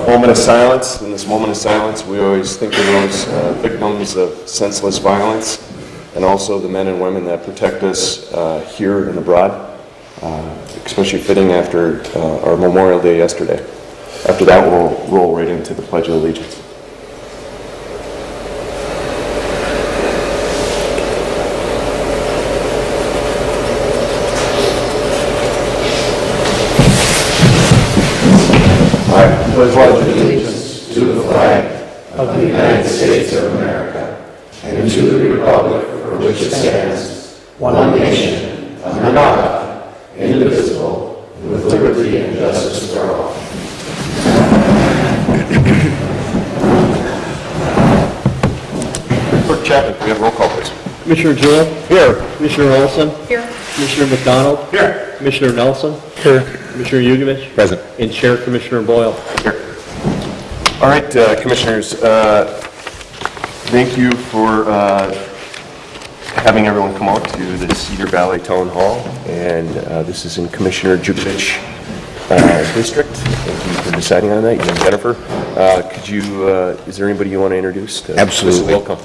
moment of silence. In this moment of silence, we always think of those victims of senseless violence and also the men and women that protect us here and abroad, especially fitting after our Memorial Day yesterday. After that, we'll roll right into the Pledge of Allegiance. I pledge allegiance to the flag of the United States of America and to the republic for which it stands, one nation, under God, indivisible, with liberty and justice for all. Clerk Chapman, we have roll call, please. Commissioner Jewell? Here. Commissioner Olson? Here. Commissioner McDonald? Here. Commissioner Nelson? Here. Commissioner Yugovich? Present. And Chair Commissioner Boyle. Here. All right, Commissioners, thank you for having everyone come out to the Cedar Valley Town Hall, and this is in Commissioner Yugovich's district. Thank you for deciding on that. You and Jennifer, could you? Is there anybody you want to introduce? Absolutely. Welcome.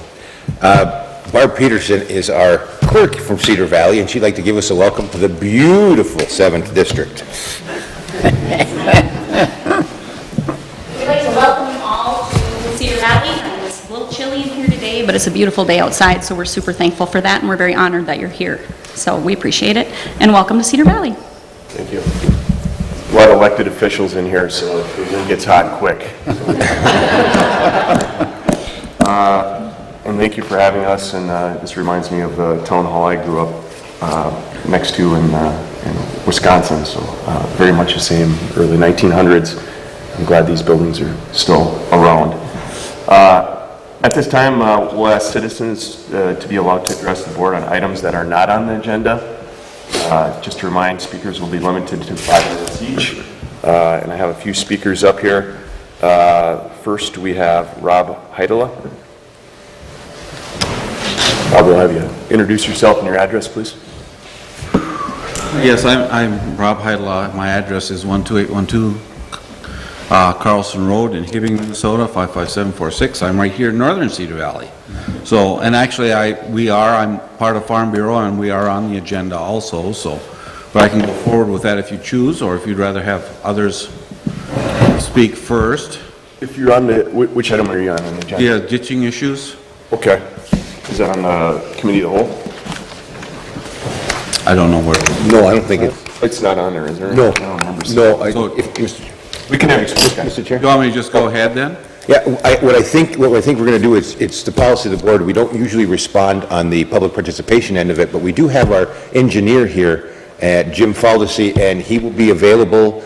Barb Peterson is our clerk from Cedar Valley, and she'd like to give us a welcome to the beautiful 7th District. We'd like to welcome you all to Cedar Valley. It's a little chilly in here today, but it's a beautiful day outside, so we're super thankful for that, and we're very honored that you're here. So we appreciate it, and welcome to Cedar Valley. Thank you. A lot of elected officials in here, so it gets hot quick. And thank you for having us, and this reminds me of the town hall I grew up next to in Wisconsin, so very much the same, early 1900s. I'm glad these buildings are still around. At this time, we'll ask citizens to be allowed to address the board on items that are not on the agenda. Just to remind, speakers will be limited to 5 minutes each, and I have a few speakers up here. First, we have Rob Heidela. Rob, we'll have you introduce yourself and your address, please. Yes, I'm Rob Heidela. My address is 12812 Carlson Road in Hibbing, Minnesota, 55746. I'm right here in northern Cedar Valley. So, and actually I'm part of Farm Bureau, and we are on the agenda also, so, but I can go forward with that if you choose, or if you'd rather have others speak first. If you're on the, which item are you on the agenda? Yeah, ditching issues. Okay. Is that on the committee of the whole? I don't know where. No, I don't think It's not on there, is there? No. I don't remember. No, We can have you speak. Mr. Chair? You want me to just go ahead then? Yeah, what I think we're going to do is, it's the policy of the board. We don't usually respond on the public participation end of it, but we do have our engineer here, Jim Faldesi, and he will be available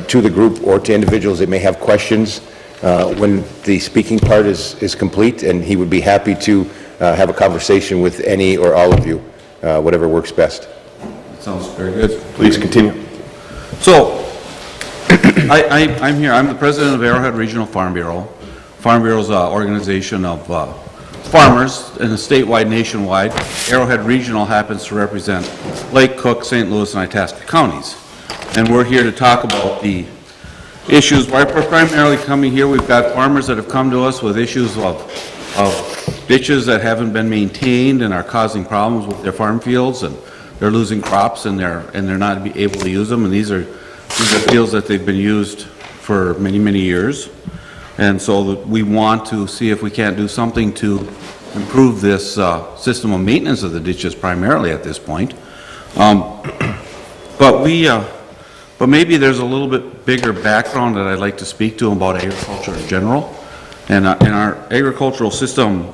to the group or to individuals that may have questions when the speaking part is complete, and he would be happy to have a conversation with any or all of you, whatever works best. Sounds very good. Please continue. So, I'm here. I'm the president of Arrowhead Regional Farm Bureau. Farm Bureau is an organization of farmers in a statewide, nationwide. Arrowhead Regional happens to represent Lake Cook, St. Louis, and Itasca counties. And we're here to talk about the issues. We're primarily coming here. We've got farmers that have come to us with issues of ditches that haven't been maintained and are causing problems with their farm fields, and they're losing crops, and they're not able to use them. And these are fields that they've been used for many, many years. And so we want to see if we can't do something to improve this system of maintenance of the ditches primarily at this point. But maybe there's a little bit bigger background that I'd like to speak to about agriculture in general. And our agricultural system,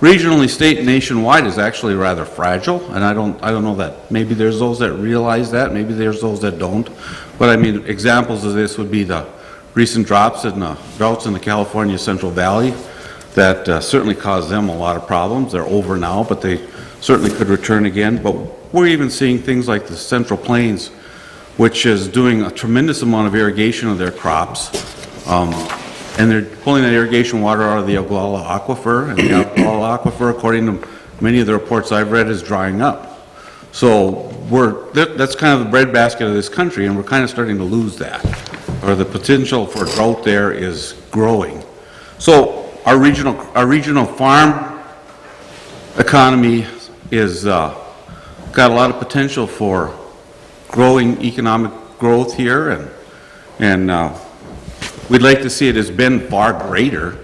regionally, state, and nationwide, is actually rather fragile. And I don't know that. Maybe there's those that realize that. Maybe there's those that don't. But I mean, examples of this would be the recent droughts in the California Central Valley that certainly caused them a lot of problems. They're over now, but they certainly could return again. But we're even seeing things like the Central Plains, which is doing a tremendous amount of irrigation of their crops. And they're pulling that irrigation water out of the Oglala Aquifer, and the Oglala Aquifer, according to many of the reports I've read, is drying up. So that's kind of the breadbasket of this country, and we're kind of starting to lose that. or the potential for growth there is growing. So our regional farm economy is got a lot of potential for growing economic growth here, and we'd like to see it has been far greater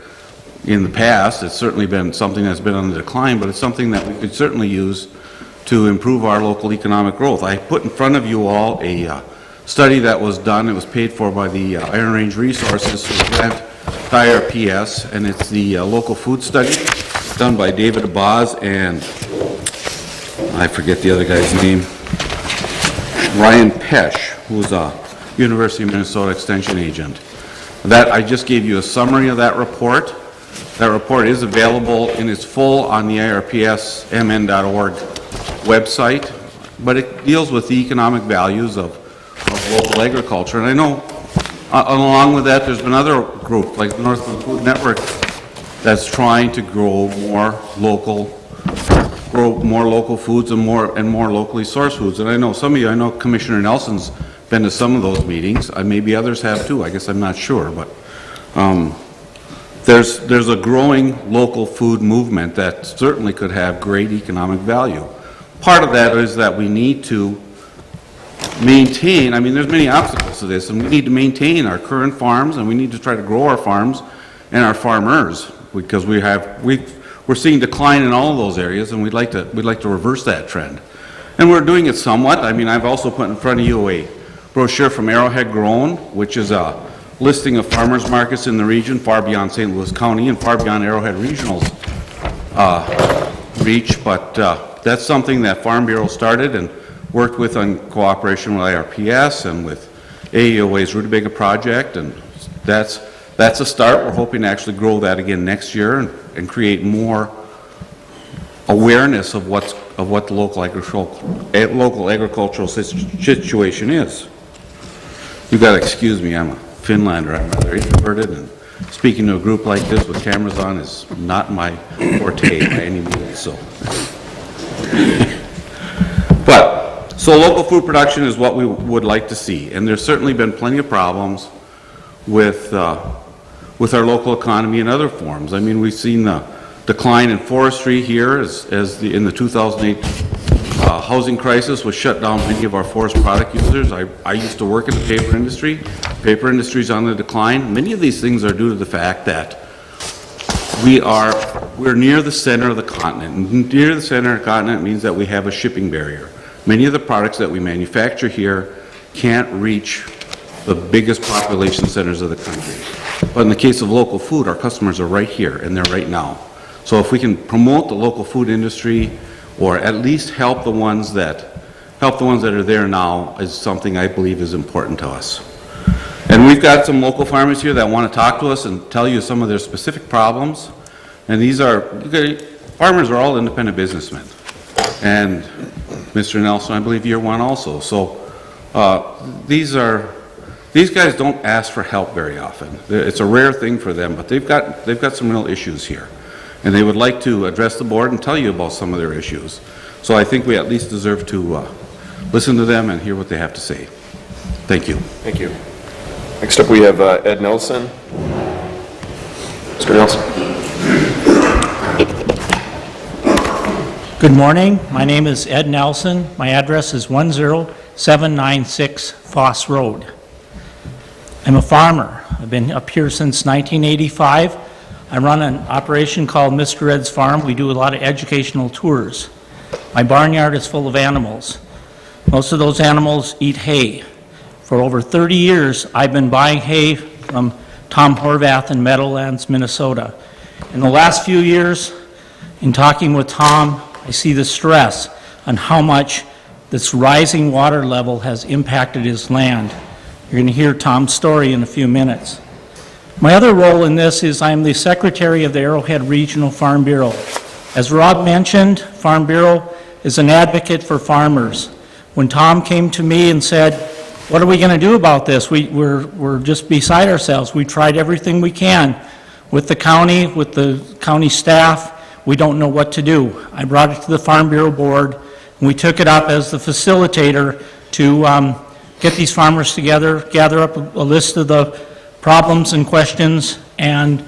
in the past. It's certainly been something that's been on the decline, but it's something that we could certainly use to improve our local economic growth. I put in front of you all a study that was done. It was paid for by the Iron Range Resources grant to IRPS, and it's the local food study done by David Abaz and I forget the other guy's name, Ryan Pesh, who's a University of Minnesota Extension agent. That, I just gave you a summary of that report. That report is available in its full on the IRPSMN.org website, but it deals with the economic values of local agriculture. And I know along with that there's been other groups like the Northland Food Network that's trying to grow more local foods and more locally sourced foods. And I know some of you, I know Commissioner Nelson's been to some of those meetings. Maybe others have too. I guess I'm not sure, but there's a growing local food movement that certainly could have great economic value. Part of that is that we need to maintain, I mean, there's many obstacles to this, and we need to maintain our current farms, and we need to try to grow our farms and our farmers, because we're seeing decline in all of those areas, and we'd like to reverse that trend. And we're doing it somewhat. I mean, I've also put in front of you a brochure from Arrowhead Grown, which is a listing of farmers markets in the region far beyond St. Louis County and far beyond Arrowhead Regional's reach, but that's something that Farm Bureau started and worked with in cooperation with IRPS and with AEOA's Rutabaga project, and that's a start. We're hoping to actually grow that again next year and create more awareness of what the local agricultural situation is. You've got to excuse me, I'm a Finlander, I'm rather introverted, and speaking to a group like this with cameras on is not my forte by any means, so. So local food production is what we would like to see, and there's certainly been plenty of problems with our local economy in other forms. I mean, we've seen the decline in forestry here in the 2008 housing crisis was shut down many of our forest product users. I used to work in the paper industry. Paper industry is on the decline. Many of these things are due to the fact that we're near the center of the continent. And near the center of the continent means that we have a shipping barrier. Many of the products that we manufacture here can't reach the biggest population centers of the country. But in the case of local food, our customers are right here and they're right now. So if we can promote the local food industry, or at least help the ones that are there now, is something I believe is important to us. And we've got some local farmers here that want to talk to us and tell you some of their specific problems. And farmers are all independent businessmen. And Mr. Nelson, I believe you're one also. So these guys don't ask for help very often. It's a rare thing for them, but they've got some real issues here. And they would like to address the board and tell you about some of their issues. So I think we at least deserve to listen to them and hear what they have to say. Thank you. Thank you. Next up, we have Ed Nelson. Mr. Nelson. Good morning. My name is Ed Nelson. My address is 10796 Foss Road. I'm a farmer. I've been up here since 1985. I run an operation called Mr. Ed's Farm. We do a lot of educational tours. My barnyard is full of animals. Most of those animals eat hay. For over 30 years, I've been buying hay from Tom Horvath in Meadowlands, Minnesota. In the last few years, in talking with Tom, I see the stress on how much this rising water level has impacted his land. You're going to hear Tom's story in a few minutes. My other role in this is I'm the secretary of the Arrowhead Regional Farm Bureau. As Rob mentioned, Farm Bureau is an advocate for farmers. When Tom came to me and said, what are we going to do about this? We're just beside ourselves. We tried everything we can with the county staff. We don't know what to do. I brought it to the Farm Bureau board, and we took it up as the facilitator to get these farmers together, gather up a list of the problems and questions, and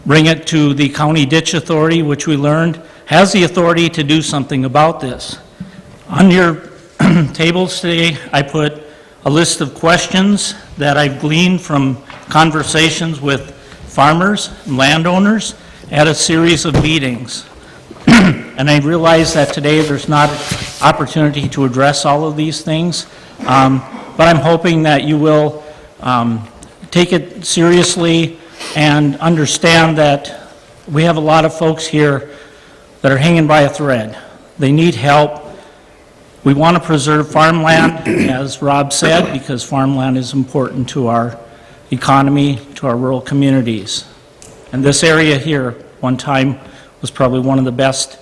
bring it to the County Ditch Authority, which we learned has the authority to do something about this. On your tables today, I put a list of questions that I've gleaned from conversations with farmers and landowners at a series of meetings. And I realize that today there's not an opportunity to address all of these things, but I'm hoping that you will take it seriously and understand that we have a lot of folks here that are hanging by a thread. They need help. We want to preserve farmland, as Rob said, because farmland is important to our economy, to our rural communities. And this area here, one time, was probably one of the best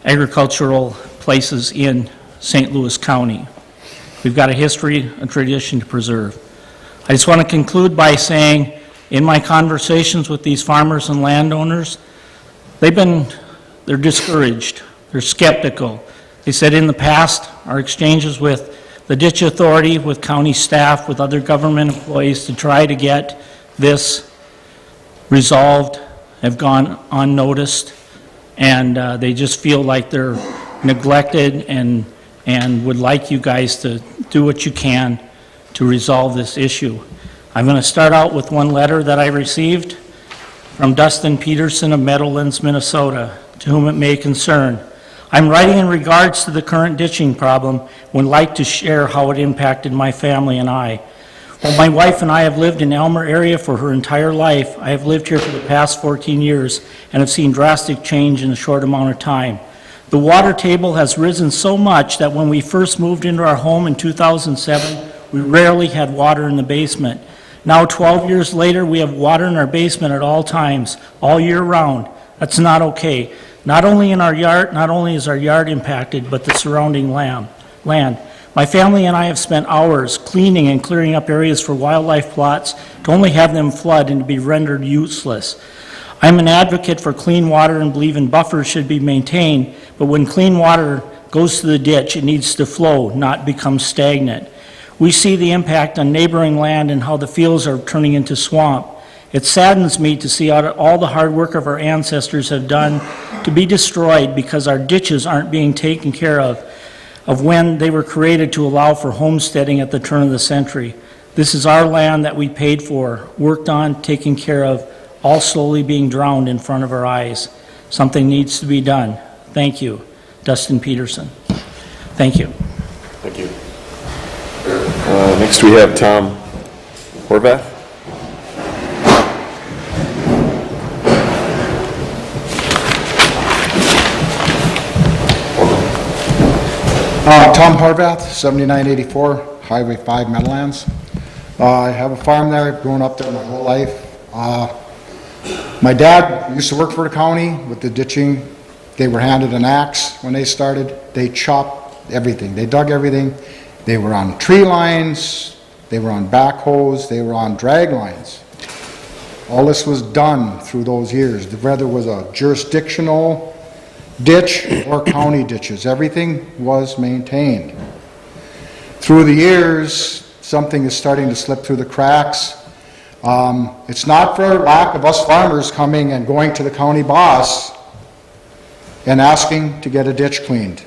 agricultural places in St. Louis County. We've got a history, a tradition to preserve. I just want to conclude by saying, in my conversations with these farmers and landowners, they're discouraged, they're skeptical. They said in the past, our exchanges with the Ditch Authority, with county staff, with other government employees to try to get this resolved have gone unnoticed, and they just feel like they're neglected and would like you guys to do what you can to resolve this issue. I'm going to start out with one letter that I received from Dustin Peterson of Meadowlands, Minnesota, to whom it may concern. I'm writing in regards to the current ditching problem and would like to share how it impacted my family and I. While my wife and I have lived in Elmer area for her entire life, I have lived here for the past 14 years and have seen drastic change in a short amount of time. The water table has risen so much that when we first moved into our home in 2007, we rarely had water in the basement. Now, 12 years later, we have water in our basement at all times, all year round. That's not okay. Not only in our yard, not only is our yard impacted, but the surrounding land. My family and I have spent hours cleaning and clearing up areas for wildlife plots to only have them flood and to be rendered useless. I'm an advocate for clean water and believe in buffers should be maintained, but when clean water goes to the ditch, it needs to flow, not become stagnant. We see the impact on neighboring land and how the fields are turning into swamp. It saddens me to see all the hard work of our ancestors have done to be destroyed because our ditches aren't being taken care of when they were created to allow for homesteading at the turn of the century. This is our land that we paid for, worked on, taken care of, all slowly being drowned in front of our eyes. Something needs to be done. Thank you. Dustin Peterson. Thank you. Thank you. Next we have Tom Horvath. Tom Horvath, 7984 Highway 5, Meadowlands. I have a farm there. I've grown up there my whole life. My dad used to work for the county with the ditching. They were handed an axe when they started. They chopped everything. They dug everything. They were on tree lines. They were on backhoes. They were on drag lines. All this was done through those years, whether it was a jurisdictional ditch or county ditches. Everything was maintained. Through the years, something is starting to slip through the cracks. It's not for lack of us farmers coming and going to the county boss and asking to get a ditch cleaned.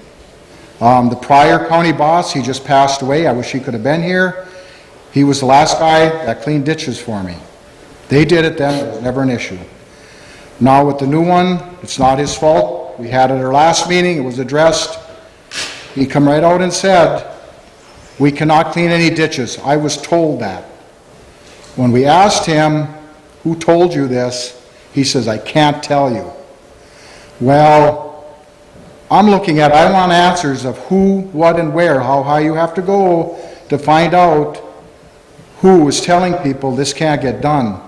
The prior county boss, he just passed away. I wish he could have been here. He was the last guy that cleaned ditches for me. They did it then. It was never an issue. Now with the new one, it's not his fault. We had it at our last meeting. It was addressed. He come right out and said, we cannot clean any ditches. I was told that. When we asked him, who told you this? He says, I can't tell you. Well, I'm looking at, I want answers of who, what, and where, how high you have to go to find out who is telling people this can't get done.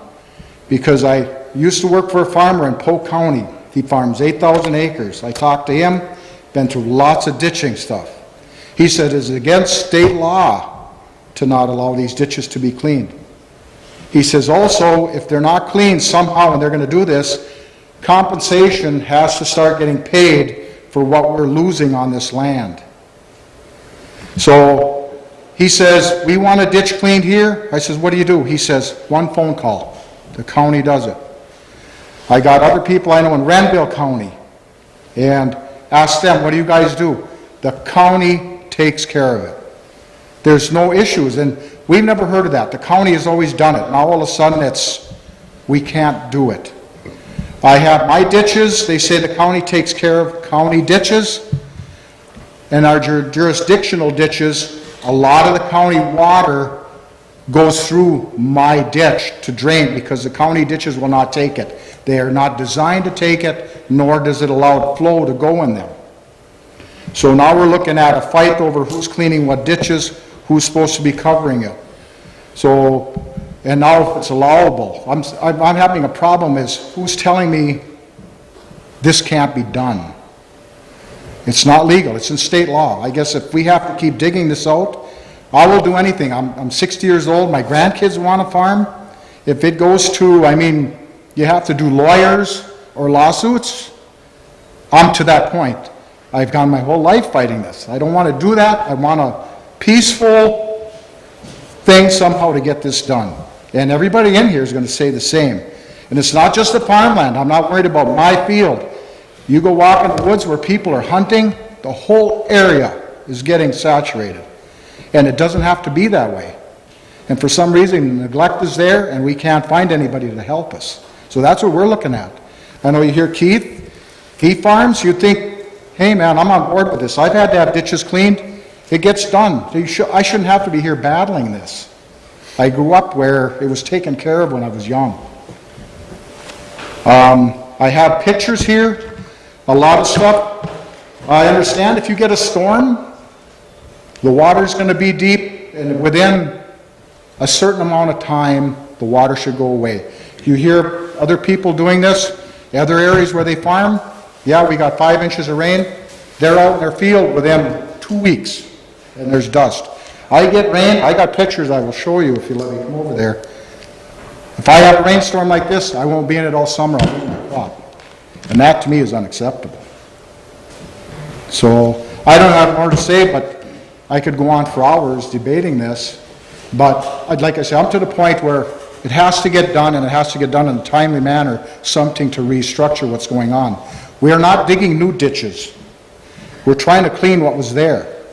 Because I used to work for a farmer in Polk County. He farms 8,000 acres. I talked to him, been through lots of ditching stuff. He said it's against state law to not allow these ditches to be cleaned. He says also, if they're not cleaned somehow and they're going to do this, compensation has to start getting paid for what we're losing on this land. So He says, we want a ditch cleaned here. I says, what do you do? He says, one phone call. The county does it. I got other people I know in Renville County and asked them, what do you guys do? The county takes care of it. There's no issues, and we've never heard of that. The county has always done it. Now all of a sudden we can't do it. I have my ditches, they say the county takes care of county ditches, and our jurisdictional ditches, a lot of the county water goes through my ditch to drain because the county ditches will not take it. They are not designed to take it, nor does it allow flow to go in them. So now we're looking at a fight over who's cleaning what ditches, who's supposed to be covering it. So, and now if it's allowable, I'm having a problem is who's telling me this can't be done? It's not legal, it's in state law. I guess if we have to keep digging this out, I will do anything. I'm 60 years old, my grandkids want to farm. If it goes to, I mean, you have to do lawyers or lawsuits, I'm to that point. I've gone my whole life fighting this. I don't want to do that. I want a peaceful thing somehow to get this done. And everybody in here is going to say the same. And it's not just the farmland. I'm not worried about my field. You go walk in the woods where people are hunting, the whole area is getting saturated. And it doesn't have to be that way. And for some reason, neglect is there, and we can't find anybody to help us. So that's what we're looking at. I know you hear Keith, he farms, you think, hey man, I'm on board with this. I've had to have ditches cleaned. It gets done. I shouldn't have to be here battling this. I grew up where it was taken care of when I was young. I have pictures here, a lot of stuff. I understand if you get a storm, the water's going to be deep, and within a certain amount of time, the water should go away. You hear other people doing this, other areas where they farm, yeah, we got 5 inches of rain, they're out in their field within 2 weeks, and there's dust. I get rain, I got pictures I will show you if you let me come over there. If I have a rainstorm like this, I won't be in it all summer, I'll lose my crop. And that to me is unacceptable. So, I don't have more to say, but I could go on for hours debating this, but like I said, I'm to the point where it has to get done, and it has to get done in a timely manner, something to restructure what's going on. We are not digging new ditches. We're trying to clean what was there.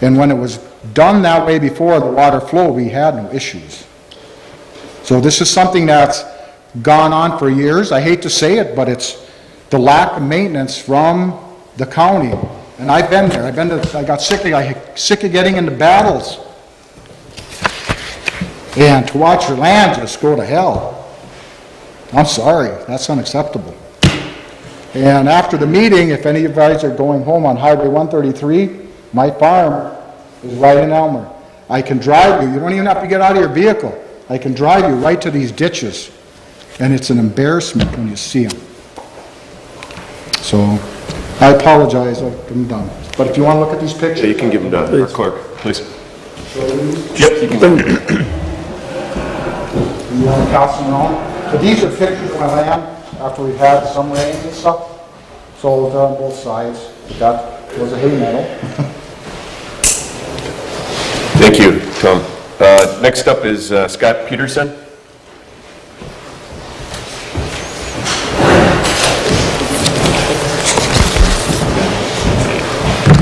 And when it was done that way before the water flow, we had no issues. So this is something that's gone on for years. I hate to say it, but it's the lack of maintenance from the county. And I've been there. I got sick of getting into battles. And to watch your land just go to hell. I'm sorry, that's unacceptable. And after the meeting, if any of you guys are going home on Highway 133, my farm is right in Elmer. I can drive you. You don't even have to get out of your vehicle. I can drive you right to these ditches. And it's an embarrassment when you see them. So, I apologize, I'm done. But if you want to look at these pictures... You can give them to our clerk, please. Yep, you can. You want to pass them on? So these are pictures of my land after we've had some rain and stuff. So they're on both sides. That was a hay meadow. Thank you, Tom. Next up is Scott Peterson.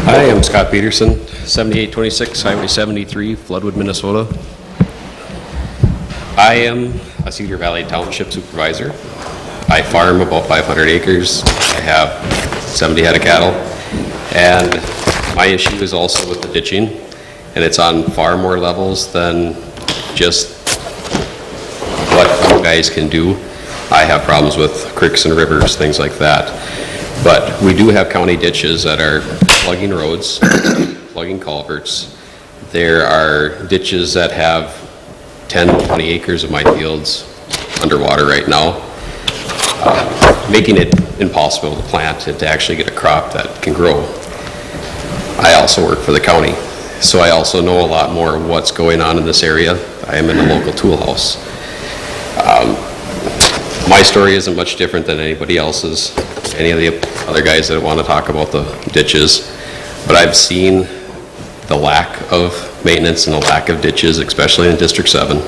Hi, I'm Scott Peterson, 7826 Highway 73, Floodwood, Minnesota. I am a Cedar Valley Township Supervisor. I farm about 500 acres. I have 70 head of cattle. And my issue is also with the ditching, and it's on far more levels than just what you guys can do. I have problems with creeks and rivers, things like that. But we do have county ditches that are plugging roads, plugging culverts. There are ditches that have 10, 20 acres of my fields underwater right now, making it impossible to plant and to actually get a crop that can grow. I also work for the county, so I also know a lot more of what's going on in this area. I am in the local tool house. My story isn't much different than anybody else's, any of the other guys that want to talk about the ditches, but I've seen the lack of maintenance and the lack of ditches, especially in District 7.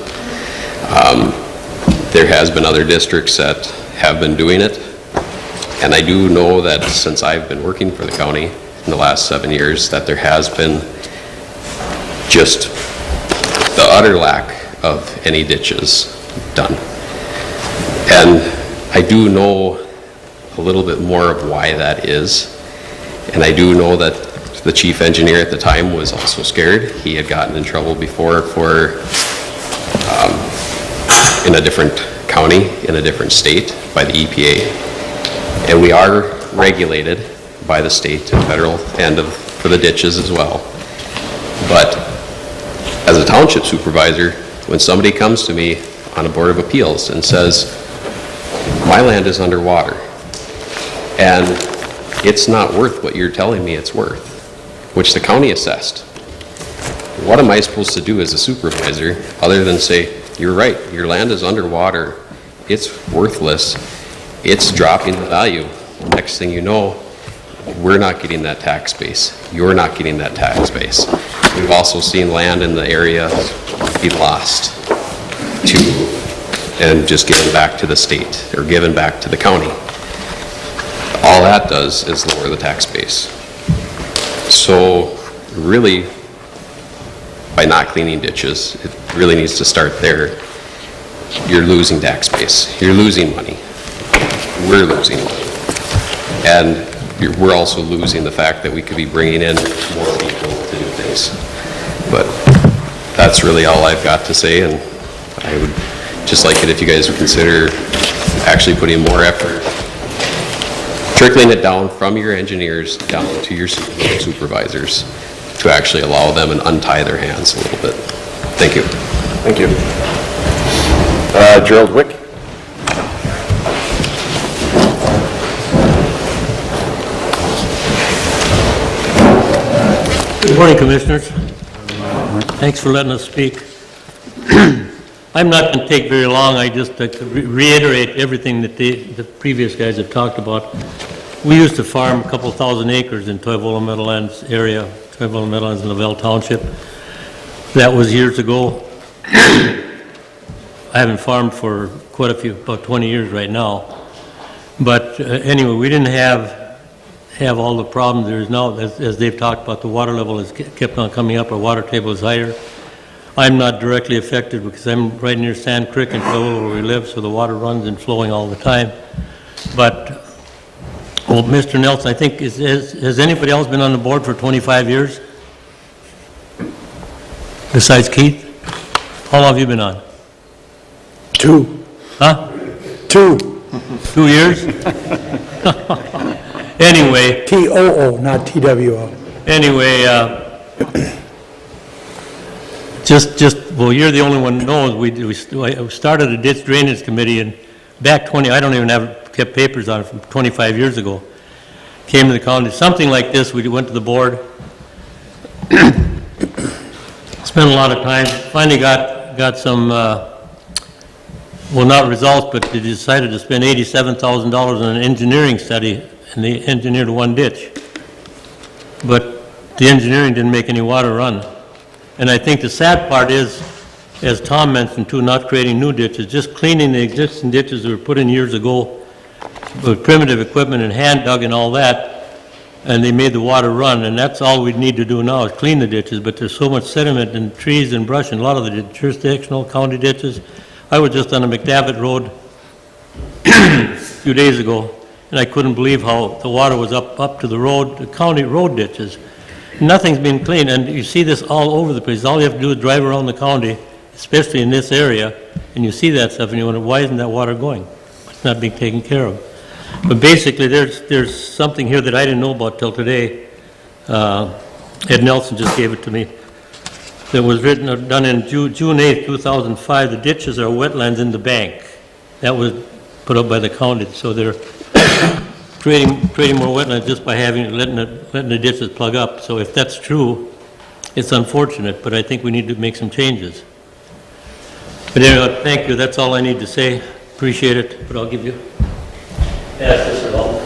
There has been other districts that have been doing it, and I do know that since I've been working for the county in the last 7 years, that there has been just the utter lack of any ditches done. And I do know a little bit more of why that is, and I do know that the chief engineer at the time was also scared. He had gotten in trouble before for in a different county, in a different state, by the EPA. And we are regulated by the state and federal end for the ditches as well. But as a township supervisor, when somebody comes to me on a Board of Appeals and says, my land is underwater, and it's not worth what you're telling me it's worth, which the county assessed, what am I supposed to do as a supervisor other than say, you're right, your land is underwater, it's worthless, it's dropping the value. Next thing you know, we're not getting that tax base. You're not getting that tax base. We've also seen land in the area be lost to, and just given back to the state or given back to the county. All that does is lower the tax base. So really, by not cleaning ditches, it really needs to start there. You're losing tax base. You're losing money. We're losing money. And we're also losing the fact that we could be bringing in more people to do things. But that's really all I've got to say, and I would just like it if you guys would consider actually putting more effort, trickling it down from your engineers down to your supervisors to actually allow them and untie their hands a little bit. Thank you. Thank you. Gerald Wick? Good morning, Commissioners. Thanks for letting us speak. I'm not going to take very long. I just reiterate everything that the previous guys have talked about. We used to farm a couple thousand acres in Toivola Meadowlands area, Toivola Meadowlands in Lavelle Township. That was years ago. I haven't farmed for quite a few, about 20 years right now. But anyway, we didn't have all the problems there is now. As they've talked about, the water level has kept on coming up, our water table is higher. I'm not directly affected because I'm right near Sand Creek in Toivola where we live, so the water runs and flowing all the time. But, well, Mr. Nelson, I think, has anybody else been on the board for 25 years? Besides Keith? How long have you been on? 2. Huh? 2. 2 years? Anyway. T-O-O, not T-W-O. Anyway, well, you're the only one who knows. We started a ditch drainage committee, and back I don't even have kept papers on it from 25 years ago. Came to the county, something like this. We went to the board, spent a lot of time. Finally got some, well, not results, but they decided to spend $87,000 on an engineering study, and they engineered one ditch. But the engineering didn't make any water run. And I think the sad part is, as Tom mentioned too, not creating new ditches, just cleaning the existing ditches that were put in years ago with primitive equipment and hand dug and all that, and they made the water run, and that's all we need to do now is clean the ditches, but there's so much sediment and trees and brush and a lot of the jurisdictional county ditches. I was just on a McDavitt Road a few days ago, and I couldn't believe how the water was up to the road, the county road ditches. Nothing's been cleaned, and you see this all over the place. All you have to do is drive around the county, especially in this area, and you see that stuff, and you wonder, why isn't that water going? It's not being taken care of. But basically, there's something here that I didn't know about till today. Ed Nelson just gave it to me. That was done in June 8th, 2005. The ditches are wetlands in the bank. That was put up by the county, so they're creating more wetlands just by letting the ditches plug up. So if that's true, it's unfortunate, but I think we need to make some changes. But anyway, thank you. That's all I need to say. Appreciate it, but I'll give you. Pass this along.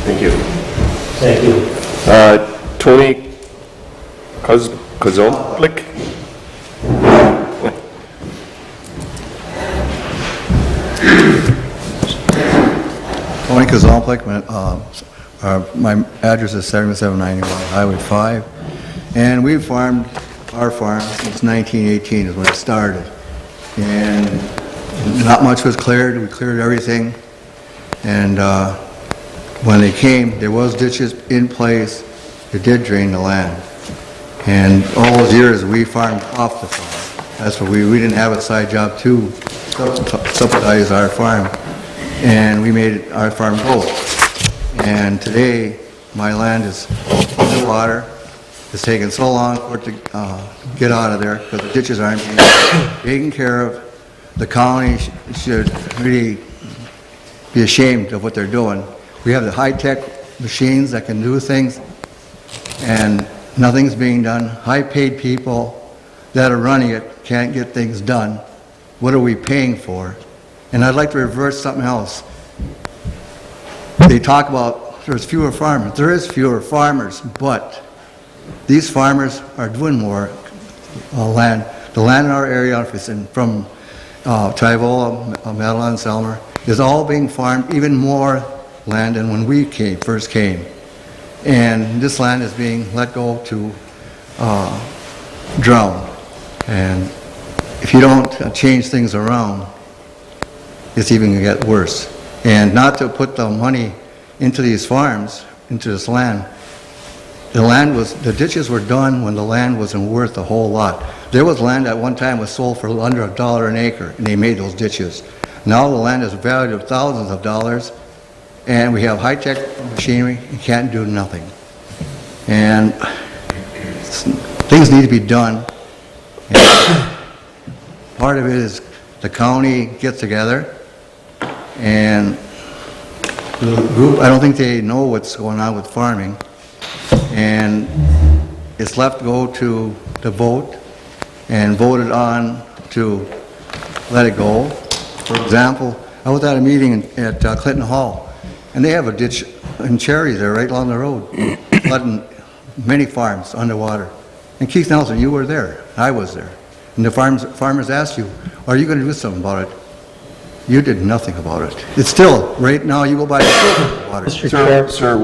Thank you. Thank you. Tony Kozolnik? Tony Kozolnik, my address is 7791 Highway 5, and we've farmed our farm since 1918 is when it started. And not much was cleared, we cleared everything, and when they came, there was ditches in place that did drain the land. And all those years, we farmed off the farm. That's what we didn't have a side job to subsidize our farm. And we made our farm go. And today, my land is underwater. It's taken so long for it to get out of there because the ditches aren't being taken care of. The county should really be ashamed of what they're doing. We have the high-tech machines that can do things, and nothing's being done. High-paid people that are running it can't get things done. What are we paying for? And I'd like to reverse something else. They talk about there's fewer farmers. There is fewer farmers, but these farmers are doing more land. The land in our area, from Tyvola, Madeline, Selmer, is all being farmed, even more land than when we first came. And this land is being let go to drown. And if you don't change things around, it's even going to get worse. And not to put the money into these farms, into this land. The ditches were done when the land wasn't worth a whole lot. There was land at one time was sold for under $1 an acre, and they made those ditches. Now the land is valued at thousands of dollars, and we have high-tech machinery and can't do nothing. And things need to be done. And part of it is the county gets together, and the group, I don't think they know what's going on with farming, and it's left to go to the vote and voted on to let it go. For example, I was at a meeting at Clinton Hall, and they have a ditch in Cherry there right along the road, flooding many farms underwater. And Keith Nelson, you were there, I was there. And the farmers asked you, are you going to do something about it? You did nothing about it. It's still, right now, you go by the water. Sir,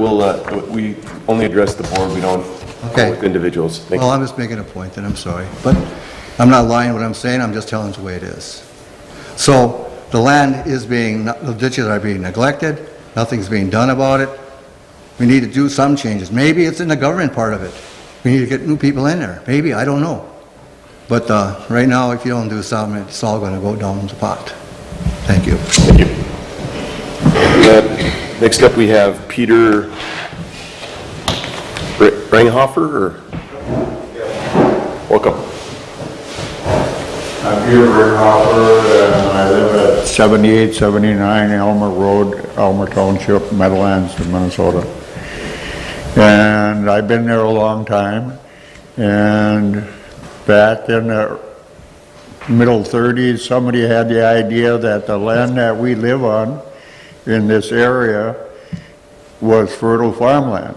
we only address the board, we don't Okay. with individuals. Thank Well, you. I'm just making a point, and I'm sorry. But I'm not lying what I'm saying, I'm just telling it the way it is. So the land is the ditches are being neglected, nothing's being done about it. We need to do some changes. Maybe it's in the government part of it. We need to get new people in there. Maybe, I don't know. But right now, if you don't do something, it's all going to go down the pot. Thank you. Thank you. Next up, we have Peter Ranghofer, welcome. I'm Peter Ranghofer, and I live at 7879 Elmer Road, Elmer Township, Meadowlands, Minnesota. And I've been there a long time, and back in the middle 30s, somebody had the idea that the land that we live on in this area was fertile farmland.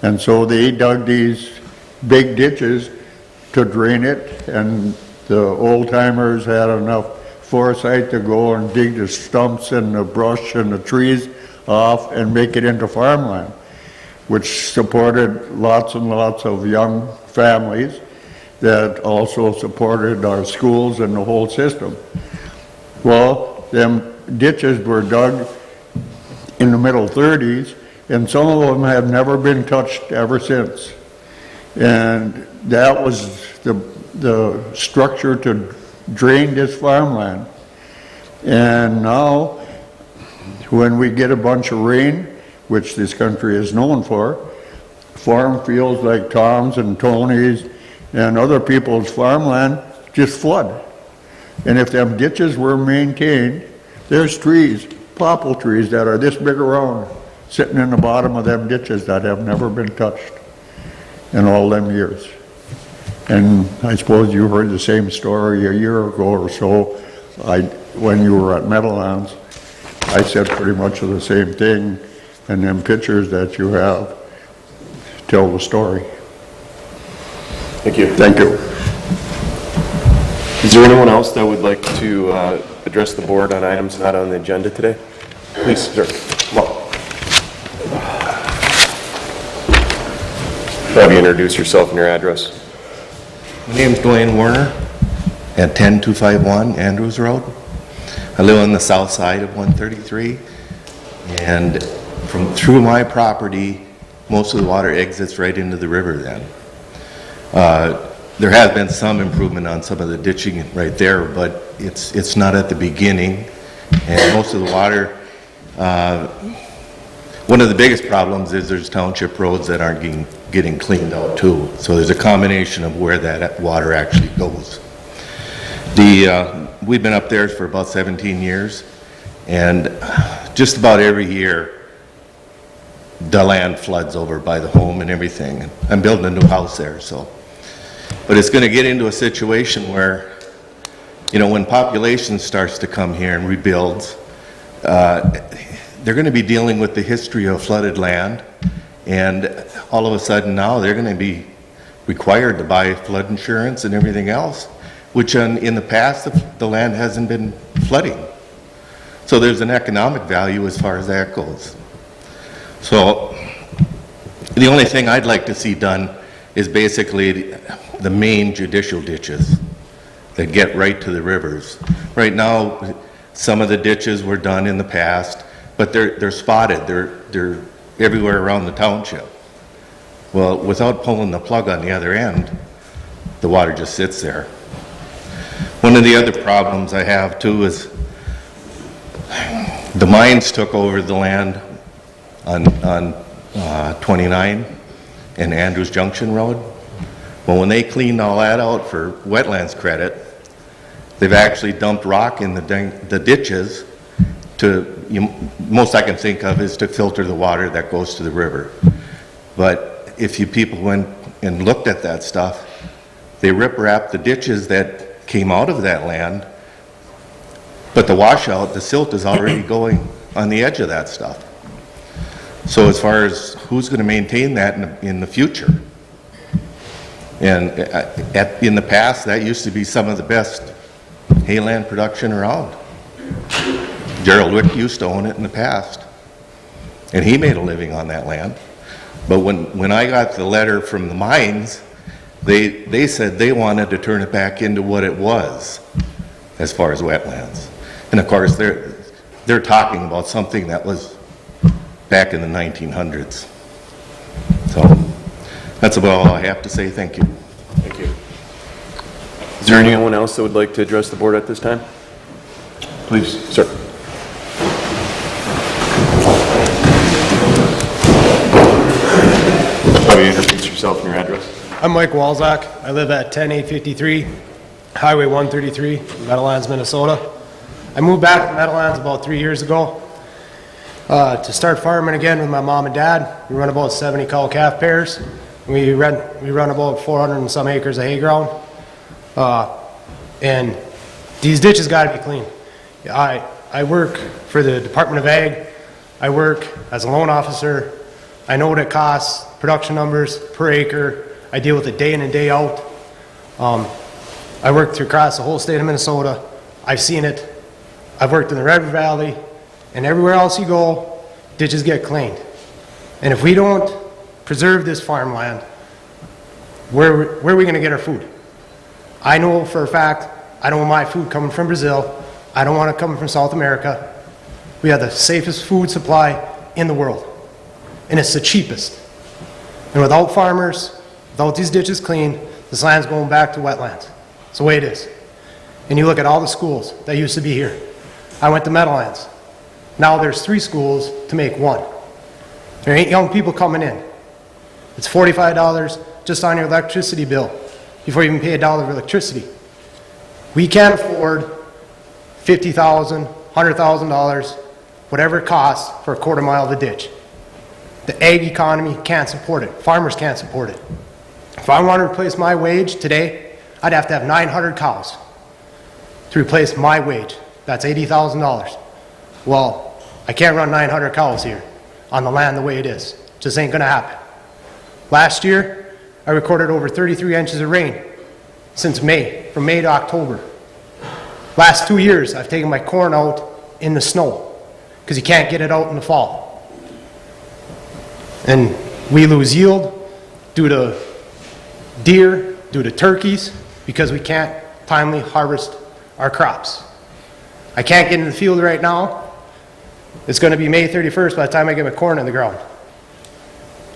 And so they dug these big ditches to drain it, and the old-timers had enough foresight to go and dig the stumps and the brush and the trees off and make it into farmland, which supported lots and lots of young families that also supported our schools and the whole system. Well, them ditches were dug in the middle 30s, and some of them have never been touched ever since. And that was the structure to drain this farmland. And now, when we get a bunch of rain, which this country is known for, farm fields like Tom's and Tony's and other people's farmland just flood. And if them ditches were maintained, there's trees, popple trees that are this big around, sitting in the bottom of them ditches that have never been touched in all them years. And I suppose you heard the same story a year ago or so, when you were at Meadowlands. I said pretty much the same thing, and them pictures that you have tell the story. Thank you. Thank you. Is there anyone else that would like to address the board on items not on the agenda today? Please, sir. Come up. Have you introduce yourself and your address? My name's Dwayne Warner at 10251 Andrews Road. I live on the south side of 133, and through my property, most of the water exits right into the river then. There has been some improvement on some of the ditching right there, but it's not at the beginning, and most of the water, one of the biggest problems is there's township roads that aren't getting cleaned out too. So there's a combination of where that water actually goes. We've been up there for about 17 years, and just about every year, the land floods over by the home and everything. I'm building a new house there, so. But it's going to get into a situation where, you know, when population starts to come here and rebuilds, they're going to be dealing with the history of flooded land, and all of a sudden now they're going to be required to buy flood insurance and everything else, which in the past the land hasn't been flooding. So there's an economic value as far as that goes. So the only thing I'd like to see done is basically the main judicial ditches that get right to the rivers. Right now, some of the ditches were done in the past, but they're spotted. They're everywhere around the township. Well, without pulling the plug on the other end, the water just sits there. One of the other problems I have too is the mines took over the land on 29 and Andrews Junction Road. Well, when they cleaned all that out for wetlands credit, they've actually dumped rock in the ditches most I can think of is to filter the water that goes to the river. But if you people went and looked at that stuff, they rip-wrapped the ditches that came out of that land, but the washout, the silt is already going on the edge of that stuff. So as far as who's going to maintain that in the future, and in the past, that used to be some of the best hayland production around. Gerald Wick used to own it in the past, and he made a living on that land. But when I got the letter from the mines, they said they wanted to turn it back into what it was as far as wetlands. And of course, they're talking about something that was back in the 1900s. So that's about all I have to say. Thank you. Thank you. Is there anyone else that would like to address the board at this time? Please, sir. Probably introduce yourself and your address. I'm Mike Walzak. I live at 10853 Highway 133, Meadowlands, Minnesota. I moved back to Meadowlands about 3 years ago to start farming again with my mom and dad. We run about 70 cow-calf pairs. We run about 400 and some acres of hay ground. And these ditches got to be clean. I work for the Department of Ag. I work as a loan officer. I know what it costs, production numbers per acre. I deal with it day in and day out. I worked across the whole state of Minnesota. I've seen it. I've worked in the Red River Valley, and everywhere else you go, ditches get cleaned. And if we don't preserve this farmland, where are we going to get our food? I know for a fact, I don't want my food coming from Brazil. I don't want it coming from South America. We have the safest food supply in the world, and it's the cheapest. And without farmers, without these ditches clean, this land's going back to wetlands. It's the way it is. And you look at all the schools that used to be here. I went to Meadowlands. Now there's 3 schools to make 1. There ain't young people coming in. It's $45 just on your electricity bill before you even pay $1 of electricity. We can't afford $50,000, $100,000, whatever it costs for a quarter mile of a ditch. The ag economy can't support it. Farmers can't support it. If I want to replace my wage today, I'd have to have 900 cows to replace my wage. That's $80,000. Well, I can't run 900 cows here on the land the way it is. Just ain't going to happen. Last year, I recorded over 33 inches of rain since May, from May to October. Last 2 years, I've taken my corn out in the snow because you can't get it out in the fall. And we lose yield due to deer, due to turkeys, because we can't timely harvest our crops. I can't get in the field right now. It's going to be May 31st by the time I get my corn in the ground.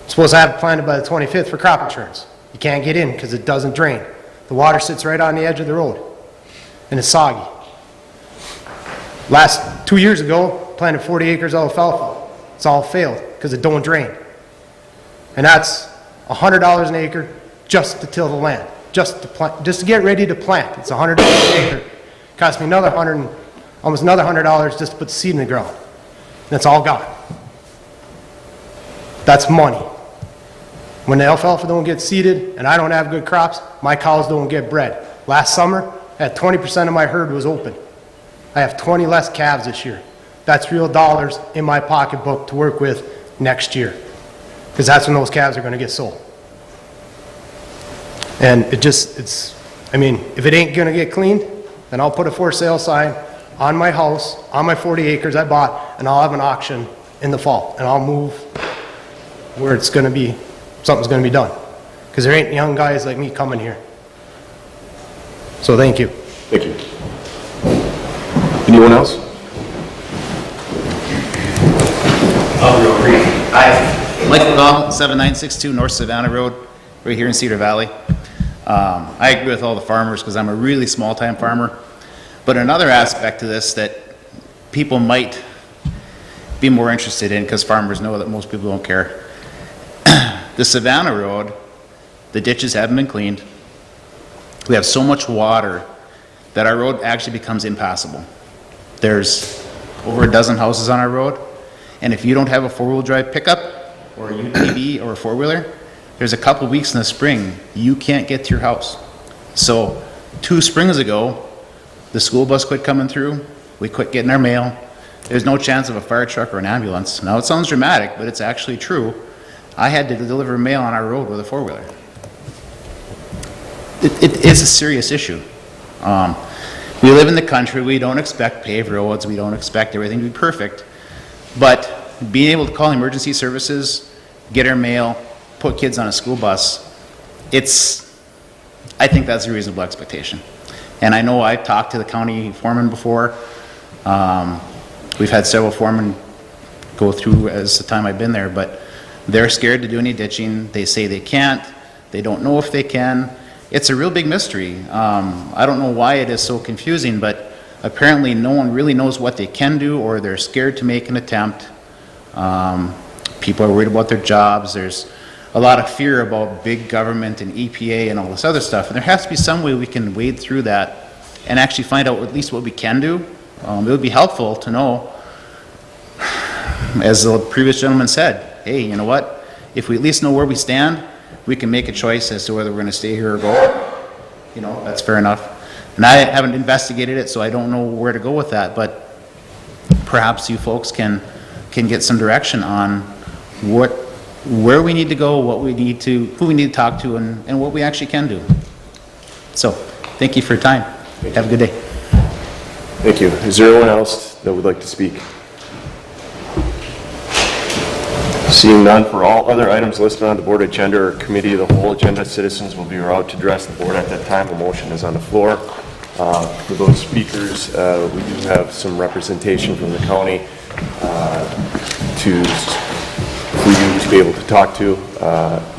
I'm supposed to have it planted by the 25th for crop insurance. You can't get in because it doesn't drain. The water sits right on the edge of the road, and it's soggy. Last 2 years ago, planted 40 acres of alfalfa. It's all failed because it don't drain. And that's $100 an acre just to till the land, just to get ready to plant. It's $100 an acre. Cost me almost another $100 just to put the seed in the ground. And it's all gone. That's money. When the alfalfa don't get seeded and I don't have good crops, my cows don't get bred. Last summer, I had 20% of my herd was open. I have 20 less calves this year. That's real dollars in my pocketbook to work with next year, because that's when those calves are going to get sold. And I mean, if it ain't going to get cleaned, then I'll put a for sale sign on my house, on my 40 acres I bought, and I'll have an auction in the fall, and I'll move where it's going to be, something's going to be done, because there ain't young guys like me coming here. So thank you. Thank you. Anyone else? Real brief. Hi, Mike McDonald, 7962 North Savannah Road, right here in Cedar Valley. I agree with all the farmers because I'm a really small-time farmer. But another aspect to this that people might be more interested in, because farmers know that most people don't care. The Savannah Road, the ditches haven't been cleaned. We have so much water that our road actually becomes impassable. There's over a dozen houses on our road, and if you don't have a four-wheel drive pickup or a UTV or a four-wheeler, there's a couple weeks in the spring you can't get to your house. So 2 springs ago, the school bus quit coming through, we quit getting our mail. There's no chance of a fire truck or an ambulance. Now it sounds dramatic, but it's actually true. I had to deliver mail on our road with a four-wheeler. It is a serious issue. We live in the country, we don't expect paved roads, we don't expect everything to be perfect, but being able to call emergency services, get our mail, put kids on a school bus, I think that's a reasonable expectation. And I know I've talked to the county foreman before. We've had several foremen go through as the time I've been there, but they're scared to do any ditching. They say they can't. They don't know if they can. It's a real big mystery. I don't know why it is so confusing, but apparently no one really knows what they can do, or they're scared to make an attempt. People are worried about their jobs. There's a lot of fear about big government and EPA and all this other stuff. And there has to be some way we can wade through that and actually find out at least what we can do. It would be helpful to know, as the previous gentleman said, hey, you know what? If we at least know where we stand, we can make a choice as to whether we're going to stay here or go. You know, that's fair enough. And I haven't investigated it, so I don't know where to go with that. But perhaps you folks can get some direction on where we need to go, who we need to talk to, and what we actually can do. So, thank you for your time. Have a good day. Thank you. Is there anyone else that would like to speak? Seeing none, for all other items listed on the board agenda or committee of the whole agenda, citizens will be allowed to address the board at that time. A motion is on the floor. For those speakers, we do have some representation from the county for you to be able to talk to,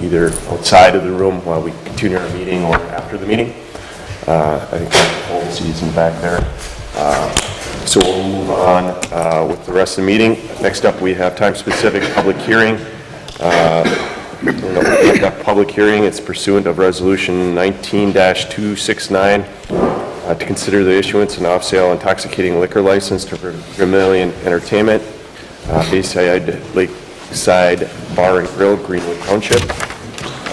either outside of the room while we continue our meeting or after the meeting. I think all the seats in the back there. So we'll move on with the rest of the meeting. Next up, we have time-specific public hearing. Public hearing, it's pursuant of Resolution 19-269 to consider the issuance and off-sale intoxicating liquor license to Vermilion Entertainment, Bayside Lakeside Bar and Grill, Greenwood Township.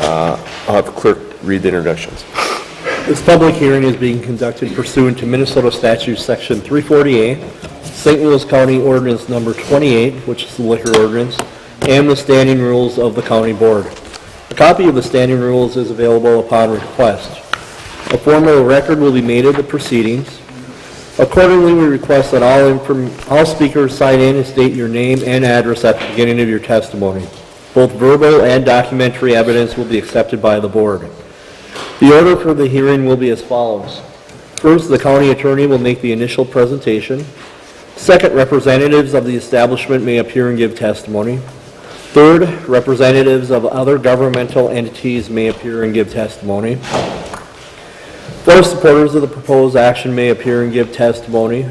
I'll have the clerk read the introductions. This public hearing is being conducted pursuant to Minnesota Statute Section 340A, St. Louis County Ordinance Number 28, which is the liquor ordinance, and the standing rules of the county board. A copy of the standing rules is available upon request. A formal record will be made of the proceedings. Accordingly, we request that all speakers sign in and state your name and address at the beginning of your testimony. Both verbal and documentary evidence will be accepted by the board. The order for the hearing will be as follows. First, the county attorney will make the initial presentation. Second, representatives of the establishment may appear and give testimony. Third, representatives of other governmental entities may appear and give testimony. Fourth, supporters of the proposed action may appear and give testimony.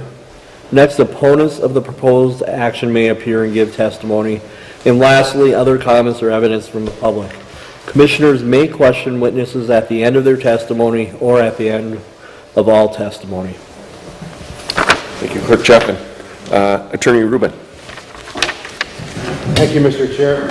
Next, opponents of the proposed action may appear and give testimony. And lastly, other comments or evidence from the public. Commissioners may question witnesses at the end of their testimony or at the end of all testimony. Thank you, Clerk Chapman. Attorney Rubin. Thank you, Mr. Chair.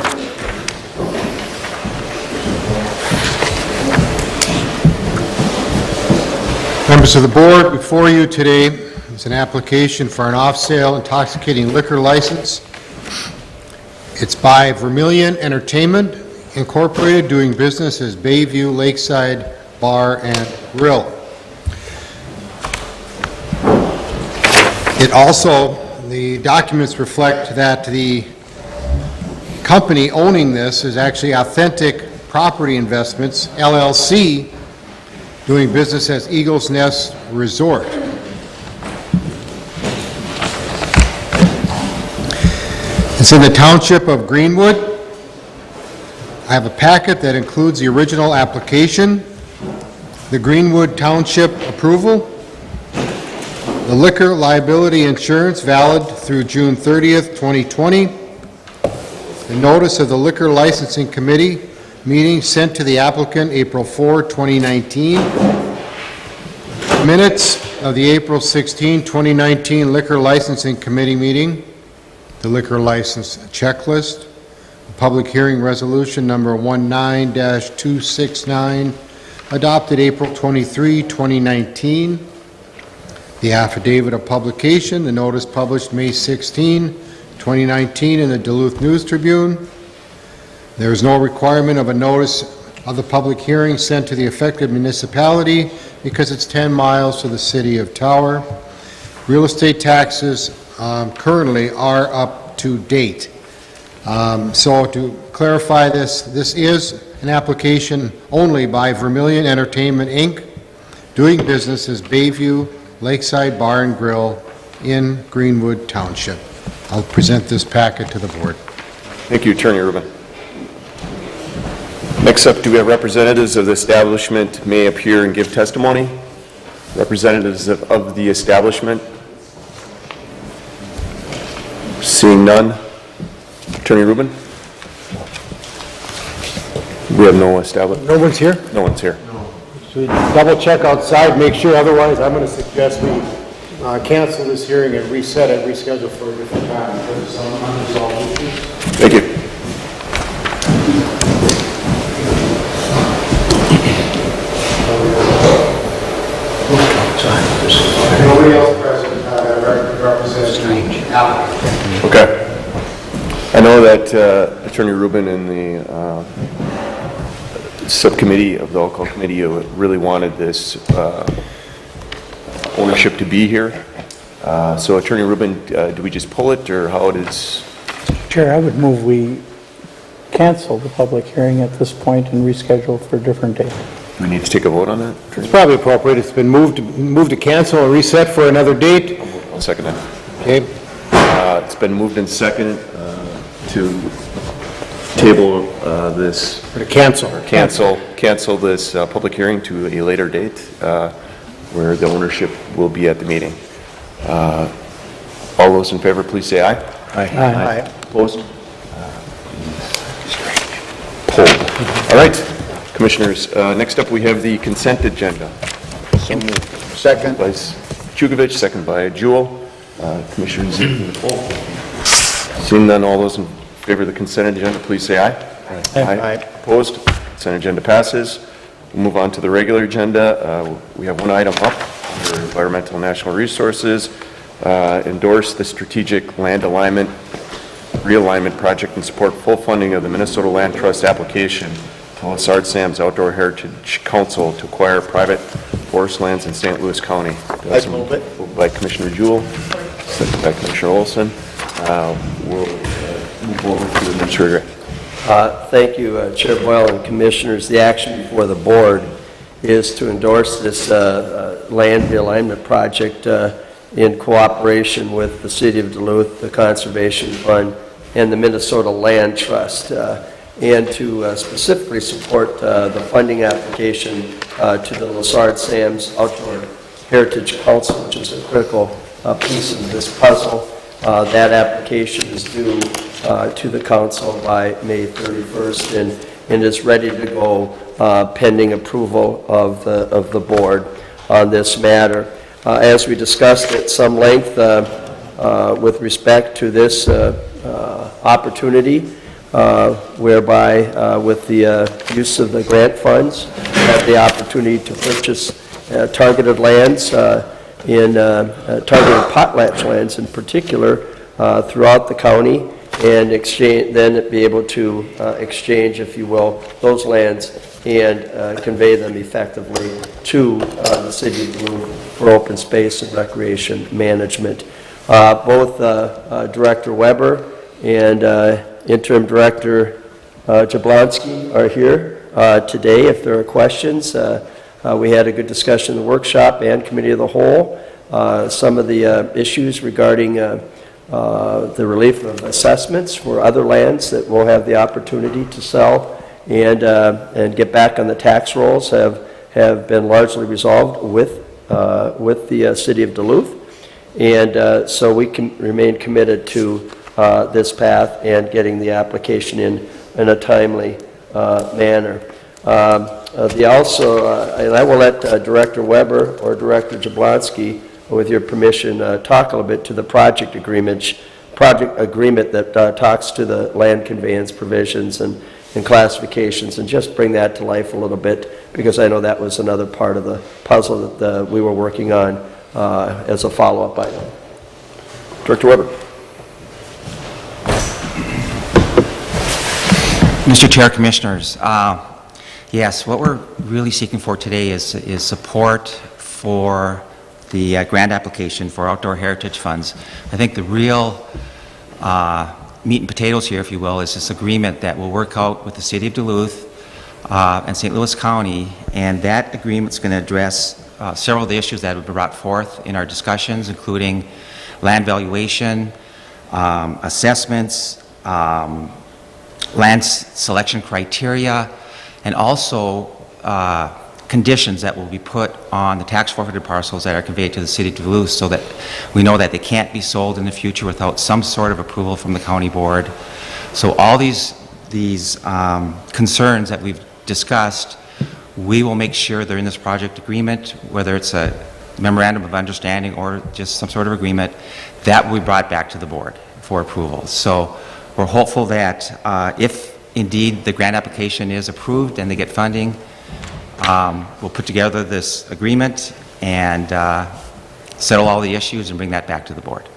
Members of the board, before you today is an application for an off-sale intoxicating liquor license. It's by Vermilion Entertainment Incorporated, doing business as Bayview Lakeside Bar and Grill. It also, the documents reflect that the company owning this is actually Authentic Property Investments, LLC, doing business as Eagles Nest Resort. It's in the township of Greenwood. I have a packet that includes the original application, the Greenwood Township approval, the liquor liability insurance valid through June 30th, 2020, the notice of the liquor licensing committee meeting sent to the applicant April 4, 2019, minutes of the April 16, 2019 liquor licensing committee meeting, the liquor license checklist, the public hearing resolution number 19-269, adopted April 23, 2019, the affidavit of publication, the notice published May 16, 2019 in the Duluth News Tribune. There is no requirement of a notice of the public hearing sent to the affected municipality because it's 10 miles to the city of Tower. Real estate taxes currently are up to date. So to clarify this, this is an application only by Vermilion Entertainment, Inc., doing business as Bayview Lakeside Bar and Grill in Greenwood Township. I'll present this packet to the board. Thank you, Attorney Rubin. Next up, do we have representatives of the establishment may appear and give testimony? Representatives of the establishment? Seeing none. Attorney Rubin? We have no establishment. No one's here? No one's here. Should we double check outside, make sure, otherwise I'm going to suggest we cancel this hearing and reset it, reschedule for a different time because of some unresolved issues. Thank you. Nobody else present represents. Okay. I know that Attorney Rubin and the subcommittee of the Alcohol Committee really wanted this ownership to be here. So Attorney Rubin, do we just pull it or how it is? Chair, I would move we cancel the public hearing at this point and reschedule for a different date. Do we need to take a vote on that? It's probably appropriate. It's been moved to cancel and reset for another date. I'll second that. Okay. It's been moved and seconded to table this. For the cancel. Or cancel this public hearing to a later date where the ownership will be at the meeting. All those in favor, please say aye. Aye. Opposed? Pulled. All right, Commissioners, next up we have the consent agenda. So moved. Second. By Chukovich, second by Jewell. Commissioner Nicole. Seeing none, all those in favor of the consent agenda, please say aye. Aye. Opposed? Consent agenda passes. We'll move on to the regular agenda. We have one item up under Environmental and National Resources. Endorse the strategic land alignment, realignment project and support full funding of the Minnesota Land Trust application to Lassard Sam's Outdoor Heritage Council to acquire private forest lands in St. Louis County. I'd move it. Moved by Commissioner Jewell, second by Commissioner Olson. We'll move over to the Administrator. Thank you, Chair Boyle and Commissioners. The action before the board is to endorse this land realignment project in cooperation with the City of Duluth, the Conservation Fund, and the Minnesota Land Trust, and to specifically support the funding application to the Lassard Sam's Outdoor Heritage Council, which is a critical piece of this puzzle. That application is due to the council by May 31st and is ready to go pending approval of the board on this matter. As we discussed at some length with respect to this opportunity, whereby with the use of the grant funds, have the opportunity to purchase targeted lands in targeted potlatch lands in particular throughout the county, and exchange, then be able to exchange, if you will, those lands and convey them effectively to the City of Duluth for open space and recreation management. Both Director Weber and Interim Director Jablonski are here today if there are questions. We had a good discussion in the workshop and Committee of the Whole. Some of the issues regarding the relief of assessments for other lands that we'll have the opportunity to sell and get back on the tax rolls have been largely resolved with the City of Duluth. And so we can remain committed to this path and getting the application in a timely manner. And I will let Director Weber or Director Jablonski, with your permission, talk a little bit to the project agreement that talks to the land conveyance provisions and classifications, and just bring that to life a little bit, because I know that was another part of the puzzle that we were working on as a follow-up item. Director Weber. Mr. Chair, Commissioners, yes, what we're really seeking for today is support for the grant application for outdoor heritage funds. I think the real meat and potatoes here, if you will, is this agreement that will work out with the City of Duluth and St. Louis County, and that agreement is going to address several of the issues that have been brought forth in our discussions, including land valuation, assessments, land selection criteria, and also conditions that will be put on the tax forfeited parcels that are conveyed to the City of Duluth, so that we know that they can't be sold in the future without some sort of approval from the county board. So all these concerns that we've discussed, we will make sure they're in this project agreement, whether it's a memorandum of understanding or just some sort of agreement, that will be brought back to the board for approval. So we're hopeful that if indeed the grant application is approved and they get funding, we'll put together this agreement and settle all the issues and bring that back to the board.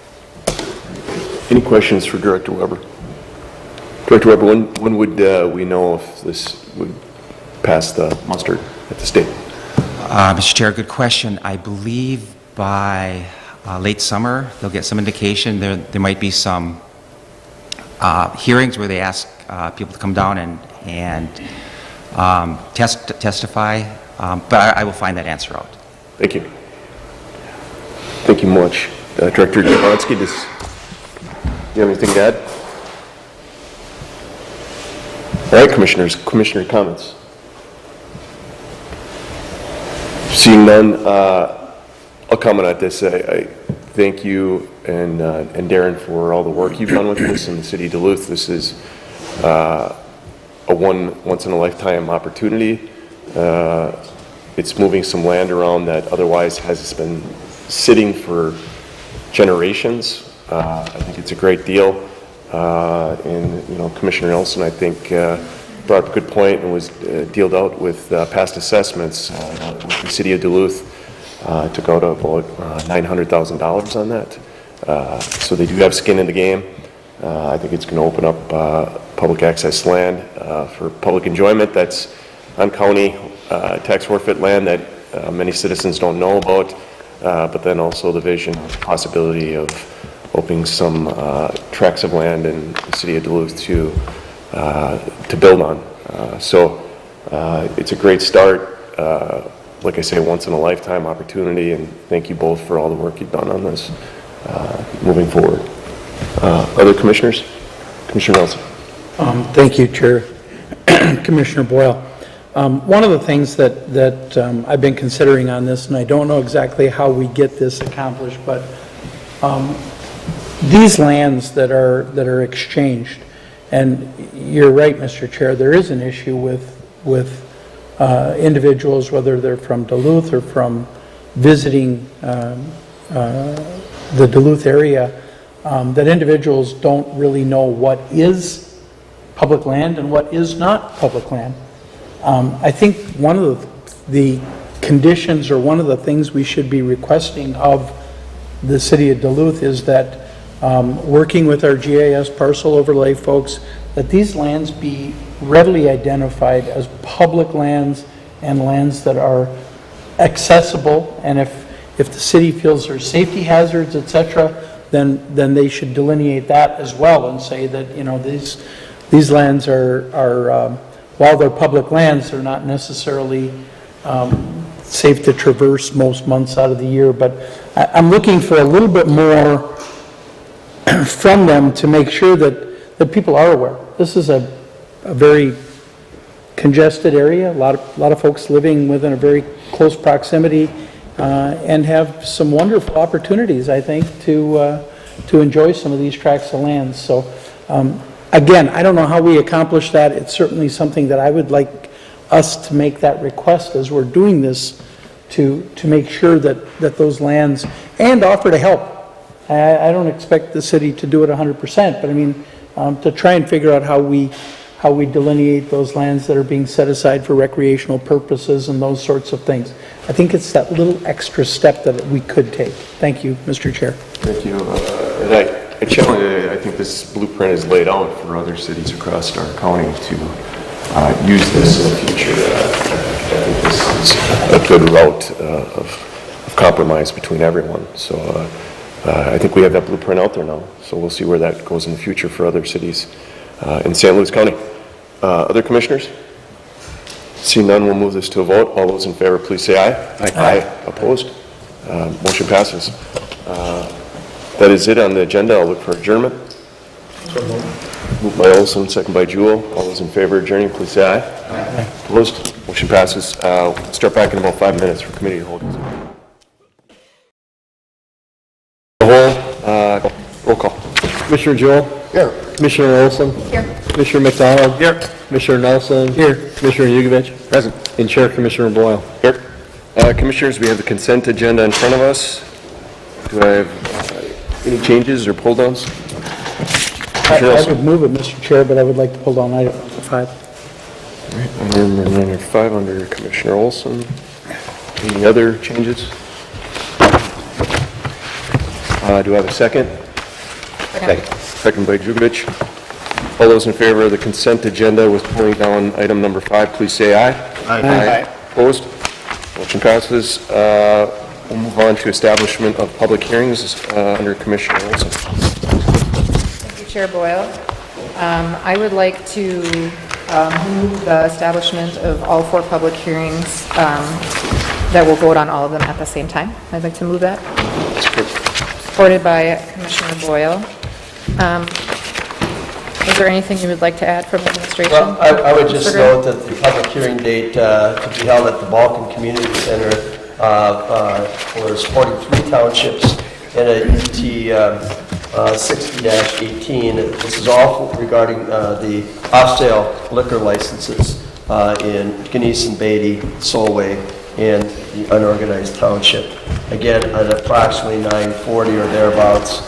Any questions for Director Weber? Director Weber, when would we know if this would pass the muster at the state? Mr. Chair, good question. I believe by late summer they'll get some indication. There might be some hearings where they ask people to come down and testify, but I will find that answer out. Thank you. Thank you much. Director Jablonski, do you have anything to add? All right, Commissioners, Commissioner comments. Seeing none, I'll comment on this. I thank you and Darren for all the work you've done with this in the City of Duluth. This is a once-in-a-lifetime opportunity. It's moving some land around that otherwise has been sitting for generations. I think it's a great deal. And, you know, Commissioner Nelson, I think, brought up a good point and was dealed out with past assessments. With the City of Duluth took out about $900,000 on that. So they do have skin in the game. I think it's going to open up public access land for public enjoyment that's on county tax forfeit land that many citizens don't know about, but then also the vision, possibility of opening some tracts of land in the city of Duluth to build on. So it's a great start. Like I say, once in a lifetime opportunity, and thank you both for all the work you've done on this moving forward. Other commissioners? Commissioner Nelson. Thank you, Chair. Commissioner Boyle. One of the things that I've been considering on this, and I don't know exactly how we get this accomplished, but these lands that are exchanged, and you're right, Mr. Chair, there is an issue with individuals, whether they're from Duluth or from visiting the Duluth area, that individuals don't really know what is public land and what is not public land. I think one of the conditions, or one of the things we should be requesting of the city of Duluth, is that working with our GIS parcel overlay folks, that these lands be readily identified as public lands and lands that are accessible, and if the city feels there's safety hazards, etc., then they should delineate that as well and say that, you know, these lands are while they're public lands, they're not necessarily safe to traverse most months out of the year. But I'm looking for a little bit more from them to make sure that people are aware. This is a very congested area, a lot of folks living within a very close proximity, and have some wonderful opportunities, I think, to enjoy some of these tracts of land. So again, I don't know how we accomplish that. It's certainly something that I would like us to make that request as we're doing this, to make sure that those lands, and offer to help. I don't expect the city to do it 100%, but I mean, to try and figure out how we delineate those lands that are being set aside for recreational purposes and those sorts of things. I think it's that little extra step that we could take. Thank you, Mr. Chair. Thank you. And I challenge, I think this blueprint is laid out for other cities across our county to use this in the future. I think this is a good route of compromise between everyone. So I think we have that blueprint out there now. So we'll see where that goes in the future for other cities in St. Louis County. Other commissioners? Seeing none, we'll move this to a vote. All those in favor, please say aye. Aye. Opposed? Motion passes. That is it on the agenda. I'll look for adjournment. Moved by Olson, second by Jewell. All those in favor of adjourning, please say aye. Aye. Opposed? Motion passes. Start back in about 5 minutes for committee holdings. Roll call. Commissioner Jewell? Here. Commissioner Olson? Here. Commissioner McDonald? Here. Commissioner Nelson? Here. Commissioner Yugovich? Present. And Chair Commissioner Boyle? Here. Commissioners, we have the consent agenda in front of us. Do I have any changes or pull downs? I would move it, Mr. Chair, but I would like to pull down item number 5. All right, item number 5 under Commissioner Olson. Any other changes? Do I have a second? Second by Jugovich. All those in favor of the consent agenda with pulling down item number 5, please say aye. Aye. Opposed? Motion passes. We'll move on to establishment of public hearings under Commissioner Olson. Thank you, Chair Boyle. I would like to move the establishment of all 4 public hearings that will vote on all of them at the same time. I'd like to move that. Supported by Commissioner Boyle. Is there anything you would like to add from administration? Well, I would just note that the public hearing date to be held at the Balkan Community Center for supporting 3 townships in a ET 60-18. This is all regarding the off-sale liquor licenses in Genesee, Beatty, Solway, and the unorganized township. Again, at approximately 9:40 or thereabouts,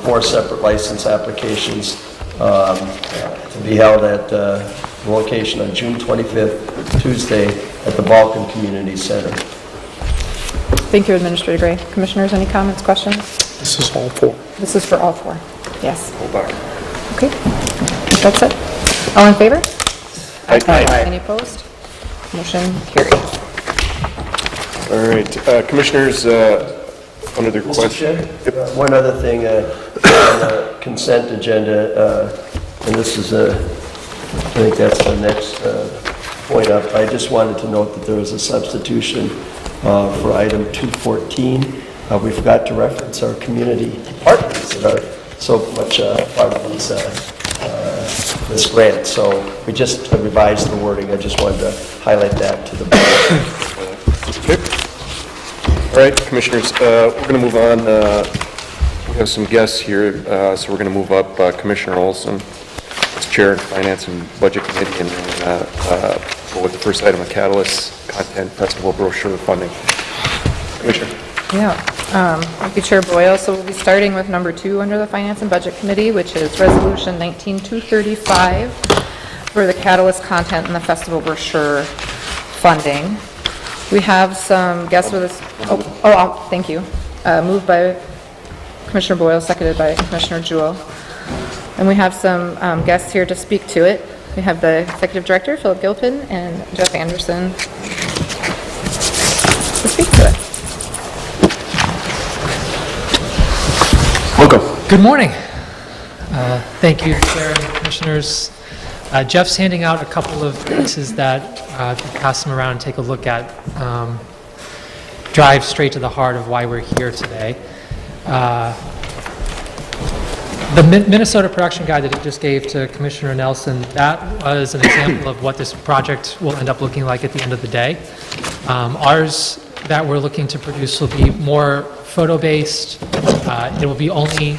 4 separate license applications to be held at the location on June 25th, Tuesday, at the Balkan Community Center. Thank you, Administrator Gray. Commissioners, any comments, questions? This is all 4. This is for all 4. Yes. Hold back. Okay, that's it. All in favor? Aye. Any opposed? Motion carries. All right, Commissioners, under the Mr. question. Chair, one other thing on the consent agenda, and this is I think that's the next point up. I just wanted to note that there was a substitution for item 214. We forgot to reference our community partners that are so much part of this grant. So we just revised the wording. I just wanted to highlight that to the board. Okay. All right, Commissioners, we're going to move on. We have some guests here, so we're going to move up Commissioner Olson as Chair of Finance and Budget Committee, and go with the first item of Catalyst Content Festival Brochure Funding. Commissioner. Yeah, thank you, Chair Boyle. So we'll be starting with number 2 under the Finance and Budget Committee, which is Resolution 19235 for the Catalyst Content and the Festival Brochure Funding. We have some guests with us. Thank you. Moved by Commissioner Boyle, seconded by Commissioner Jewell. And we have some guests here to speak to it. We have the Executive Director, Philip Gilpin, and Jeff Anderson to speak to it. Welcome. Good morning. Thank you, Chair and Commissioners. Jeff's handing out a couple of pieces that pass them around and take a look at. Drive straight to the heart of why we're here today. The Minnesota production guide that he just gave to Commissioner Nelson, that was an example of what this project will end up looking like at the end of the day. Ours that we're looking to produce will be more photo-based. It will be only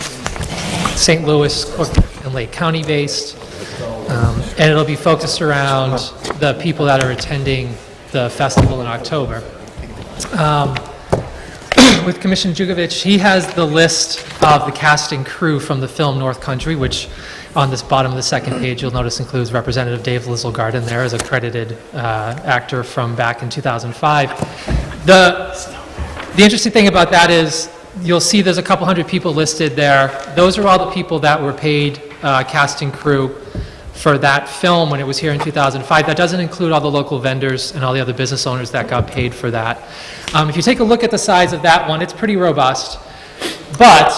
St. Louis, Cook, and Lake County based. And it'll be focused around the people that are attending the festival in October. With Commissioner Jugovich, he has the list of the cast and crew from the film North Country, which on this bottom of the second page you'll notice includes Representative Dave Lizzlegarden there as a credited actor from back in 2005. The interesting thing about that is you'll see there's a couple hundred people listed there. Those are all the people that were paid cast and crew for that film when it was here in 2005. That doesn't include all the local vendors and all the other business owners that got paid for that. If you take a look at the size of that one, it's pretty robust. But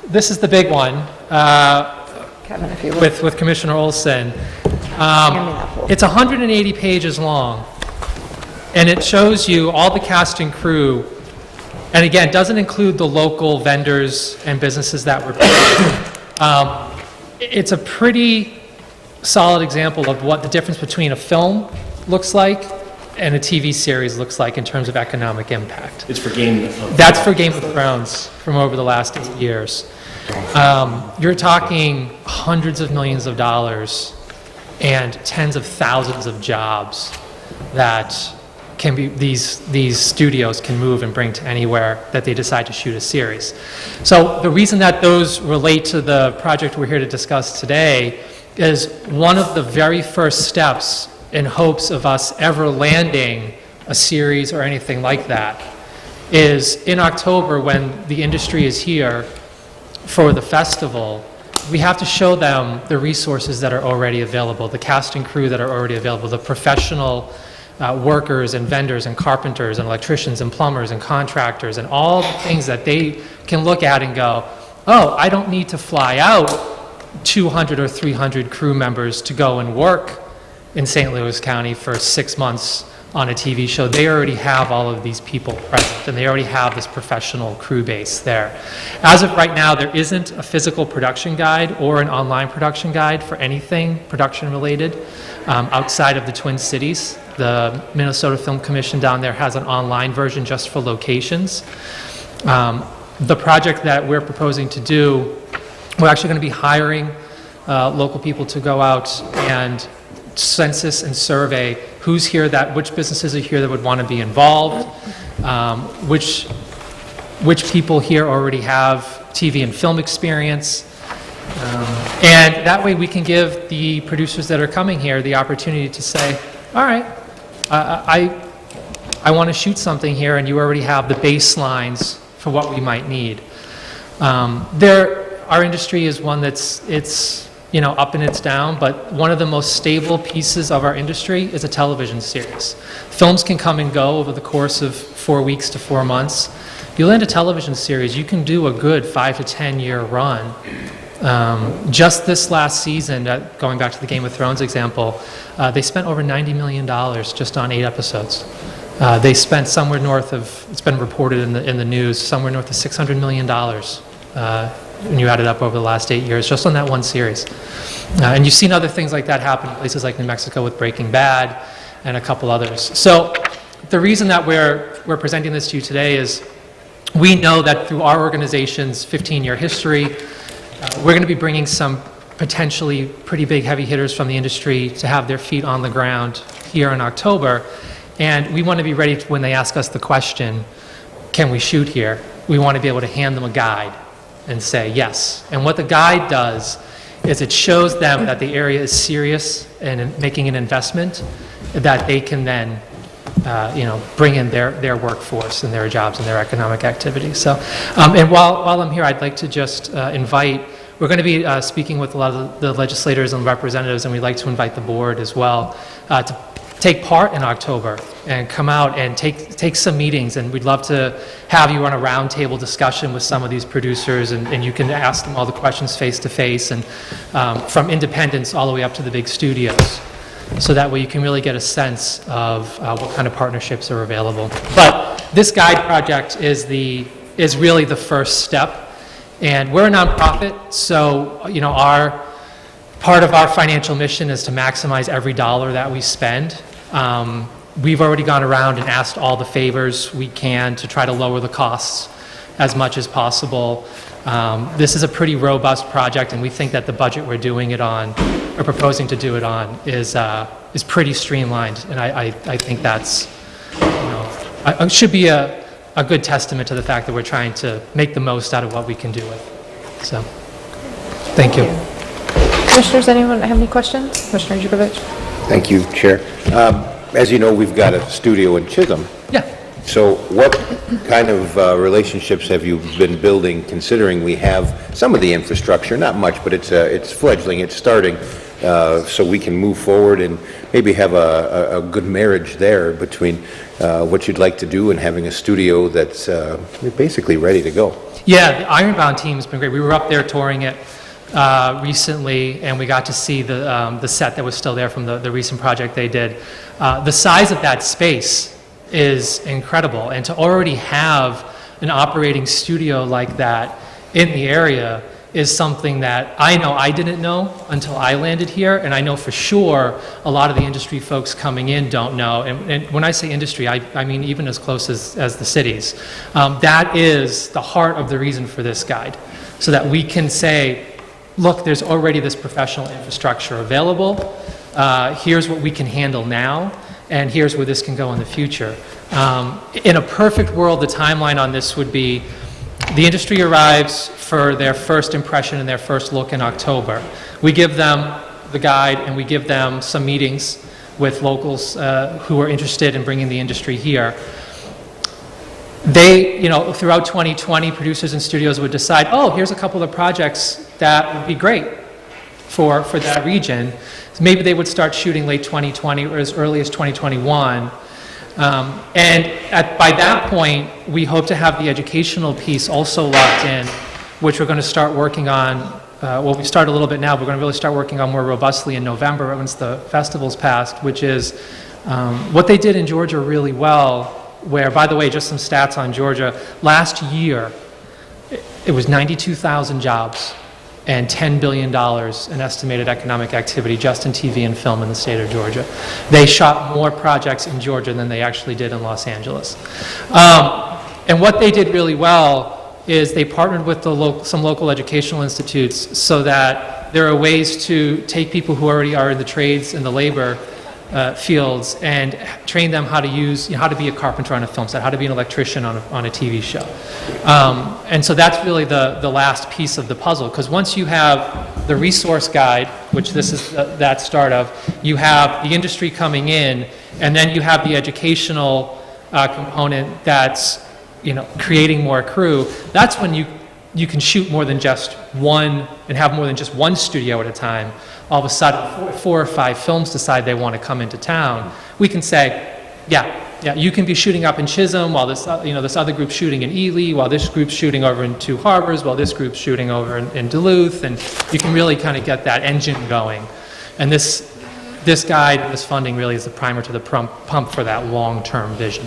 this is the big one Kevin, if you will. with Commissioner Olson. It's 180 pages long, and it shows you all the cast and crew. And again, doesn't include the local vendors and businesses that were paid. It's a pretty solid example of what the difference between a film looks like and a TV series looks like in terms of economic impact. It's for Game of Thrones. That's for Game of Thrones from over the last 8 years. You're talking hundreds of millions of dollars and tens of thousands of jobs that can be these studios can move and bring to anywhere that they decide to shoot a series. So the reason that those relate to the project we're here to discuss today is one of the very first steps in hopes of us ever landing a series or anything like that is in October when the industry is here for the festival. We have to show them the resources that are already available, the cast and crew that are already available, the professional workers and vendors and carpenters and electricians and plumbers and contractors and all the things that they can look at and go, oh, I don't need to fly out 200 or 300 crew members to go and work in St. Louis County for 6 months on a TV show. They already have all of these people present, and they already have this professional crew base there. As of right now, there isn't a physical production guide or an online production guide for anything production related outside of the Twin Cities. The Minnesota Film Commission down there has an online version just for locations. The project that we're proposing to do, we're actually going to be hiring local people to go out and census and survey who's here, which businesses are here that would want to be involved, which people here already have TV and film experience. And that way we can give the producers that are coming here the opportunity to say, all right, I want to shoot something here, and you already have the baselines for what we might need. Our industry is one that's up and it's down, but one of the most stable pieces of our industry is a television series. Films can come and go over the course of 4 weeks to 4 months. If you land a television series, you can do a good 5 to 10 year run. Just this last season, going back to the Game of Thrones example, they spent over $90 million just on 8 episodes. They spent somewhere north of, it's been reported in the news, somewhere north of $600 million when you add it up over the last 8 years, just on that one series. And you've seen other things like that happen in places like New Mexico with Breaking Bad and a couple others. So the reason that we're presenting this to you today is we know that through our organization's 15-year history, we're going to be bringing some potentially pretty big heavy hitters from the industry to have their feet on the ground here in October. And we want to be ready when they ask us the question, can we shoot here? We want to be able to hand them a guide and say yes. And what the guide does is it shows them that the area is serious and in making an investment that they can then bring in their workforce and their jobs and their economic activity. So, and while I'm here, I'd like to just invite, we're going to be speaking with a lot of the legislators and representatives, and we'd like to invite the board as well to take part in October and come out and take some meetings, and we'd love to have you on a roundtable discussion with some of these producers, and you can ask them all the questions face to face, and from independents all the way up to the big studios. So that way you can really get a sense of what kind of partnerships are available. But this guide project is really the first step, and we're a nonprofit, so part of our financial mission is to maximize every dollar that we spend. We've already gone around and asked all the favors we can to try to lower the costs as much as possible. This is a pretty robust project, and we think that the budget we're doing it on, or proposing to do it on, is pretty streamlined, and I think that's, should be a good testament to the fact that we're trying to make the most out of what we can do with. So, thank you. Commissioners, anyone have any questions? Commissioner Jukovich? Thank you, Chair. As you know, we've got a studio in Chisholm. Yeah. So what kind of relationships have you been building, considering we have some of the infrastructure, not much, but it's fledgling, it's starting, so we can move forward and maybe have a good marriage there between what you'd like to do and having a studio that's basically ready to go? Yeah, the Ironbound team's been great. We were up there touring it recently, and we got to see the set that was still there from the recent project they did. The size of that space is incredible, and to already have an operating studio like that in the area is something that I know I didn't know until I landed here, and I know for sure a lot of the industry folks coming in don't know. And when I say industry, I mean even as close as the cities. That is the heart of the reason for this guide, so that we can say, look, there's already this professional infrastructure available. Here's what we can handle now, and here's where this can go in the future. In a perfect world, the timeline on this would be the industry arrives for their first impression and their first look in October. We give them the guide, and we give them some meetings with locals who are interested in bringing the industry here. They, throughout 2020, producers and studios would decide, oh, here's a couple of projects that would be great for that region. So maybe they would start shooting late 2020 or as early as 2021. By that point, we hope to have the educational piece also locked in, which we're going to start working on. We start a little bit now, but we're going to really start working on more robustly in November once the festival's passed, which is what they did in Georgia really well, where, by the way, just some stats on Georgia, last year it was 92,000 jobs and $10 billion in estimated economic activity just in TV and film in the state of Georgia. They shot more projects in Georgia than they actually did in Los Angeles. And what they did really well is they partnered with some local educational institutes so that there are ways to take people who already are in the trades and the labor fields and train them how to use, how to be a carpenter on a film set, how to be an electrician on a TV show. And so that's really the last piece of the puzzle, because once you have the resource guide, which this is that start of, you have the industry coming in, and then you have the educational component that's creating more crew. That's when you can shoot more than just one and have more than just one studio at a time. All of a sudden, 4 or 5 films decide they want to come into town. We can say, yeah, you can be shooting up in Chisholm while this, this other group's shooting in Ely, while this group's shooting over in Two Harbors, while this group's shooting over in Duluth, and you can really kind of get that engine going. And this guide, this funding really is the primer to the pump for that long-term vision.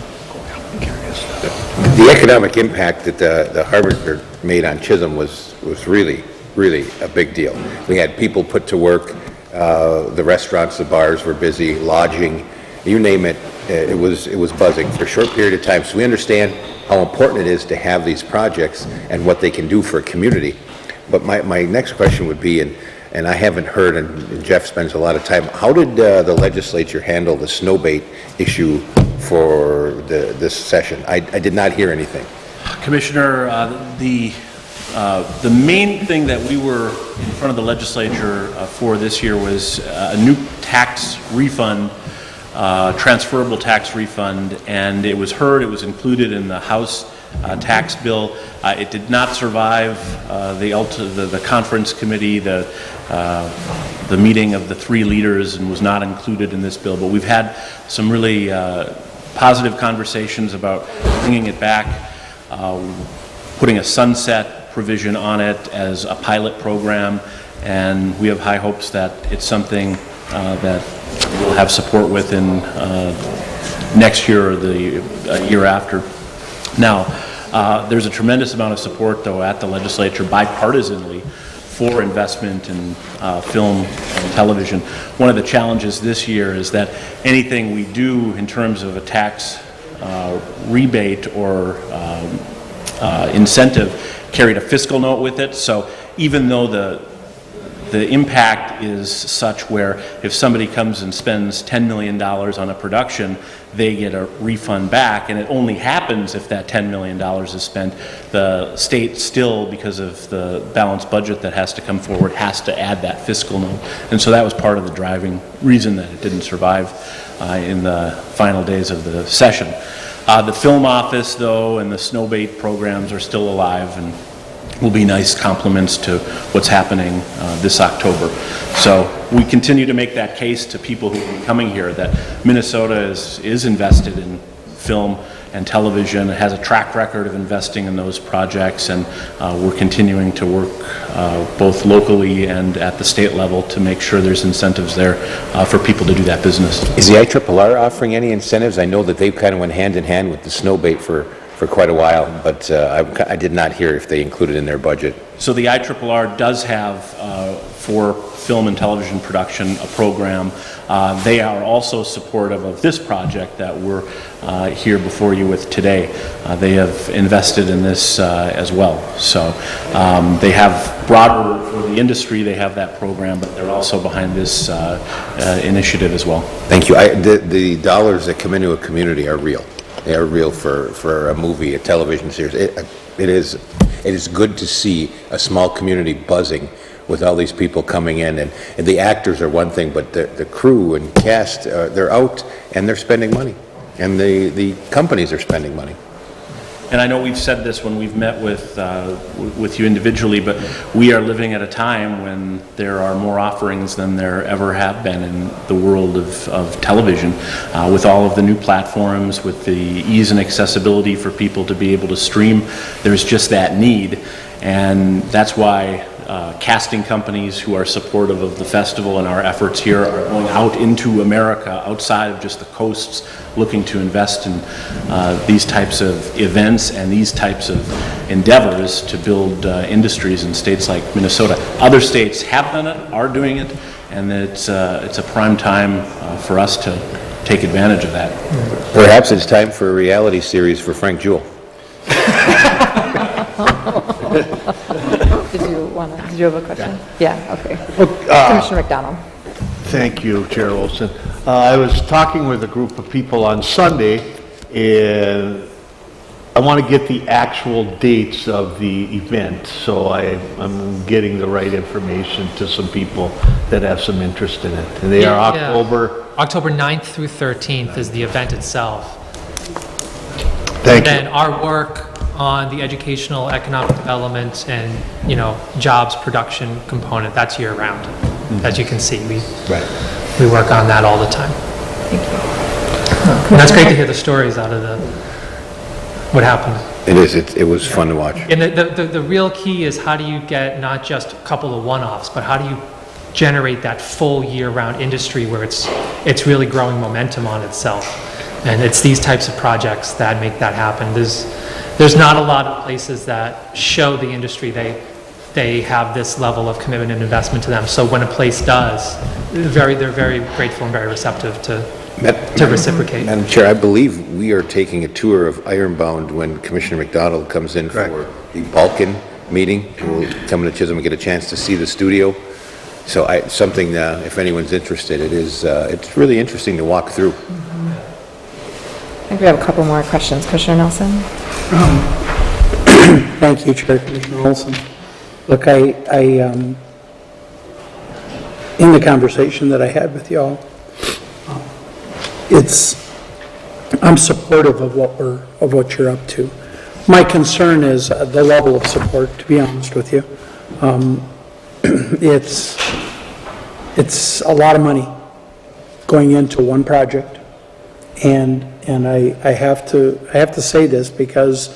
The economic impact that the Harvard made on Chisholm was really, really a big deal. We had people put to work, the restaurants, the bars were busy, lodging, you name it, it was buzzing for a short period of time. So we understand how important it is to have these projects and what they can do for a community. But my next question would be, and I haven't heard, and Jeff spends a lot of time, how did the legislature handle the snowbait issue for this session? I did not hear anything. Commissioner, the main thing that we were in front of the legislature for this year was a new tax refund, transferable tax refund, and it was heard, it was included in the House tax bill. It did not survive the conference committee, the meeting of the 3 leaders, and was not included in this bill. But we've had some really positive conversations about bringing it back, putting a sunset provision on it as a pilot program, and we have high hopes that it's something that we'll have support with in next year or the year after. Now, there's a tremendous amount of support, though, at the legislature bipartisanly for investment in film and television. One of the challenges this year is that anything we do in terms of a tax rebate or incentive carried a fiscal note with it. So even though the impact is such where if somebody comes and spends $10 million on a production, they get a refund back, and it only happens if that $10 million is spent. The state still, because of the balanced budget that has to come forward, has to add that fiscal note. And so that was part of the driving reason that it didn't survive in the final days of the session. The film office, though, and the snowbait programs are still alive and will be nice complements to what's happening this October. So we continue to make that case to people who will be coming here that Minnesota is invested in film and television. It has a track record of investing in those projects, and we're continuing to work both locally and at the state level to make sure there's incentives there for people to do that business. Is the IRRR offering any incentives? I know that they kind of went hand in hand with the snowbait for quite a while, but I did not hear if they included in their budget. So the IRRR does have, for film and television production, a program. They are also supportive of this project that we're here before you with today. They have invested in this as well. So they have broader, for the industry, they have that program, but they're also behind this initiative as well. Thank you. The dollars that come into a community are real. They are real for a movie, a television series. It is good to see a small community buzzing with all these people coming in, and the actors are one thing, but the crew and cast, they're out and they're spending money, and the companies are spending money. And I know we've said this when we've met with you individually, but we are living at a time when there are more offerings than there ever have been in the world of television. With all of the new platforms, with the ease and accessibility for people to be able to stream, there's just that need. And that's why casting companies who are supportive of the festival and our efforts here are going out into America, outside of just the coasts, looking to invest in these types of events and these types of endeavors to build industries in states like Minnesota. Other states have done it, are doing it, and it's a prime time for us to take advantage of that. Perhaps it's time for a reality series for Frank Jewell. Did you have a question? Yeah, okay. Commissioner McDonald. Thank you, Chair Olson. I was talking with a group of people on Sunday, and I want to get the actual dates of the event, so I'm getting the right information to some people that have some interest in it. And they are October 9th through 13th is the event itself. Thank you. And then our work on the educational, economic development, and, you know, jobs production component, that's year-round. As you can see, we work on that all the time. Thank you. And that's great to hear the stories out of what happened. It is, it was fun to watch. And the real key is how do you get not just a couple of one-offs, but how do you generate that full year-round industry where it's really growing momentum on itself. And it's these types of projects that make that happen. There's not a lot of places that show the industry they have this level of commitment and investment to them. So when a place does, they're very grateful and very receptive to reciprocate. Madam Chair, I believe we are taking a tour of Ironbound when Commissioner McDonald comes in for the Balkan meeting. We'll come to Chisholm and get a chance to see the studio. So something, if anyone's interested, it's really interesting to walk through. I think we have a couple more questions. Commissioner Nelson? Thank you, Chair. Commissioner Olson. Look, in the conversation that I had with y'all, I'm supportive of what you're up to. My concern is the level of support, to be honest with you. It's a lot of money going into one project, and I have to say this because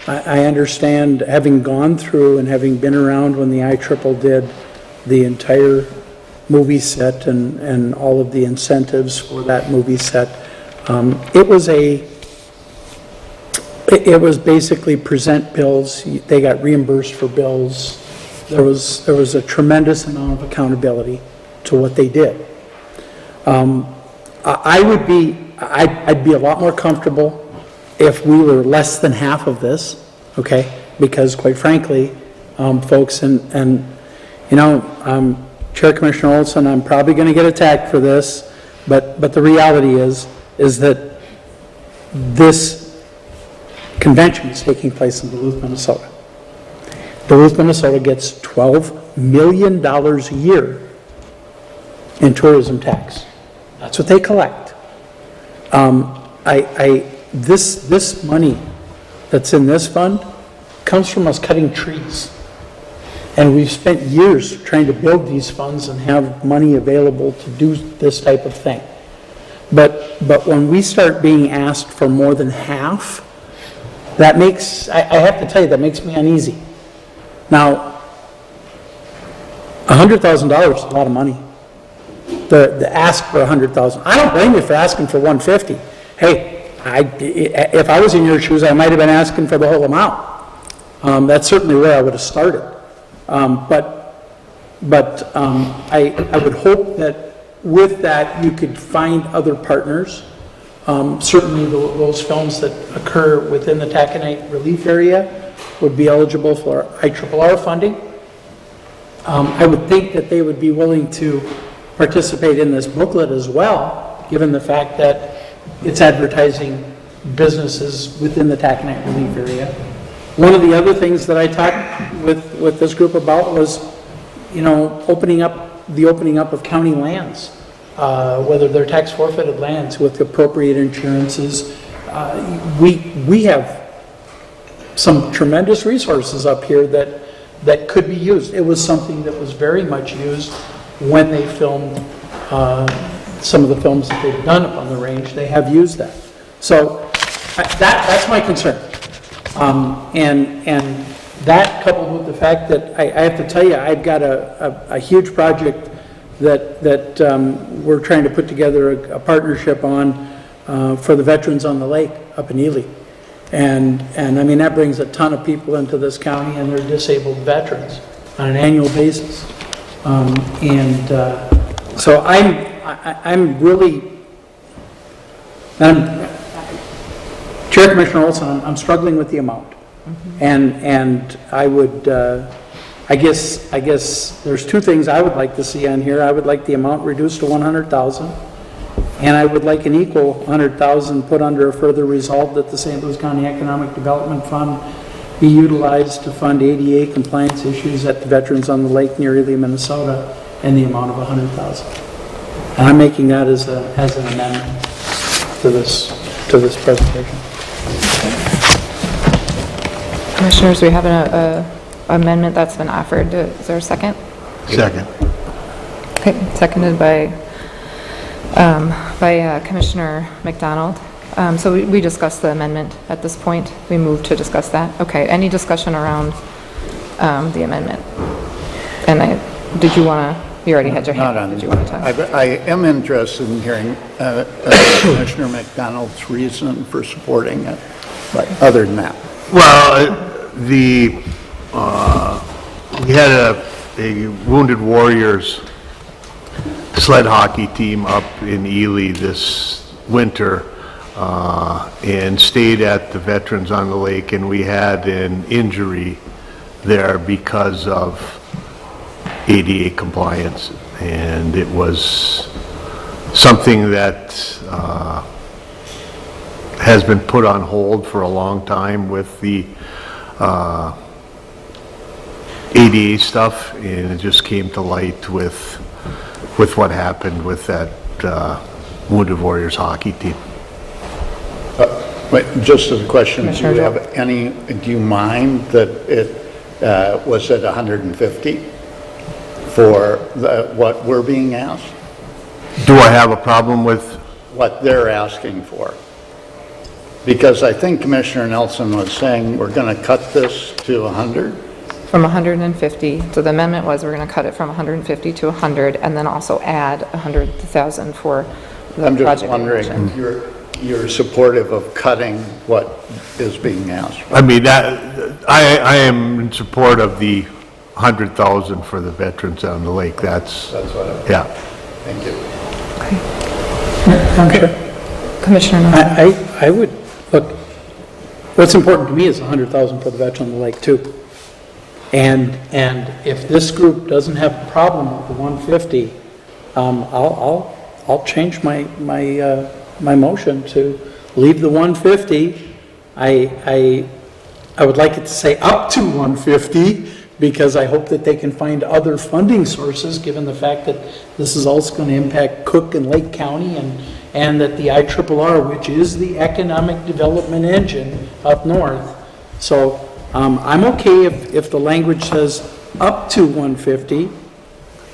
I understand, having gone through and having been around when the ITRIPL did the entire movie set and all of the incentives for that movie set. It was basically present bills. They got reimbursed for bills. There was a tremendous amount of accountability to what they did. I'd be a lot more comfortable if we were less than half of this, okay? Because quite frankly, folks, and you know, Chair Commissioner Olson, I'm probably going to get attacked for this, but the reality is that this convention is taking place in Duluth, Minnesota. Duluth, Minnesota gets $12 million a year in tourism tax. That's what they collect. This money that's in this fund comes from us cutting trees. And we've spent years trying to build these funds and have money available to do this type of thing. But when we start being asked for more than half, that makes, I have to tell you, that makes me uneasy. Now, $100,000 is a lot of money. The ask for $100,000. I don't blame you for asking for $150,000. Hey, if I was in your shoes, I might have been asking for the whole amount. That's certainly where I would have started. But I would hope that with that you could find other partners. Certainly those films that occur within the taconite relief area would be eligible for IRRR funding. I would think that they would be willing to participate in this booklet as well, given the fact that it's advertising businesses within the taconite relief area. One of the other things that I talked with this group about was, you know, opening up of county lands, whether they're tax forfeited lands with appropriate insurances. We have some tremendous resources up here that could be used. It was something that was very much used when they filmed some of the films that they've done up on the range. They have used that. So that's my concern. And that coupled with the fact that I have to tell you, I've got a huge project that we're trying to put together a partnership on for the veterans on the lake up in Ely. And I mean, that brings a ton of people into this county, and they're disabled veterans on an annual basis. So I'm really, Chair Commissioner Olson, I'm struggling with the amount. And I would, I guess there's two things I would like to see on here. I would like the amount reduced to $100,000, and I would like an equal $100,000 put under a further resolve that the St. Louis County Economic Development Fund be utilized to fund ADA compliance issues at the Veterans on the Lake near Ely, Minnesota, in the amount of $100,000. And I'm making that as an amendment to this presentation. Commissioners, we have an amendment that's been offered. Is there a second? Second. Okay, seconded by Commissioner McDonald. So we discussed the amendment at this point. We moved to discuss that. Okay, any discussion around the amendment? And did you want to, you already had your hand up. Did you want to talk? I am interested in hearing Commissioner McDonald's reason for supporting it, but other than that. Well, we had a Wounded Warriors sled hockey team up in Ely this winter and stayed at the Veterans on the Lake, and we had an injury there because of ADA compliance, and it was something that has been put on hold for a long time with the ADA stuff, and it just came to light with what happened with that Wounded Warriors hockey team. Wait, just as a question, do you mind that it was at 150 for what we're being asked? Do I have a problem with? What they're asking for? Because I think Commissioner Nelson was saying we're going to cut this to 100? From 150, so the amendment was we're going to cut it from 150 to 100 and then also add 100,000 for the project. I'm just wondering if you're supportive of cutting what is being asked. I mean, I am in support of the 100,000 for the Veterans on the Lake. That's what I... Yeah. Thank you. Commissioner Nelson. I would, look, what's important to me is 100,000 for the veteran on the lake too. And if this group doesn't have a problem with the 150, I'll change my motion to leave the 150. I would like it to say up to 150 because I hope that they can find other funding sources given the fact that this is also going to impact Cook and Lake County and that the IRRR, which is the economic development engine up north. So I'm okay if the language says up to 150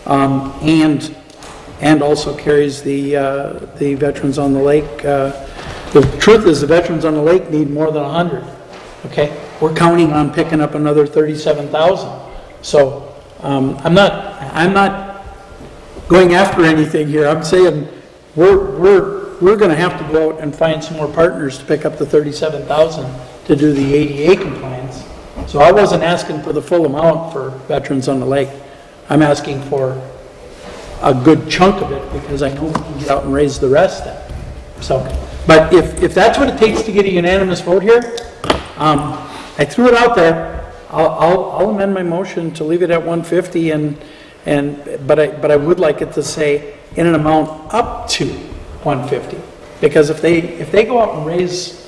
and also carries the Veterans on the Lake. The truth is the Veterans on the Lake need more than 100. Okay, we're counting on picking up another 37,000. So I'm not going after anything here. I'm saying we're going to have to go out and find some more partners to pick up the 37,000 to do the ADA compliance. So I wasn't asking for the full amount for Veterans on the Lake. I'm asking for a good chunk of it because I know we can get out and raise the rest then. So, but if that's what it takes to get a unanimous vote here, I threw it out there. I'll amend my motion to leave it at 150 but I would like it to say in an amount up to 150 because if they go out and raise,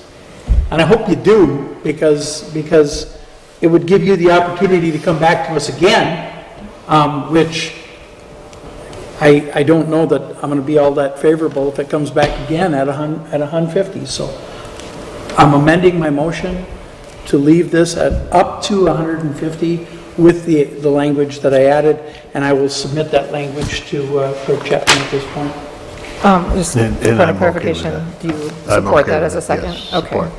and I hope you do because it would give you the opportunity to come back to us again, which I don't know that I'm going to be all that favorable if it comes back again at 150. So I'm amending my motion to leave this at up to 150 with the language that I added, and I will submit that language to Clerk Chapman at this point. Just for a clarification, do you support that as a second? Yes, okay. support.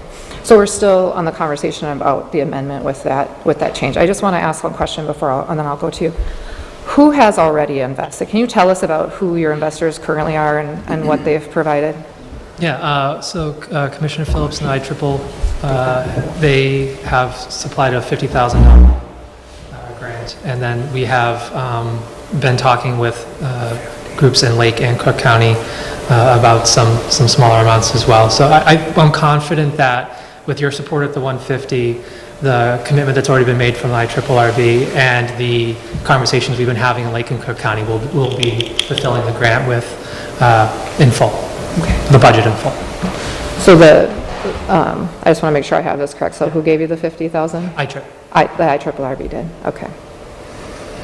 So we're still on the conversation about the amendment with that change. I just want to ask one question and then I'll go to you. Who has already invested? Can you tell us about who your investors currently are and what they've provided? Yeah, so Commissioner Phillips and ITRIPL, they have supplied a $50,000 grant, and then we have been talking with groups in Lake and Cook County about some smaller amounts as well. So I'm confident that with your support at the 150, the commitment that's already been made from the IRRB and the conversations we've been having in Lake and Cook County will be fulfilling the grant with in full, the budget in full. So I just want to make sure I have this correct. So who gave you the 50,000? The IRRB did. Okay.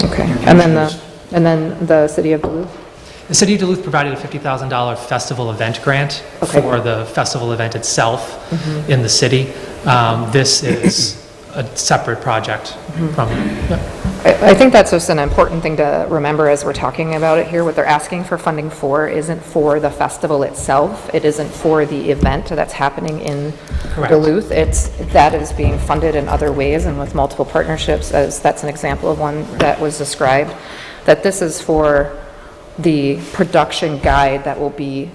Okay. And then the city of Duluth? The city of Duluth provided a $50,000 festival event grant for the festival event itself in the city. This is a separate project from it. Yeah. I think that's just an important thing to remember as we're talking about it here. What they're asking for funding for isn't for the festival itself. It isn't for the event that's happening in Correct. Duluth. That is being funded in other ways and with multiple partnerships, as that's an example of one that was described. That this is for the production guide that will be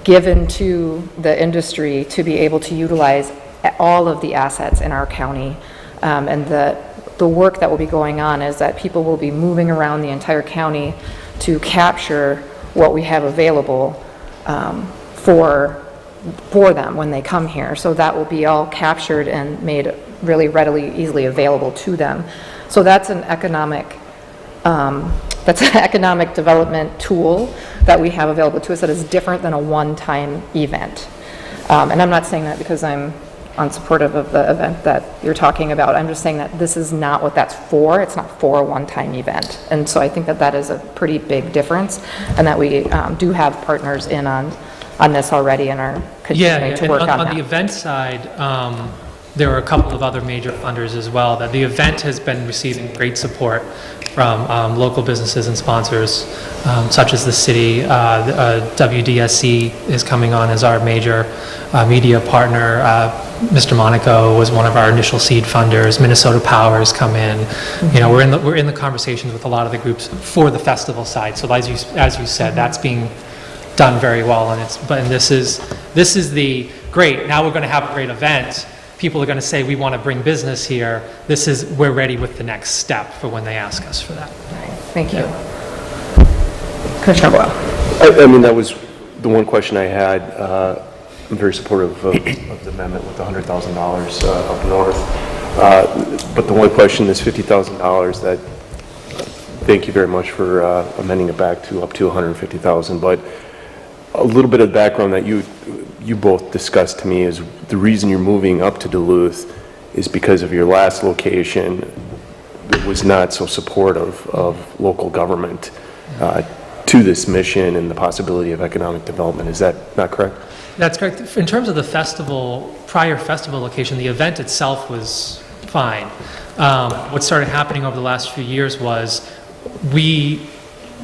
given to the industry to be able to utilize all of the assets in our county. And the work that will be going on is that people will be moving around the entire county to capture what we have available for them when they come here. So that will be all captured and made really readily, easily available to them. So that's an economic development tool that we have available to us that is different than a one-time event. And I'm not saying that because I'm unsupportive of the event that you're talking about. I'm just saying that this is not what that's for. It's not for a one-time event. And so I think that that is a pretty big difference, and that we do have partners in on this already and are continuing to work on that. On the event side, there are a couple of other major funders as well. That the event has been receiving great support from local businesses and sponsors, such as the city. WDSC is coming on as our major media partner. Mr. Monaco was one of our initial seed funders. Minnesota Power has come in. You know, we're in the conversations with a lot of the groups for the festival side. So as you said, that's being done very well, and this is the great. Now we're going to have a great event. People are going to say, we want to bring business here. We're ready with the next step for when they ask us for that. Thank you. Commissioner Boyle. I mean, that was the one question I had. I'm very supportive of the amendment with the $100,000 up north. But the one question is $50,000 that, thank you very much for amending it back to up to $150,000. But a little bit of background that you both discussed to me is the reason you're moving up to Duluth is because of your last location was not so supportive of local government to this mission and the possibility of economic development. Is that not correct? That's correct. In terms of the prior festival location, the event itself was fine. What started happening over the last few years was we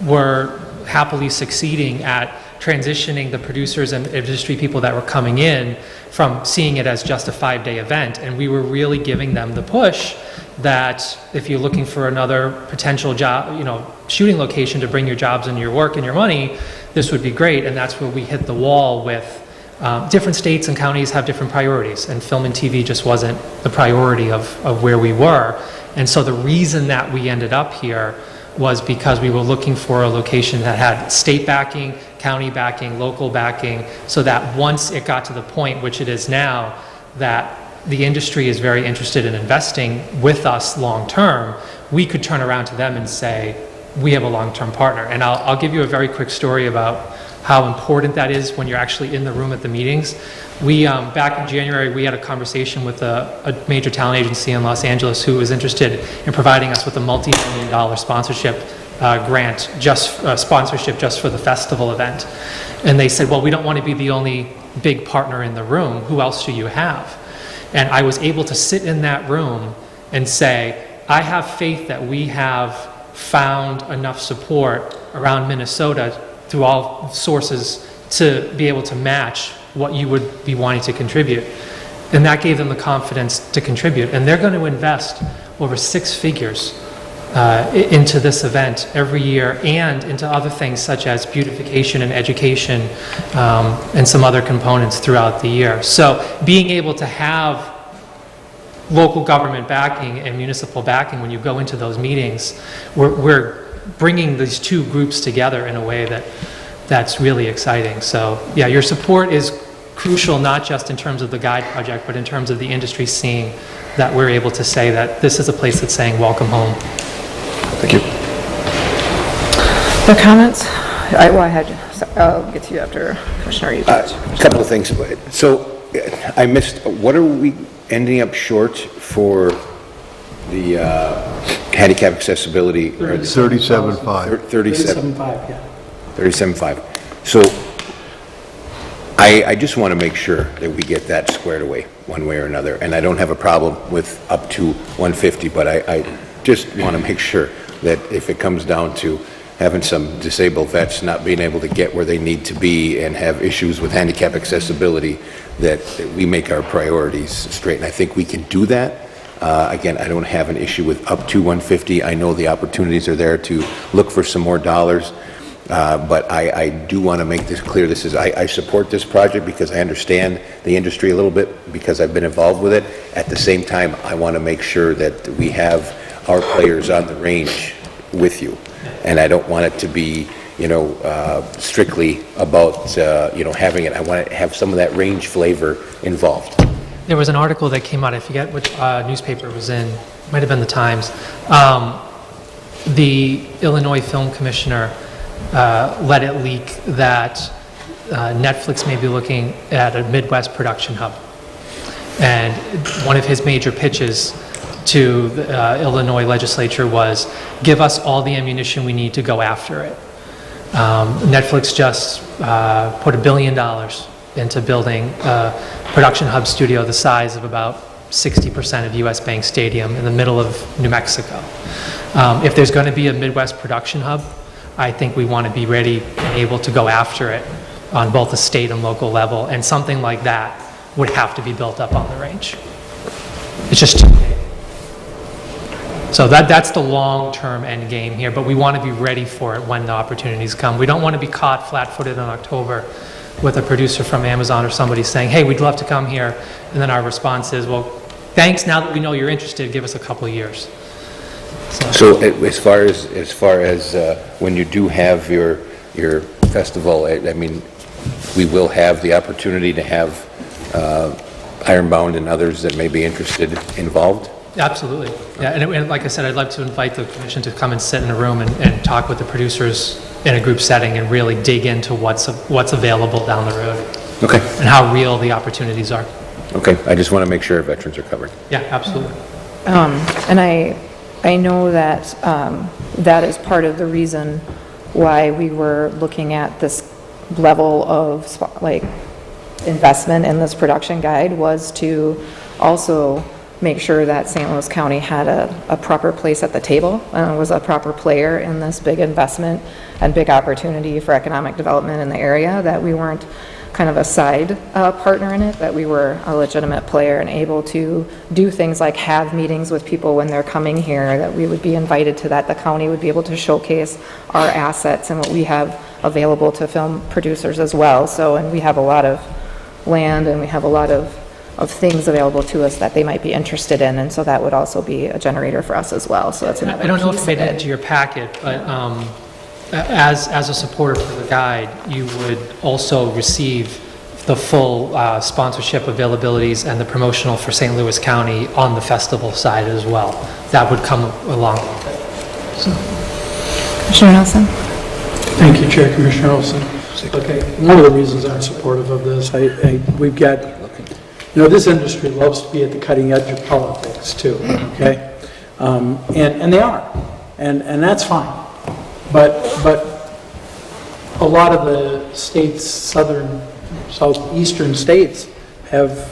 were happily succeeding at transitioning the producers and industry people that were coming in from seeing it as just a 5-day event. And we were really giving them the push that if you're looking for another potential job, shooting location to bring your jobs and your work and your money, this would be great. And that's where we hit the wall with different states and counties have different priorities, and film and TV just wasn't the priority of where we were. And so the reason that we ended up here was because we were looking for a location that had state backing, county backing, local backing, so that once it got to the point, which it is now, that the industry is very interested in investing with us long-term, we could turn around to them and say, we have a long-term partner. And I'll give you a very quick story about how important that is when you're actually in the room at the meetings. We, back in January, we had a conversation with a major talent agency in Los Angeles who was interested in providing us with a multi-million-dollar sponsorship grant, sponsorship just for the festival event. And they said, well, we don't want to be the only big partner in the room. Who else do you have? And I was able to sit in that room and say, I have faith that we have found enough support around Minnesota through all sources to be able to match what you would be wanting to contribute. And that gave them the confidence to contribute. And they're going to invest over 6 figures into this event every year, and into other things such as beautification and education, and some other components throughout the year. So being able to have local government backing and municipal backing when you go into those meetings, we're bringing these two groups together in a way that's really exciting. So yeah, your support is crucial, not just in terms of the guide project, but in terms of the industry seeing that we're able to say that this is a place that's saying welcome home. Thank you. The comments? I'll get to you after Commissioner. A couple of things. So I missed, what are we ending up short for the handicap accessibility? 37.5. 37.5, yeah. 37.5. So I just want to make sure that we get that squared away one way or another, and I don't have a problem with up to 150, but I just want to make sure that if it comes down to having some disabled vets not being able to get where they need to be and have issues with handicap accessibility, that we make our priorities straight, and I think we can do that. Again, I don't have an issue with up to 150. I know the opportunities are there to look for some more dollars. But I do want to make this clear. I support this project because I understand the industry a little bit because I've been involved with it. At the same time, I want to make sure that we have our players on the range with you. And I don't want it to be, strictly about, having it. I want to have some of that range flavor involved. There was an article that came out, I forget which newspaper it was in, might have been the Times. The Illinois Film Commissioner let it leak that Netflix may be looking at a Midwest production hub. And one of his major pitches to the Illinois legislature was, give us all the ammunition we need to go after it. Netflix just put $1 billion into building a production hub studio the size of about 60% of US Bank Stadium in the middle of New Mexico. If there's going to be a Midwest production hub, I think we want to be ready and able to go after it on both the state and local level, and something like that would have to be built up on the range. It's just too big. So that's the long-term end game here, but we want to be ready for it when the opportunities come. We don't want to be caught flat-footed in October with a producer from Amazon or somebody saying, hey, we'd love to come here, and then our response is, well, thanks, now that we know you're interested, give us a couple of years. So as far as when you do have your festival, I mean, we will have the opportunity to have Ironbound and others that may be interested involved? Absolutely. Yeah, and like I said, I'd like to invite the commission to come and sit in a room and talk with the producers in a group setting and really dig into what's available down the road. Okay. And how real the opportunities are. Okay, I just want to make sure veterans are covered. Yeah, absolutely. And I know that that is part of the reason why we were looking at this level of investment in this production guide, was to also make sure that St. Louis County had a proper place at the table, was a proper player in this big investment and big opportunity for economic development in the area, that we weren't kind of a side partner in it, that we were a legitimate player and able to do things like have meetings with people when they're coming here, that we would be invited to that. The county would be able to showcase our assets and what we have available to film producers as well. So, and we have a lot of land and we have a lot of things available to us that they might be interested in, and so that would also be a generator for us as well. So that's another I don't know if piece you made of it it. into your packet, but as a supporter for the guide, you would also receive the full sponsorship availabilities and the promotional for St. Louis County on the festival side as well. That would come along with it. So. Commissioner Nelson? Thank you, Chair. Commissioner Olson. Okay, one of the reasons I'm supportive of this, we've got, this industry loves to be at the cutting edge of politics too, okay? And they are, and that's fine. But a lot of the states, southeastern states, have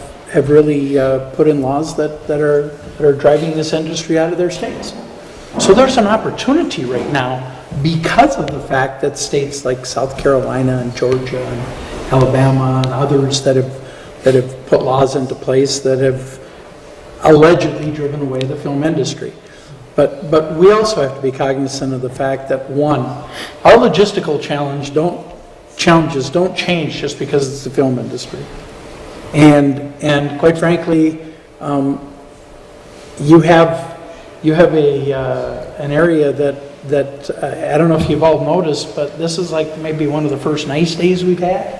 really put in laws that are driving this industry out of their states. So there's an opportunity right now because of the fact that states like South Carolina and Georgia and Alabama and others that have put laws into place that have allegedly driven away the film industry. But we also have to be cognizant of the fact that, one, our logistical challenges don't change just because it's the film industry. And quite frankly, you have an area that I don't know if you've all noticed, but this is like maybe one of the first nice days we've had.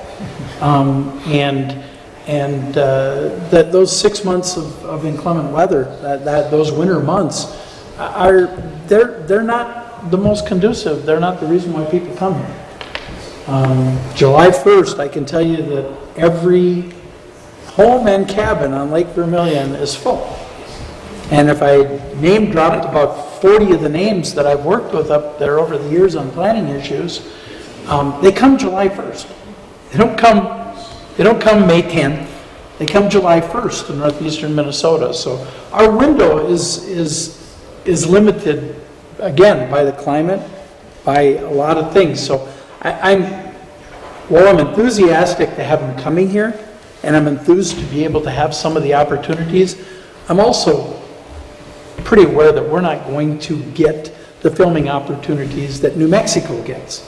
And that those 6 months of inclement weather, those winter months, they're not the most conducive. They're not the reason why people come here. July 1st, I can tell you that every home and cabin on Lake Vermilion is full. And if I name dropped about 40 of the names that I've worked with up there over the years on planning issues, they come July 1st. They They don't come May 10th, they come July 1st in northeastern Minnesota. So our window is limited, again, by the climate, by a lot of things. So I'm enthusiastic to have them coming here, and I'm enthused to be able to have some of the opportunities. I'm also pretty aware that we're not going to get the filming opportunities that New Mexico gets.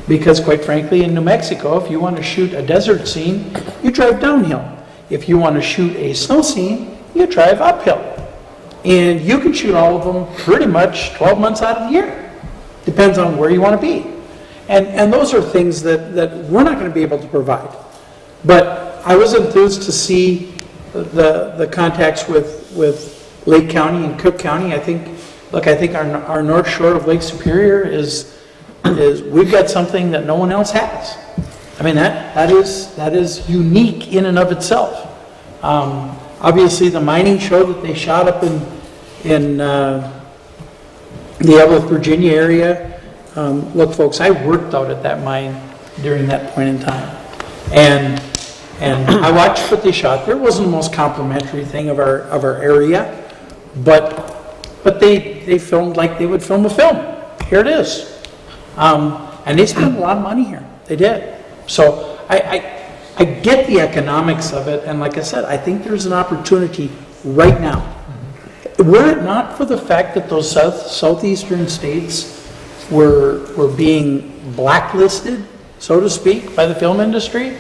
Because quite frankly, in New Mexico, if you want to shoot a desert scene, you drive downhill. If you want to shoot a snow scene, you drive uphill. And you can shoot all of them pretty much 12 months out of the year. Depends on where you want to be. And those are things that we're not going to be able to provide. But I was enthused to see the contacts with Lake County and Cook County. I think our north shore of Lake Superior is we've got something that no one else has. I mean, that is unique in and of itself. Obviously, the mining show that they shot up in the Evelyn, Virginia area. Look, folks, I worked out at that mine during that point in time, and I watched what they shot there. It wasn't the most complimentary thing of our area, but they filmed like they would film a film. Here it is. And they spent a lot of money here. They did. So I get the economics of it, and like I said, I think there's an opportunity right now. Were it not for the fact that those southeastern states were being blacklisted, so to speak, by the film industry,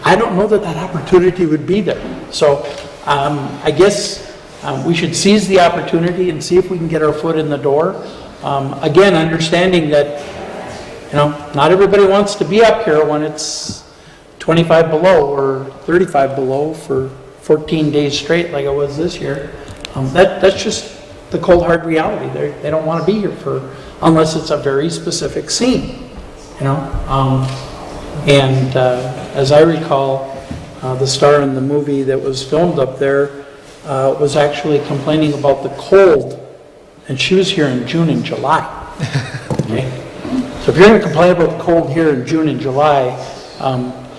I don't know that opportunity would be there. So I guess we should seize the opportunity and see if we can get our foot in the door. Again, understanding that not everybody wants to be up here when it's 25 below or 35 below for 14 days straight like it was this year. That's just the cold hard reality. They don't want to be here unless it's a very specific scene, And as I recall, the star in the movie that was filmed up there was actually complaining about the cold, and she was here in June and July. Okay? So if you're going to complain about the cold here in June and July,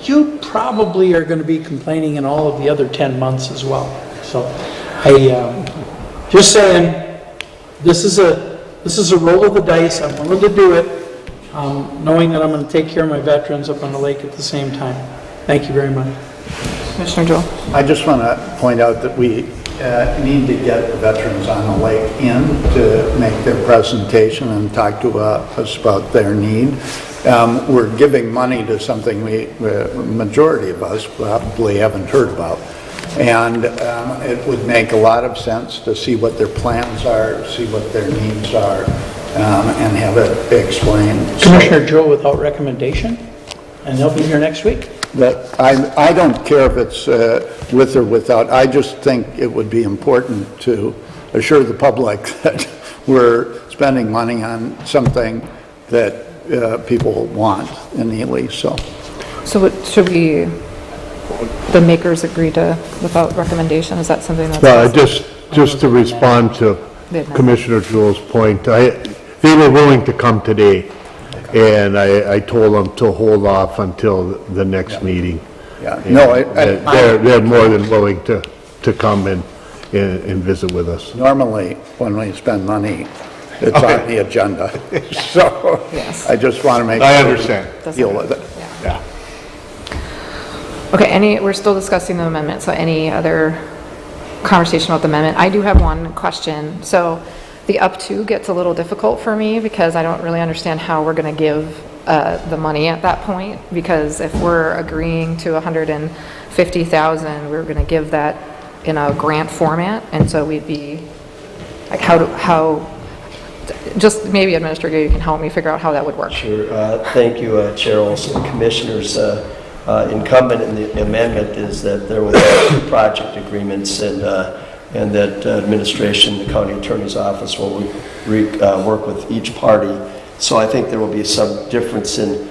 you probably are going to be complaining in all of the other 10 months as well. So just saying, this is a roll of the dice. I'm willing to do it, knowing that I'm going to take care of my veterans up on the lake at the same time. Thank you very much. Commissioner Joel. I just want to point out that we need to get the veterans on the lake in to make their presentation and talk to us about their need. We're giving money to something majority of us probably haven't heard about. And it would make a lot of sense to see what their plans are, see what their needs are, and have it explained. Commissioner Joe without recommendation, and they'll be here next week. But I don't care if it's with or without. I just think it would be important to assure the public that we're spending money on something that people want in Ely. So Should we, the makers agree to without recommendation? Is that something that's... Well, just to respond to Commissioner Jewell's point, they were willing to come today. And I told them to hold off until the next meeting. Yeah, no, they're more than willing to come and visit with us. Normally, when we spend money, it's on the agenda. So Yes. I just want to make I sure understand. we deal with it. Yeah. Okay, we're still discussing the amendment, so any other conversation about the amendment? I do have one question. So the up to gets a little difficult for me because I don't really understand how we're going to give the money at that point, because if we're agreeing to $150,000, we're going to give that in a grant format, and so we'd be like, how just maybe Administrator, you can help me figure out how that would work. Sure. Thank you, Chair Olson. Commissioners, incumbent in the amendment is that there will be 2 project agreements, and that administration, the county attorney's office will work with each party. So I think there will be some difference in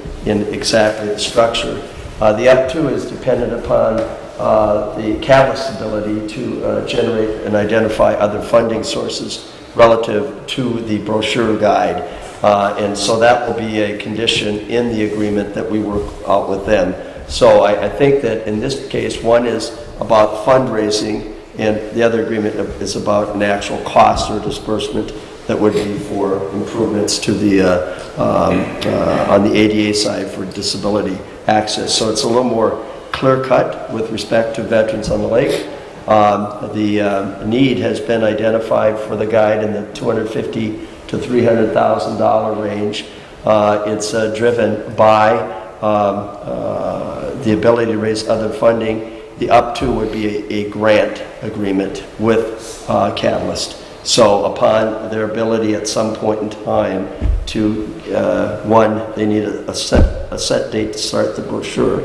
exactly the structure. The up to is dependent upon the catalyst's ability to generate and identify other funding sources relative to the brochure guide. And so that will be a condition in the agreement that we work out with them. So I think that in this case, one is about fundraising, and the other agreement is about an actual cost or disbursement that would be for improvements to the, on the ADA side for disability access. So it's a little more clear-cut with respect to Veterans on the Lake. The need has been identified for the guide in the $250,000 to $300,000 range. It's driven by the ability to raise other funding. The up to would be a grant agreement with Catalyst. So upon their ability at some point in time to, one, they need a set date to start the brochure,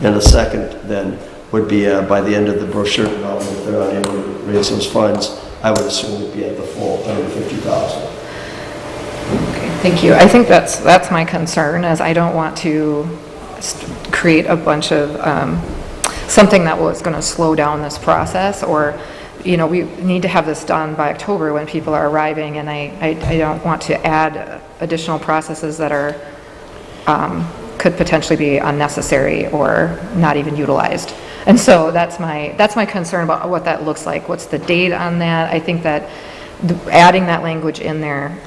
and a second then would be by the end of the brochure development, if they're unable to raise those funds, I would assume would be at the full $150,000. Okay, thank you. I think that's my concern, as I don't want to create a bunch of something that was going to slow down this process, or we need to have this done by October when people are arriving, and I don't want to add additional processes that are could potentially be unnecessary or not even utilized. And so that's my concern about what that looks like. What's the date on that? I think that adding that language in there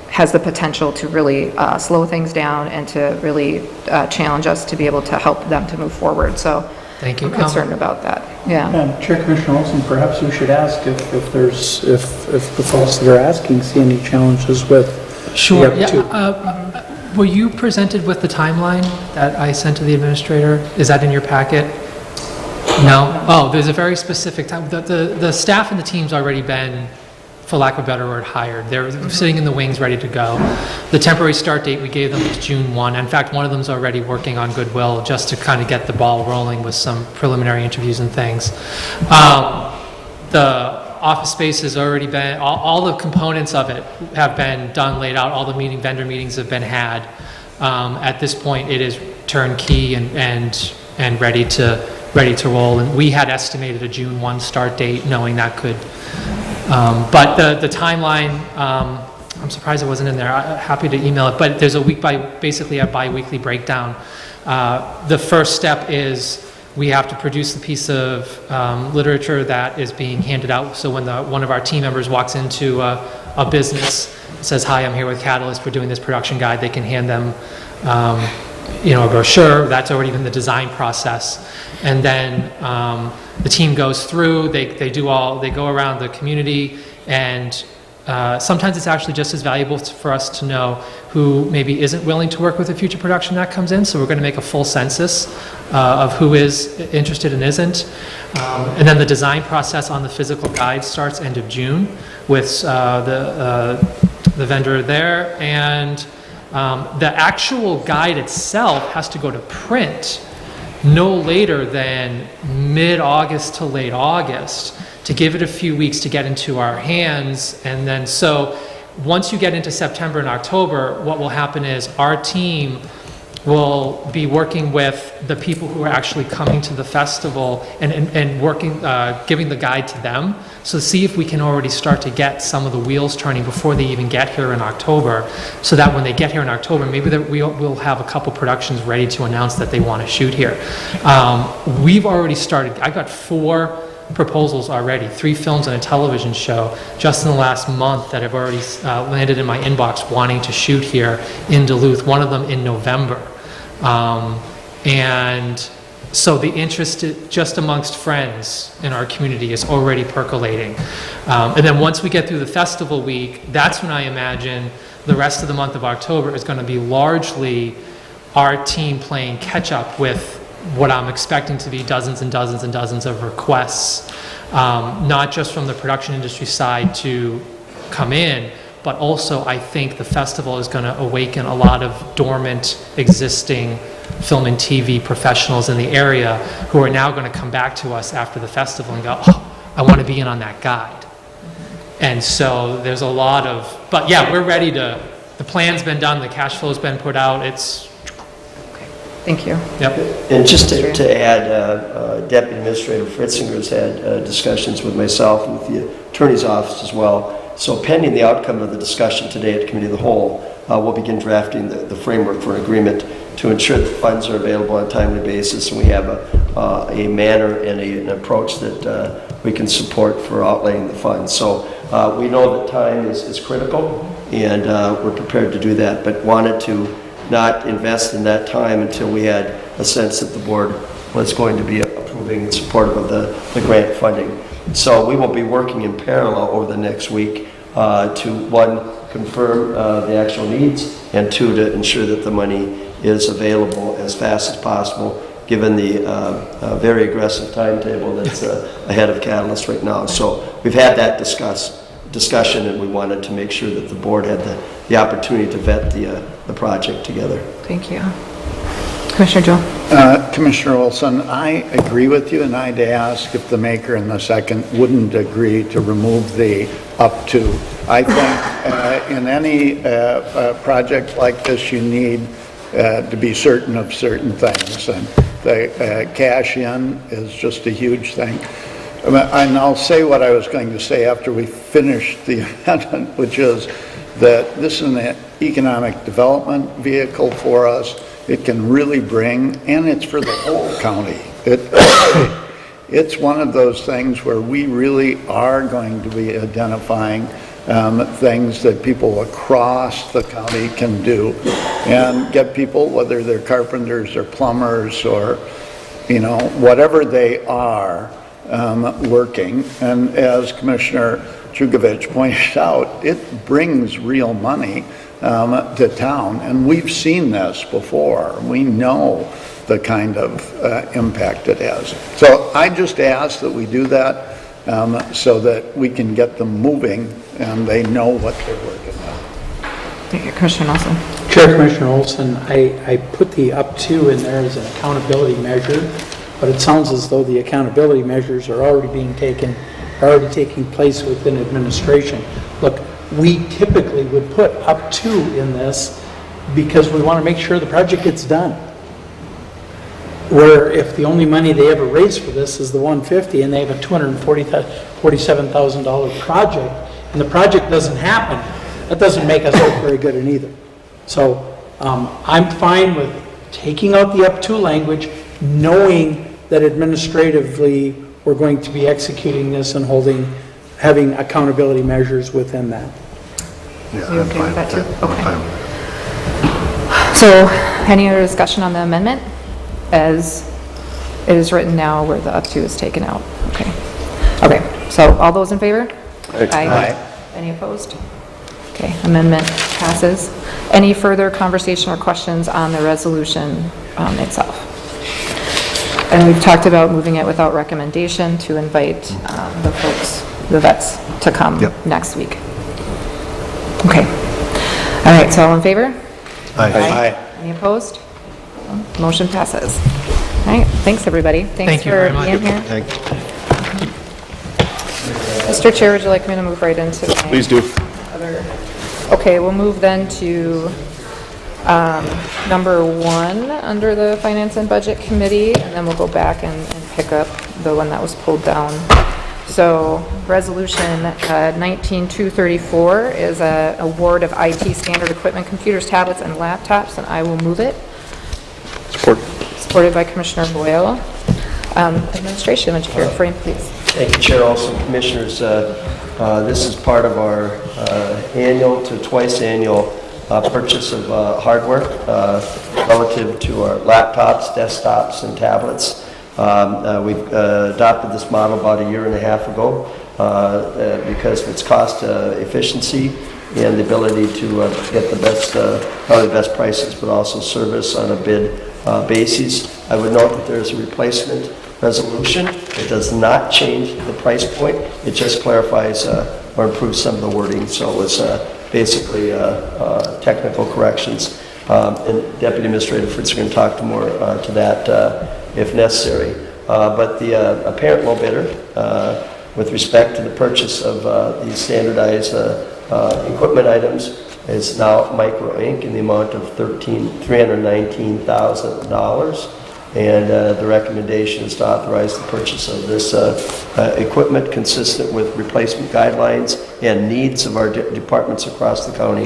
has the potential to really slow things down and to really challenge us to be able to help them to move forward. So thank you. I'm concerned about that. Yeah. Chair Commissioner Olson, perhaps we should ask if the folks that are asking see any challenges with. Sure. Yeah. Were you presented with the timeline that I sent to the administrator? Is that in your packet? No? Oh, there's a very specific time. The staff and the team's already been, for lack of a better word, hired. They're sitting in the wings ready to go. The temporary start date we gave them was June 1. In fact, one of them's already working on Goodwill just to kind of get the ball rolling with some preliminary interviews and things. The office space has already been, all the components of it have been done, laid out, all the vendor meetings have been had. At this point, it is turnkey and ready to roll. And we had estimated a June 1 start date, knowing that could, but the timeline, I'm surprised it wasn't in there. I'm happy to email it, but there's basically a bi-weekly breakdown. The first step is we have to produce the piece of literature that is being handed out. So when one of our team members walks into a business, says, "Hi, I'm here with Catalyst, we're doing this production guide," they can hand them a brochure. That's already been the design process. And then the team goes through, they go around the community, and sometimes it's actually just as valuable for us to know who maybe isn't willing to work with a future production that comes in. So we're going to make a full census of who is interested and isn't. And then the design process on the physical guide starts end of June with the vendor there. And the actual guide itself has to go to print no later than mid-August to late August, to give it a few weeks to get into our hands. And then so once you get into September and October, what will happen is our team will be working with the people who are actually coming to the festival and working, giving the guide to them. So see if we can already start to get some of the wheels turning before they even get here in October, so that when they get here in October, maybe we'll have a couple productions ready to announce that they want to shoot here. We've already started. I got 4 proposals already, 3 films and a television show just in the last month that have already landed in my inbox wanting to shoot here in Duluth, one of them in November. And so the interest just amongst friends in our community is already percolating. And then once we get through the festival week, that's when I imagine the rest of the month of October is going to be largely our team playing catch up with what I'm expecting to be dozens and dozens and dozens of requests, not just from the production industry side to come in, but also I think the festival is going to awaken a lot of dormant existing film and TV professionals in the area who are now going to come back to us after the festival and go, "Oh, I want to be in on that guide." And so there's a lot of, but yeah, we're ready to, the plan's been done, the cash flow's been put out, it's. Thank you. Yep. And just to add, Deputy Administrator Fritzinger's had discussions with myself and with the Attorney's Office as well. So pending the outcome of the discussion today at Committee of the Whole, we'll begin drafting the framework for an agreement to ensure that funds are available on a timely basis, and we have a manner and an approach that we can support for outlaying the funds. So we know that time is critical, and we're prepared to do that, but wanted to not invest in that time until we had a sense that the board was going to be approving and supportive of the grant funding. So we will be working in parallel over the next week to, one, confirm the actual needs, and two, to ensure that the money is available as fast as possible, given the very aggressive timetable that's ahead of Catalyst right now. So we've had that discussion, and we wanted to make sure that the board had the opportunity to vet the project together. Thank you. Commissioner Joe. Commissioner Olson, I agree with you, and I'd ask if the maker and the second wouldn't agree to remove the up to. I think in any project like this, you need to be certain of certain things, and the cash in is just a huge thing. And I'll say what I was going to say after we finish the amendment, which is that this is an economic development vehicle for us. It can really bring, and it's for the whole county. It's one of those things where we really are going to be identifying things that people across the county can do, and get people, whether they're carpenters or plumbers or, whatever they are, working. And as Commissioner Jugovich pointed out, it brings real money to town, and we've seen this before. We know the kind of impact it has. So I just ask that we do that so that we can get them moving and they know what they're working on. Thank you, Commissioner Nelson. Chair, Commissioner Olson, I put the up to in there as an accountability measure, but it sounds as though the accountability measures are already taking place within administration. Look, we typically would put up to in this because we want to make sure the project gets done. Where if the only money they ever raise for this is the $150 and they have a $247,000 project and the project doesn't happen, that doesn't make us look very good in either. So I'm fine with taking out the up to language, knowing that administratively we're going to be executing this and having accountability measures within that. Yeah, you okay with that too? Okay. So, any other discussion on the amendment as it is written now where the up to is taken out? Okay. Okay, so all those in favor? Aye. Any opposed? Okay, amendment passes. Any further conversation or questions on the resolution itself? And we've talked about moving it without recommendation to invite the vets to come next week. Okay. All right, so all in favor? Aye. Any opposed? Motion passes. All right, thanks, everybody. Thanks for being here. Mr. Chair, would you like me to move right into my Please do. Okay, we'll move then to number 1 under the Finance and Budget Committee, and then we'll go back and pick up the one that was pulled down. So, Resolution 19234 is an award of IT standard equipment, computers, tablets, and laptops, and I will move it. Supported by Commissioner Boyle. Administration, would you care to frame, please? Thank you, Chair. Also, Commissioners, this is part of our annual to twice annual purchase of hardware relative to our laptops, desktops, and tablets. We've adopted this model about a year and a half ago because of its cost efficiency and the ability to get the best, not only the best prices, but also service on a bid basis. I would note that there's a replacement resolution. It does not change the price point. It just clarifies or improves some of the wording. So it was basically technical corrections. And Deputy Administrator Fritz is going to talk more to that if necessary. But the apparent low bidder with respect to the purchase of these standardized equipment items is now Micro Inc. in the amount of $319,000. And the recommendation is to authorize the purchase of this equipment consistent with replacement guidelines and needs of our departments across the county,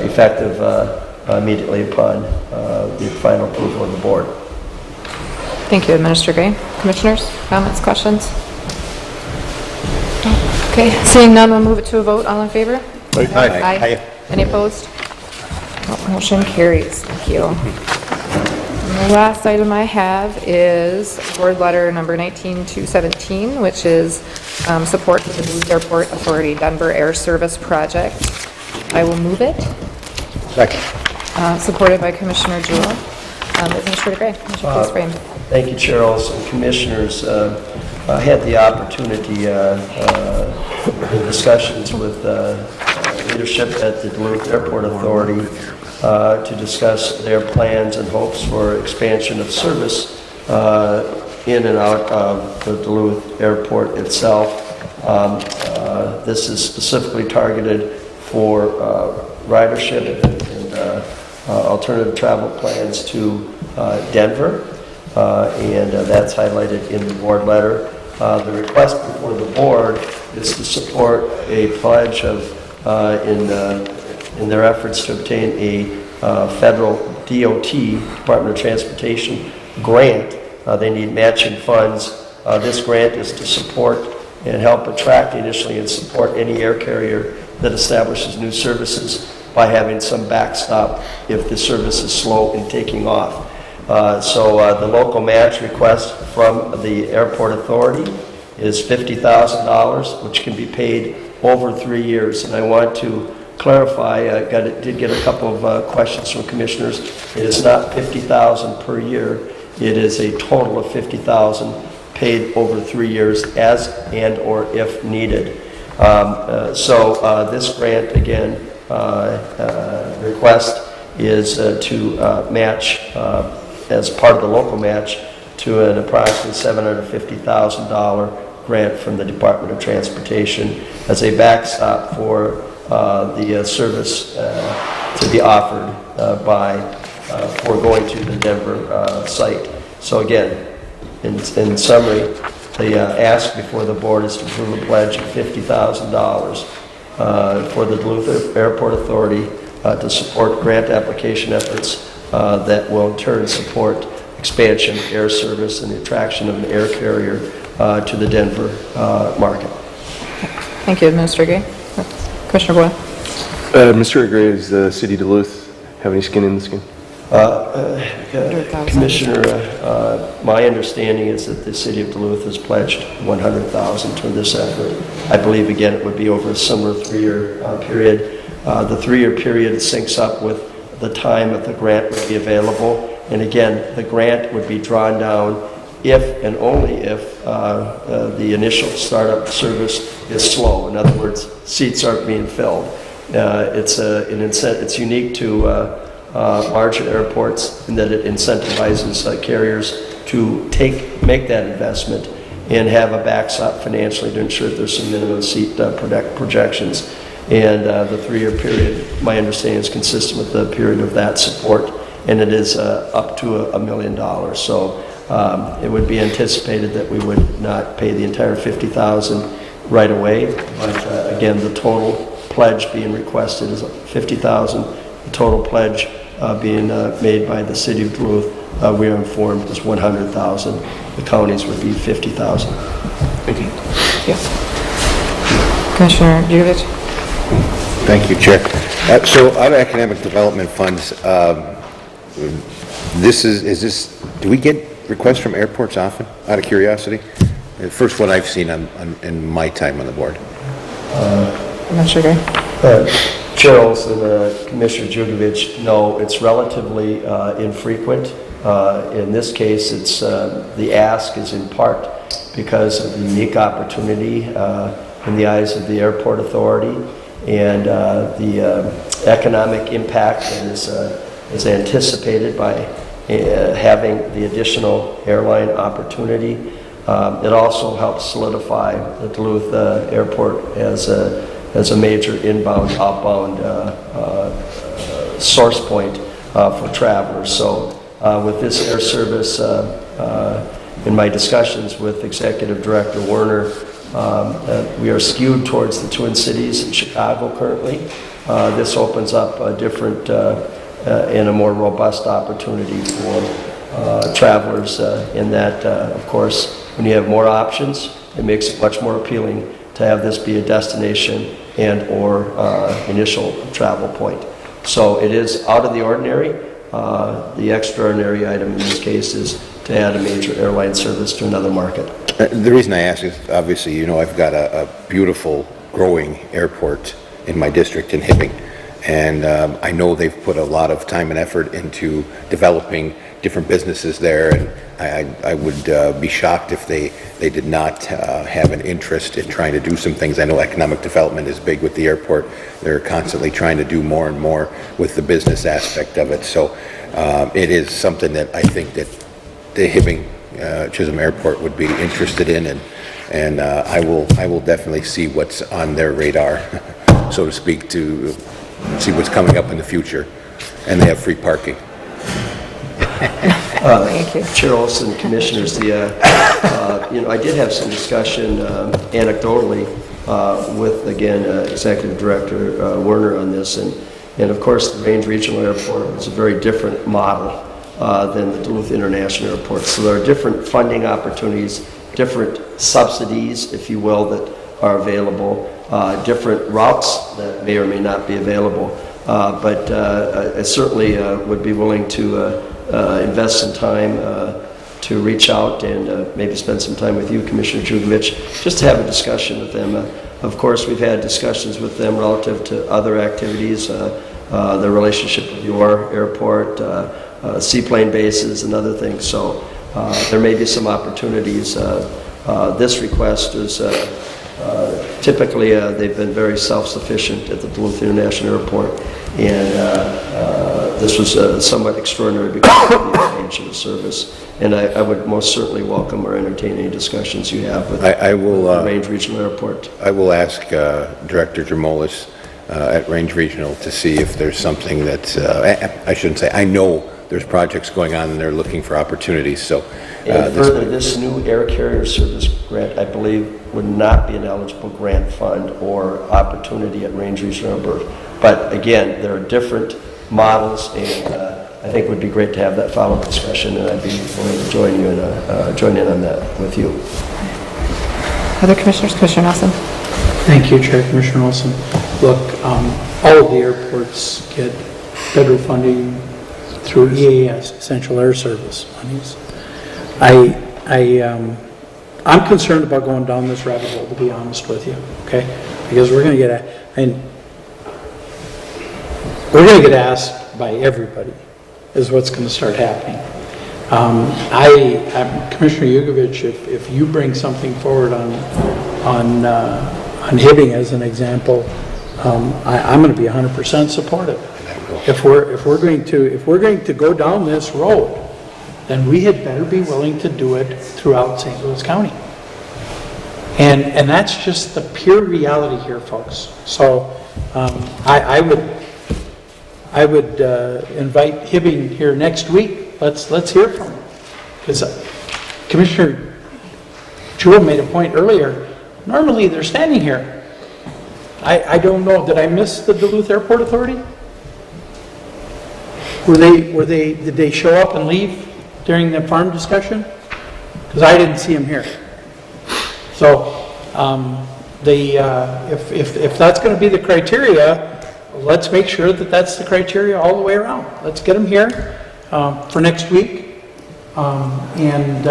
effective immediately upon the final approval of the board. Thank you, Administrator Gray. Commissioners, comments, questions? Okay, seeing none, we'll move it to a vote. All in favor? Aye. Any opposed? Motion carries. Thank you. And the last item I have is board letter number 19217, which is support for the Duluth Airport Authority Denver Air Service Project. I will move it. Second. Supported by Commissioner Jewell. Administrator Gray, would you please frame? Thank you, Charles and Commissioners. I had the opportunity in discussions with leadership at the Duluth Airport Authority to discuss their plans and hopes for expansion of service in and out of the Duluth Airport itself. This is specifically targeted for ridership and alternative travel plans to Denver, and that's highlighted in the board letter. The request before the board is to support a pledge of in their efforts to obtain a federal DOT, Department of Transportation, grant. They need matching funds. This grant is to support and help attract initially and support any air carrier that establishes new services by having some backstop if the service is slow in taking off. So the local match request from the airport authority is $50,000, which can be paid over 3 years. And I want to clarify, I did get a couple of questions from commissioners. It is not $50,000 per year. It is a total of $50,000 paid over 3 years as and or if needed. So this grant, again, request is to match as part of the local match to an approximately $750,000 grant from the Department of Transportation as a backstop for the service to be offered for going to the Denver site. So again, in summary, the ask before the board is to approve a pledge of $50,000 for the Duluth Airport Authority to support grant application efforts that will in turn support expansion of air service and the attraction of an air carrier to the Denver market. Thank you, Administrator Gray. Commissioner Boyle. Mr. Gray, does the city of Duluth have any skin in this game? Commissioner, my understanding is that the city of Duluth has pledged $100,000 to this effort. I believe, again, it would be over a similar 3-year period. The 3-year period syncs up with the time that the grant would be available. And again, the grant would be drawn down if and only if the initial startup service is slow. In other words, seats aren't being filled. It's unique to larger airports in that it incentivizes carriers to make that investment and have a backstop financially to ensure that there's some minimum seat projections. And the 3-year period, my understanding, is consistent with the period of that support, and it is up to $1 million. So it would be anticipated that we would not pay the entire $50,000 right away, but again, the total pledge being requested is $50,000. The total pledge being made by the city of Duluth, we are informed, is $100,000. The counties would be $50,000. Thank you. Yes. Commissioner Judovich. Thank you, Chair. So out of economic development funds, do we get requests from airports often, out of curiosity? The first one I've seen in my time on the board. Commissioner Gray. Charles and Commissioner Judovich, no, it's relatively infrequent. In this case, it's the ask is in part because of the unique opportunity in the eyes of the airport authority and the economic impact that is anticipated by having the additional airline opportunity. It also helps solidify the Duluth Airport as a major inbound, outbound source point for travelers. So with this air service, in my discussions with Executive Director Werner, We are skewed towards the Twin Cities and Chicago currently. This opens up a different and a more robust opportunity for travelers in that, of course, when you have more options, it makes it much more appealing to have this be a destination and/or initial travel point. So it is out of the ordinary. The extraordinary item in this case is to add a major airline service to another market. The reason I ask is, obviously, you know, I've got a beautiful, growing airport in my district in Hibbing, and I know they've put a lot of time and effort into developing different businesses there, and I would be shocked if they did not have an interest in trying to do some things. I know economic development is big with the airport. They're constantly trying to do more and more with the business aspect of it. So it is something that I think that the Hibbing Chisholm Airport would be interested in, and I will definitely see what's on their radar, so to speak, to see what's coming up in the future. And they have free parking. Thank you. Chair Olson, Commissioners, you know, I did have some discussion anecdotally with, again, Executive Director Werner on this, and of course, the Range Regional Airport is a very different model than the Duluth International Airport. So there are different funding opportunities, different subsidies, if you will, that are available, different routes that may or may not be available. But I certainly would be willing to invest some time to reach out and maybe spend some time with you, Commissioner Jugovich, just to have a discussion with them. Of course, we've had discussions with them relative to other activities, their relationship with your airport, seaplane bases and other things. So there may be some opportunities. This request is typically they've been very self-sufficient at the Duluth International Airport, and this was somewhat extraordinary because of the expansion of service. And I would most certainly welcome or entertain any discussions you have with the Range Regional Airport. I will ask Director Jamolis at Range Regional to see if there's something that, I shouldn't say, I know there's projects going on and they're looking for opportunities, so. And further, this new air carrier service grant, I believe, would not be an eligible grant fund or opportunity at Range Regional Airport. But again, there are different models, and I think it would be great to have that follow-up discussion, and I'd be willing to join you and join in on that with you. Other commissioners, Commissioner Nelson. Thank you, Chair. Commissioner Olson. Look, all of the airports get federal funding through EAS, Essential Air Service monies. I'm concerned about going down this rabbit hole, to be honest with you, okay? Because we're going to get asked by everybody is what's going to start happening. Commissioner Jugovich, if you bring something forward on Hibbing as an example, I'm going to be 100% supportive. If we're going to go down this road, then we had better be willing to do it throughout St. Louis County. And that's just the pure reality here, folks. So I would invite Hibbing here next week. Let's hear from him. Because Commissioner Jewell made a point earlier. Normally they're standing here. I don't know. Did I miss the Duluth Airport Authority? Did they show up and leave during the farm discussion? Because I didn't see them here. So if that's going to be the criteria, let's make sure that that's the criteria all the way around. Let's get them here for next week and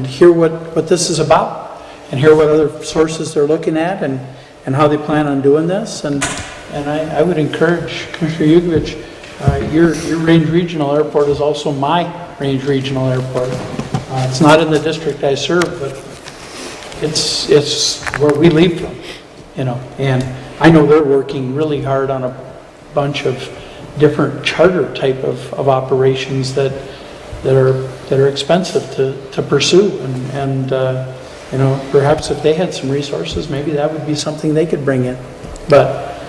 hear what this is about, and hear what other sources they're looking at, and how they plan on doing this. And I would encourage Commissioner Jugovich, your Range Regional Airport is also my Range Regional Airport. It's not in the district I serve, but it's where we leave from, you know. And I know they're working really hard on a bunch of different charter type of operations that are expensive to pursue. And you know, perhaps if they had some resources, maybe that would be something they could bring in. But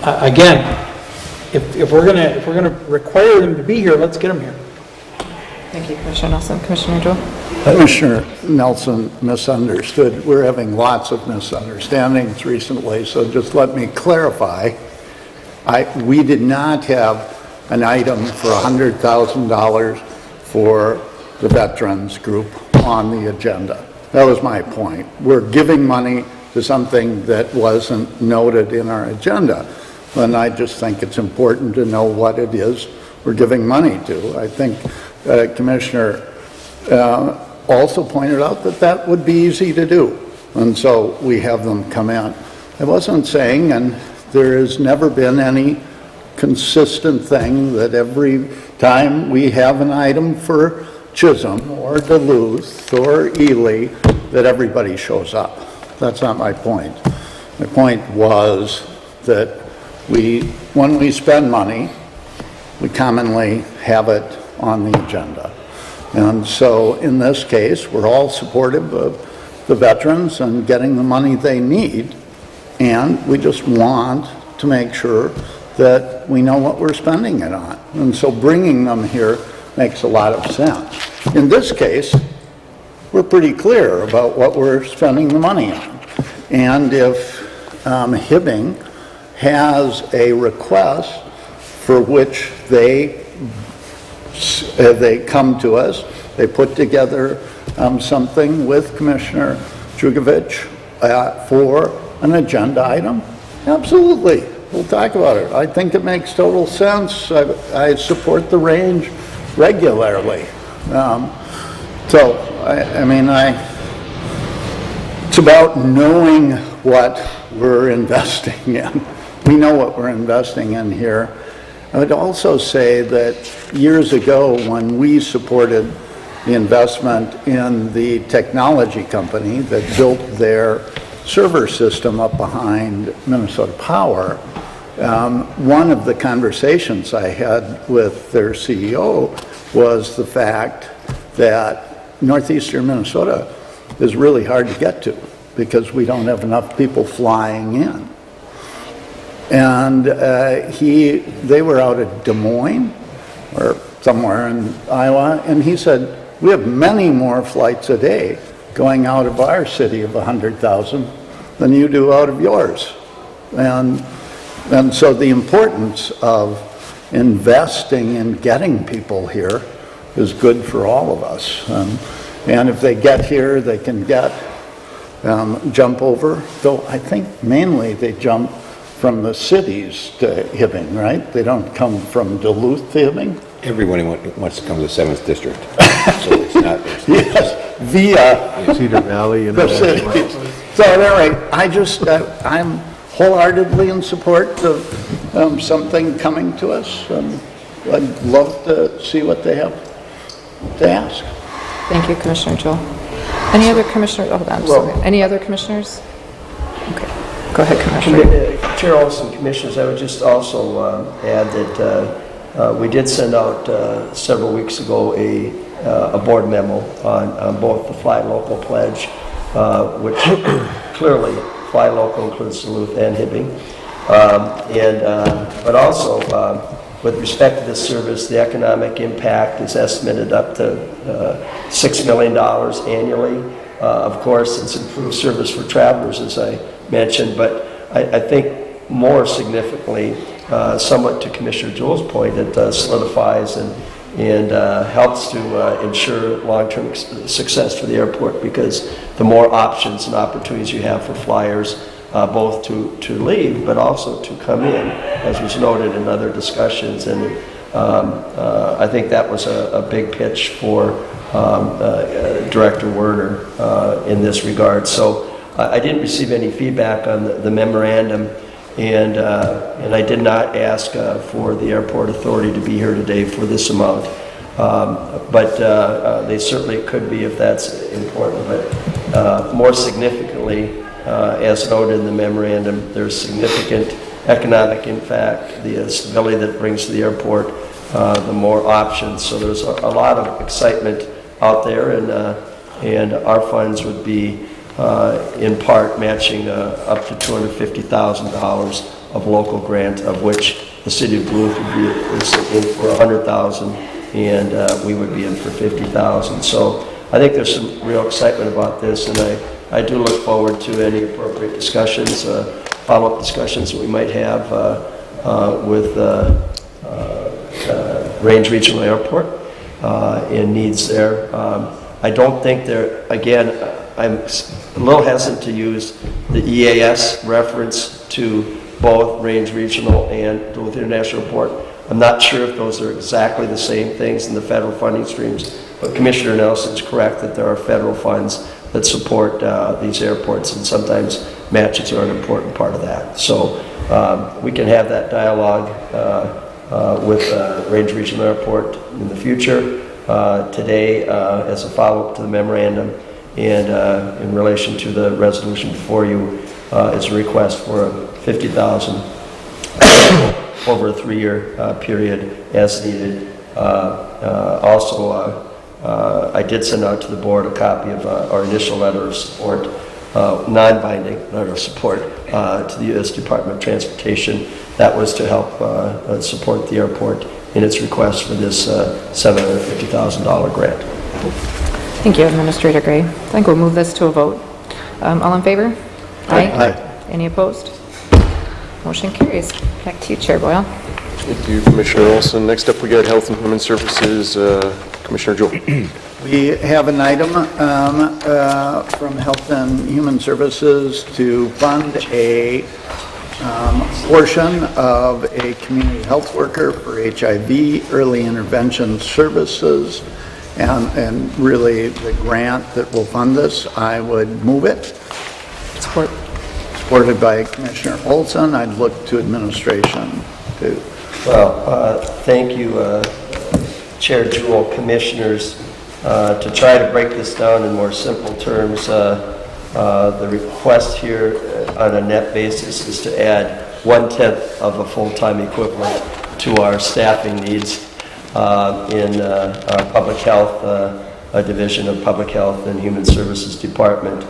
again, if we're gonna require them to be here, let's get them here. Thank you, Commissioner Nelson. Commissioner Jewell? Commissioner Nelson misunderstood. We're having lots of misunderstandings recently, so just let me clarify. We did not have an item for $100,000 for the veterans group on the agenda. That was my point. We're giving money to something that wasn't noted in our agenda. And I just think it's important to know what it is we're giving money to. I think Commissioner also pointed out that that would be easy to do. And so we have them come in. I wasn't saying, and there has never been any consistent thing that every time we have an item for Chisholm or Duluth or Ely, that everybody shows up. That's not my point. My point was that when we spend money, we commonly have it on the agenda. And so in this case, we're all supportive of the veterans and getting the money they need, and we just want to make sure that we know what we're spending it on. And so bringing them here makes a lot of sense. In this case, we're pretty clear about what we're spending the money on. And if Hibbing has a request for which they come to us, they put together something with Commissioner Jugovich for an agenda item, absolutely, we'll talk about it. I think it makes total sense. I support the range regularly. It's about knowing what we're investing in. We know what we're investing in here. I would also say that years ago, when we supported the investment in the technology company that built their server system up behind Minnesota Power, one of the conversations I had with their CEO was the fact that northeastern Minnesota is really hard to get to because we don't have enough people flying in. And they were out at Des Moines or somewhere in Iowa, and he said, we have many more flights a day going out of our city of 100,000 than you do out of yours. And so the importance of investing in getting people here is good for all of us. And if they get here, they can jump over, though I think mainly they jump from the cities to Hibbing, right? They don't come from Duluth to Hibbing? Everyone wants to come to the 7th District. So it's not. Yes, via Cedar Valley and the cities. So anyway, I'm wholeheartedly in support of something coming to us. I'd love to see what they have to ask. Thank you, Commissioner Jewell. Any other commissioners? Oh, hold on, sorry. Any other commissioners? Okay, go ahead, Commissioner. Chair Olson, Commissioners, I would just also add that we did send out several weeks ago a board memo on both the Fly Local pledge, which clearly Fly Local includes Duluth and Hibbing, but also with respect to this service, the economic impact is estimated up to $6 million annually. Of course, it's improved service for travelers, as I mentioned, but I think more significantly, somewhat to Commissioner Jewell's point, it solidifies and helps to ensure long-term success for the airport, because the more options and opportunities you have for flyers, both to leave, but also to come in, as was noted in other discussions. And I think that was a big pitch for Director Werner in this regard. So I didn't receive any feedback on the memorandum, and I did not ask for the airport authority to be here today for this amount. But they certainly could be if that's important. But more significantly, as noted in the memorandum, there's significant economic impact, the stability that it brings to the airport, the more options. So there's a lot of excitement out there, and our funds would be in part matching up to $250,000 of local grant, of which the city of Duluth would be in for $100,000, and we would be in for 50,000. So I think there's some real excitement about this, and I do look forward to any appropriate discussions, follow-up discussions that we might have with Range Regional Airport and needs there. I don't think there, again, I'm a little hesitant to use the EAS reference to both Range Regional and Duluth International Airport. I'm not sure if those are exactly the same things in the federal funding streams, but Commissioner Nelson is correct that there are federal funds that support these airports, and sometimes matches are an important part of that. So we can have that dialogue with Range Regional Airport in the future. Today, as a follow-up to the memorandum, and in relation to the resolution before you, is a request for $50,000 over a 3-year period as needed. Also, I did send out to the board a copy of our initial letter of support, non-binding letter of support to the U.S. Department of Transportation. That was to help support the airport in its request for this $750,000 grant. Thank you, Administrator Gray. I think we'll move this to a vote. All in favor? Aye. Any opposed? Motion carries. Back to you, Chair Boyle. Thank you, Commissioner Olson. Next up, we got Health and Human Services, Commissioner Jewell. We have an item from Health and Human Services to fund a portion of a community health worker for HIV early intervention services, and really the grant that will fund this. I would move it. Support. Supported by Commissioner Olson. I'd look to administration to. Well, thank you, Chair Jewell, Commissioners. To try to break this down in more simple terms, the request here on a net basis is to add 1/10 of a full-time equivalent to our staffing needs in our public health, a division of Public Health and Human Services Department.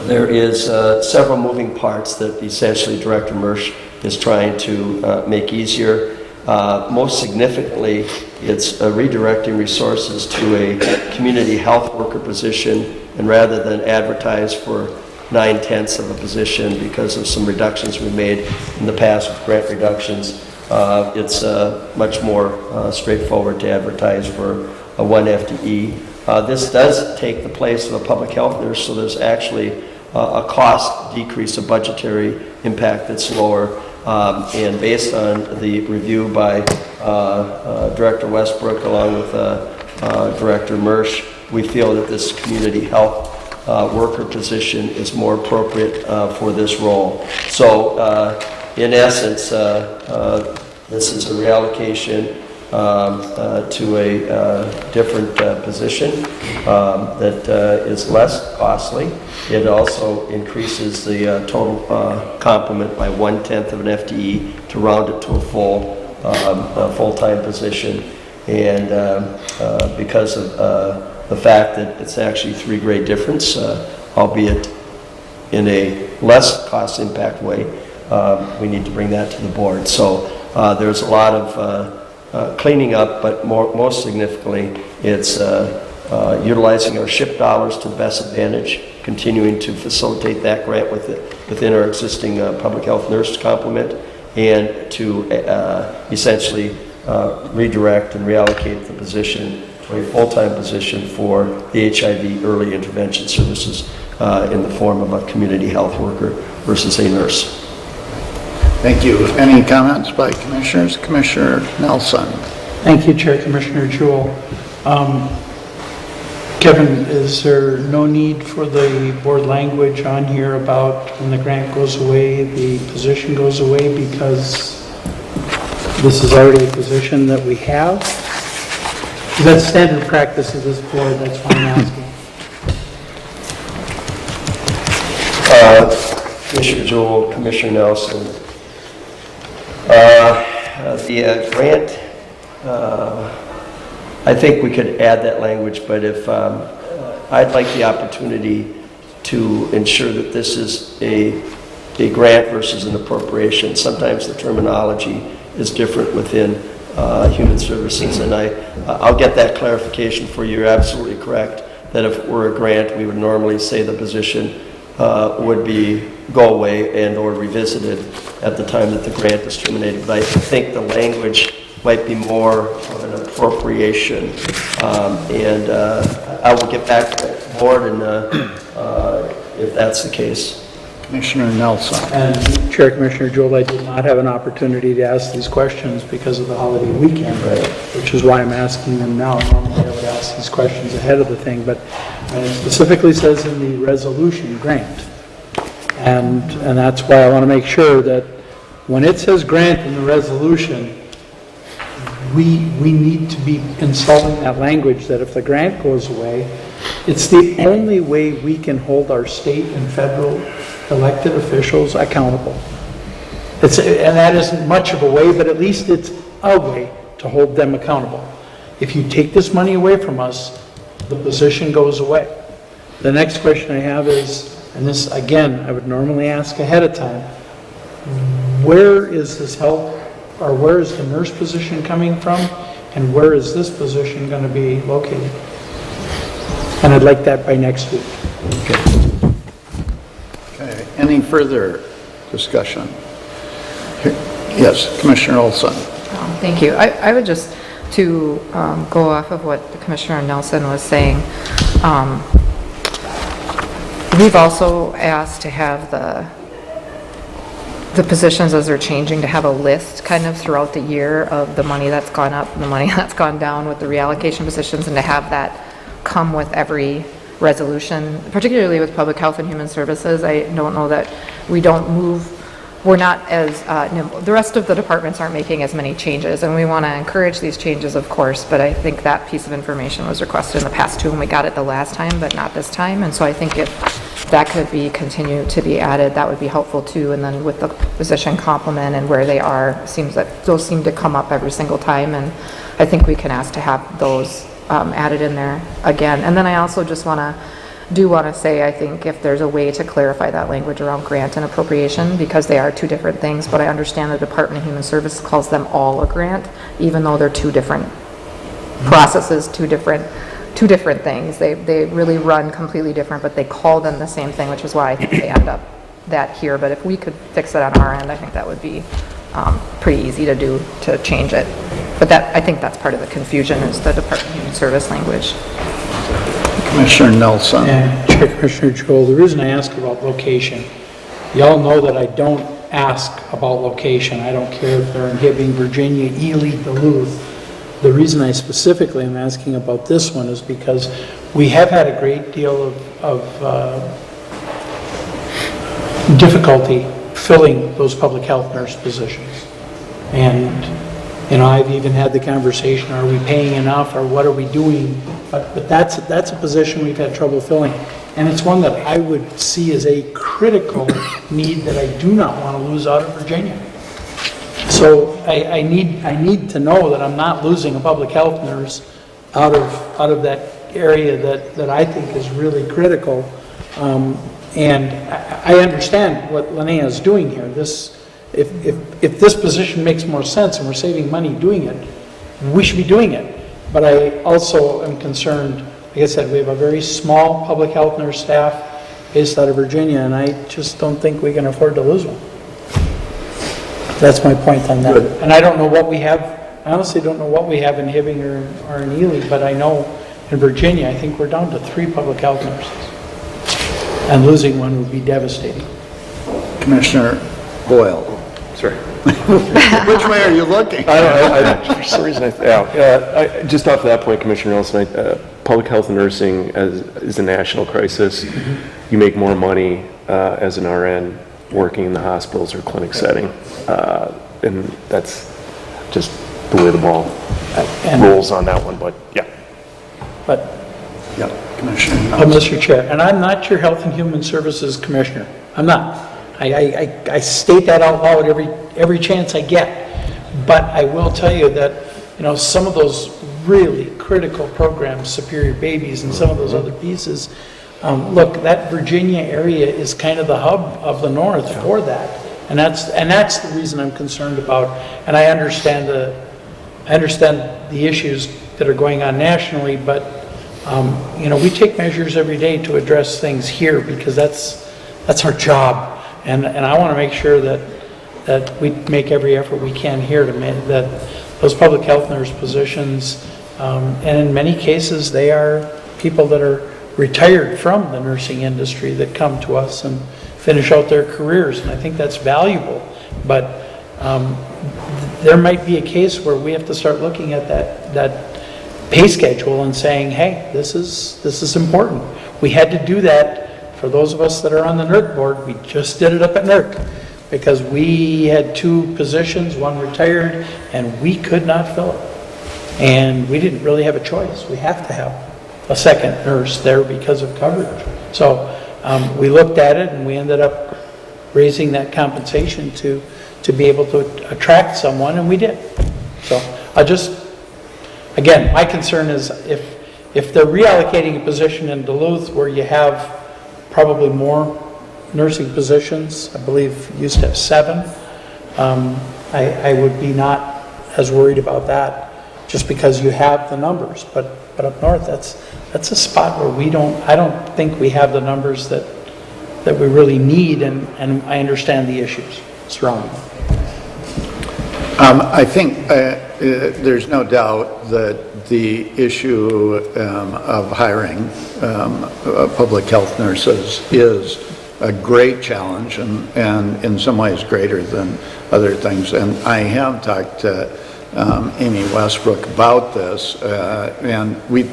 There is several moving parts that essentially Director Mersch is trying to make easier. Most significantly, it's redirecting resources to a community health worker position, and rather than advertise for 9/10 of a position because of some reductions we made in the past with grant reductions, it's much more straightforward to advertise for a 1 FTE. This does take the place of a public health nurse, so there's actually a cost decrease, a budgetary impact that's lower. And based on the review by Director Westbrook along with Director Mersch, we feel that this community health worker position is more appropriate for this role. So in essence, this is a reallocation to a different position that is less costly. It also increases the total complement by 1/10 of an FTE to round it to a full-time position. And because of the fact that it's actually 3-grade difference, albeit in a less cost impact way, we need to bring that to the board. So there's a lot of cleaning up, but most significantly, it's utilizing our SHIP dollars to the best advantage, continuing to facilitate that grant within our existing public health nurse complement, and to essentially redirect and reallocate the position to a full-time position for the HIV early intervention services in the form of a community health worker versus a nurse. Thank you. Any comments by commissioners? Commissioner Nelson. Thank you, Chair. Commissioner Jewell. Kevin, is there no need for the board language on here about when the grant goes away, the position goes away, because this is already a position that we have? Is that standard practice of this board? That's why I'm asking. Commissioner Jewell, Commissioner Nelson. The grant, I think we could add that language, but if I'd like the opportunity to ensure that this is a grant versus an appropriation. Sometimes the terminology is different within Human Services. And I'll get that clarification for you. You're absolutely correct that if it were a grant, we would normally say the position would go away and or revisited at the time that the grant is terminated. But I think the language might be more of an appropriation. And I will get back to the board and if that's the case. Commissioner Nelson. And Chair Commissioner Jewell, I did not have an opportunity to ask these questions because of the holiday weekend, which is why I'm asking them now. Normally I would ask these questions ahead of the thing, but it specifically says in the resolution grant. And that's why I want to make sure that when it says grant in the resolution, we need to be installing that language that if the grant goes away, it's the only way we can hold our state and federal elected officials accountable. And that isn't much of a way, but at least it's a way to hold them accountable. If you take this money away from us, the position goes away. The next question I have is, and this again, I would normally ask ahead of time, where is this health, or where is the nurse position coming from, and where is this position going to be located? And I'd like that by next week. Okay, any further discussion? Yes, Commissioner Olson. Thank you. I would just, to go off of what Commissioner Nelson was saying, we've also asked to have the positions as they're changing, to have a list kind of throughout the year of the money that's gone up and the money that's gone down with the reallocation positions, and to have that come with every resolution, particularly with Public Health and Human Services. I don't know that we don't move, we're not as nimble. The rest of the departments aren't making as many changes, and we want to encourage these changes, of course, but I think that piece of information was requested in the past too, and we got it the last time, but not this time. And so I think if that could be continued to be added, that would be helpful too. And then with the position complement and where they are, seems that those seem to come up every single time, and I think we can ask to have those added in there again. And then I also just want to say, I think if there's a way to clarify that language around grant and appropriation, because they are two different things, but I understand the Department of Human Services calls them all a grant, even though they're two different processes, two different things. They really run completely different, but they call them the same thing, which is why I think they end up that here. But if we could fix it on our end, I think that would be pretty easy to do, to change it. But that, I think that's part of the confusion, is the Department of Human Service language. Commissioner Nelson. And Chair Commissioner Jewell, the reason I ask about location, y'all know that I don't ask about location. I don't care if they're in Hibbing, Virginia, Ely, Duluth. The reason I specifically am asking about this one is because we have had a great deal of difficulty filling those public health nurse positions. And you know, I've even had the conversation, are we paying enough, or what are we doing? But that's a position we've had trouble filling. And it's one that I would see as a critical need that I do not want to lose out of Virginia. So I need to know that I'm not losing a public health nurse out of that area that I think is really critical. And I understand what Linnea is doing here. If this position makes more sense and we're saving money doing it, we should be doing it. But I also am concerned, like I said, we have a very small public health nurse staff based out of Virginia, and I just don't think we can afford to lose one. That's my point on that. Good. And I don't know what we have, I honestly don't know what we have in Hibbing or in Ely, but I know in Virginia, I think we're down to 3 public health nurses. And losing one would be devastating. Commissioner Boyle. Sorry. Which way are you looking? For some reason, just off of that point, Commissioner Nelson, public health nursing is a national crisis. You make more money as an RN working in the hospitals or clinic setting, and that's just the way the ball rolls on that one. But yeah. But Commissioner. Mr. Chair, and I'm not your Health and Human Services Commissioner. I'm not. I state that out loud every chance I get. But I will tell you that, you know, some of those really critical programs, Superior Babies and some of those other pieces, look, that Virginia area is kind of the hub of the North for that. And that's the reason I'm concerned about, and I understand I understand the issues that are going on nationally, but, we take measures every day to address things here because that's our job. And I want to make sure that we make every effort we can here to make that those public health nurse positions, and in many cases, they are people that are retired from the nursing industry that come to us and finish out their careers, and I think that's valuable. But there might be a case where we have to start looking at that pay schedule and saying, hey, this is important. We had to do that for those of us that are on the NERC board. We just did it up at NERC because we had 2 positions, one retired, and we could not fill it. And we didn't really have a choice. We have to have a second nurse there because of coverage. So we looked at it and we ended up raising that compensation to be able to attract someone, and we did. So again, my concern is if they're reallocating a position in Duluth where you have probably more nursing positions, I believe you used to have 7, I would be not as worried about that just because you have the numbers. But up north, that's a spot where I don't think we have the numbers that we really need, and I understand the issues surrounding them. I think there's no doubt that the issue of hiring public health nurses is a great challenge and in some ways greater than other things. And I have talked to Amy Westbrook about this, and we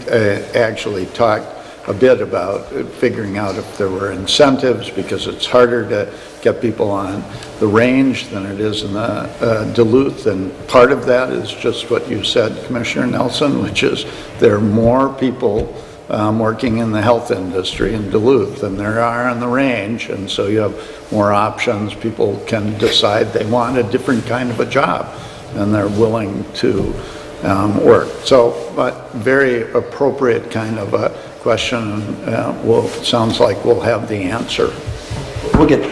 actually talked a bit about figuring out if there were incentives, because it's harder to get people on the range than it is in the Duluth, and part of that is just what you said, Commissioner Nelson, which is there are more people working in the health industry in Duluth than there are on the range, and so you have more options. People can decide they want a different kind of a job and they're willing to work. So, but very appropriate kind of a question. Sounds like we'll have the answer. We'll get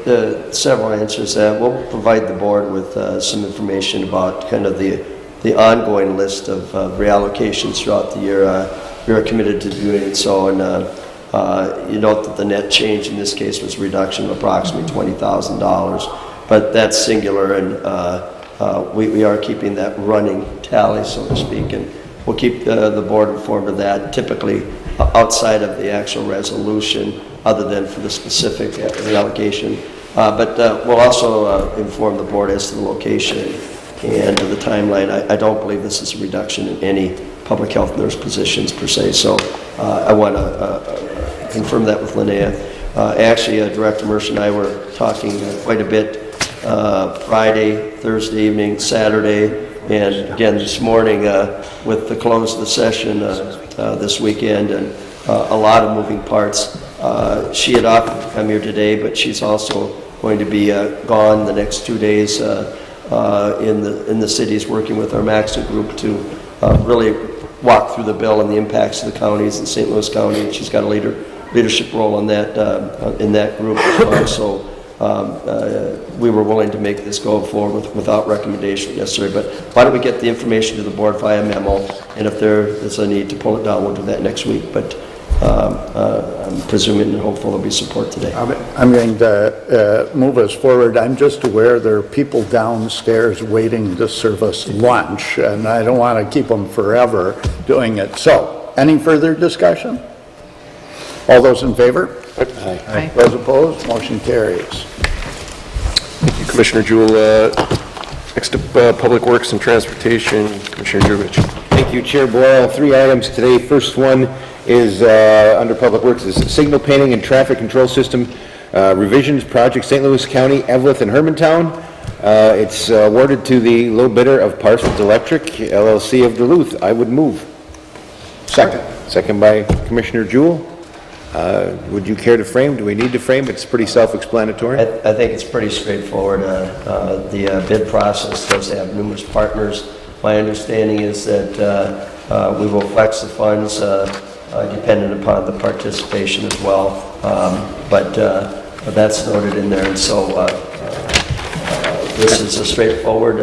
the several answers. We'll provide the board with some information about kind of the ongoing list of reallocations throughout the year. We are committed to doing it so, and you note that the net change in this case was a reduction of approximately $20,000, but that's singular, and we are keeping that running tally, so to speak, and we'll keep the board informed of that, typically outside of the actual resolution, other than for the specific reallocation. But we'll also inform the board as to the location and the timeline. I don't believe this is a reduction in any public health nurse positions per se, so I want to confirm that with Linnea. Actually, Director Mercer and I were talking quite a bit Friday, Thursday evening, Saturday, and again this morning with the close of the session this weekend, and a lot of moving parts. She had opted to come here today, but she's also going to be gone the next 2 days in the cities, working with our Maxton group to really walk through the bill and the impacts of the counties in St. Louis County, and she's got a leadership role in that group as well. So we were willing to make this go forward without recommendation necessary, but why don't we get the information to the board via memo, and if there is a need to pull it down, we'll do that next week. But I'm presuming and hopeful there'll be support today. I'm going to move us forward. I'm just aware there are people downstairs waiting to serve us lunch, and I don't want to keep them forever doing it. So, any further discussion? All those in favor? Aye. Those opposed? Motion carries. Thank you, Commissioner Jewell. Next up, Public Works and Transportation, Commissioner Jurgovich. Thank you, Chair Boyle. 3 items today. First one is under Public Works is signal painting and traffic control system revisions project, St. Louis County, Evelyn, and Hermantown. It's awarded to the low bidder of Parsons Electric, LLC of Duluth. I would move. Second. Second by Commissioner Jewell. Would you care to frame? Do we need to frame? It's pretty self-explanatory. I think it's pretty straightforward. The bid process does have numerous partners. My understanding is that we will flex the funds dependent upon the participation as well. But that's noted in there, and so this is a straightforward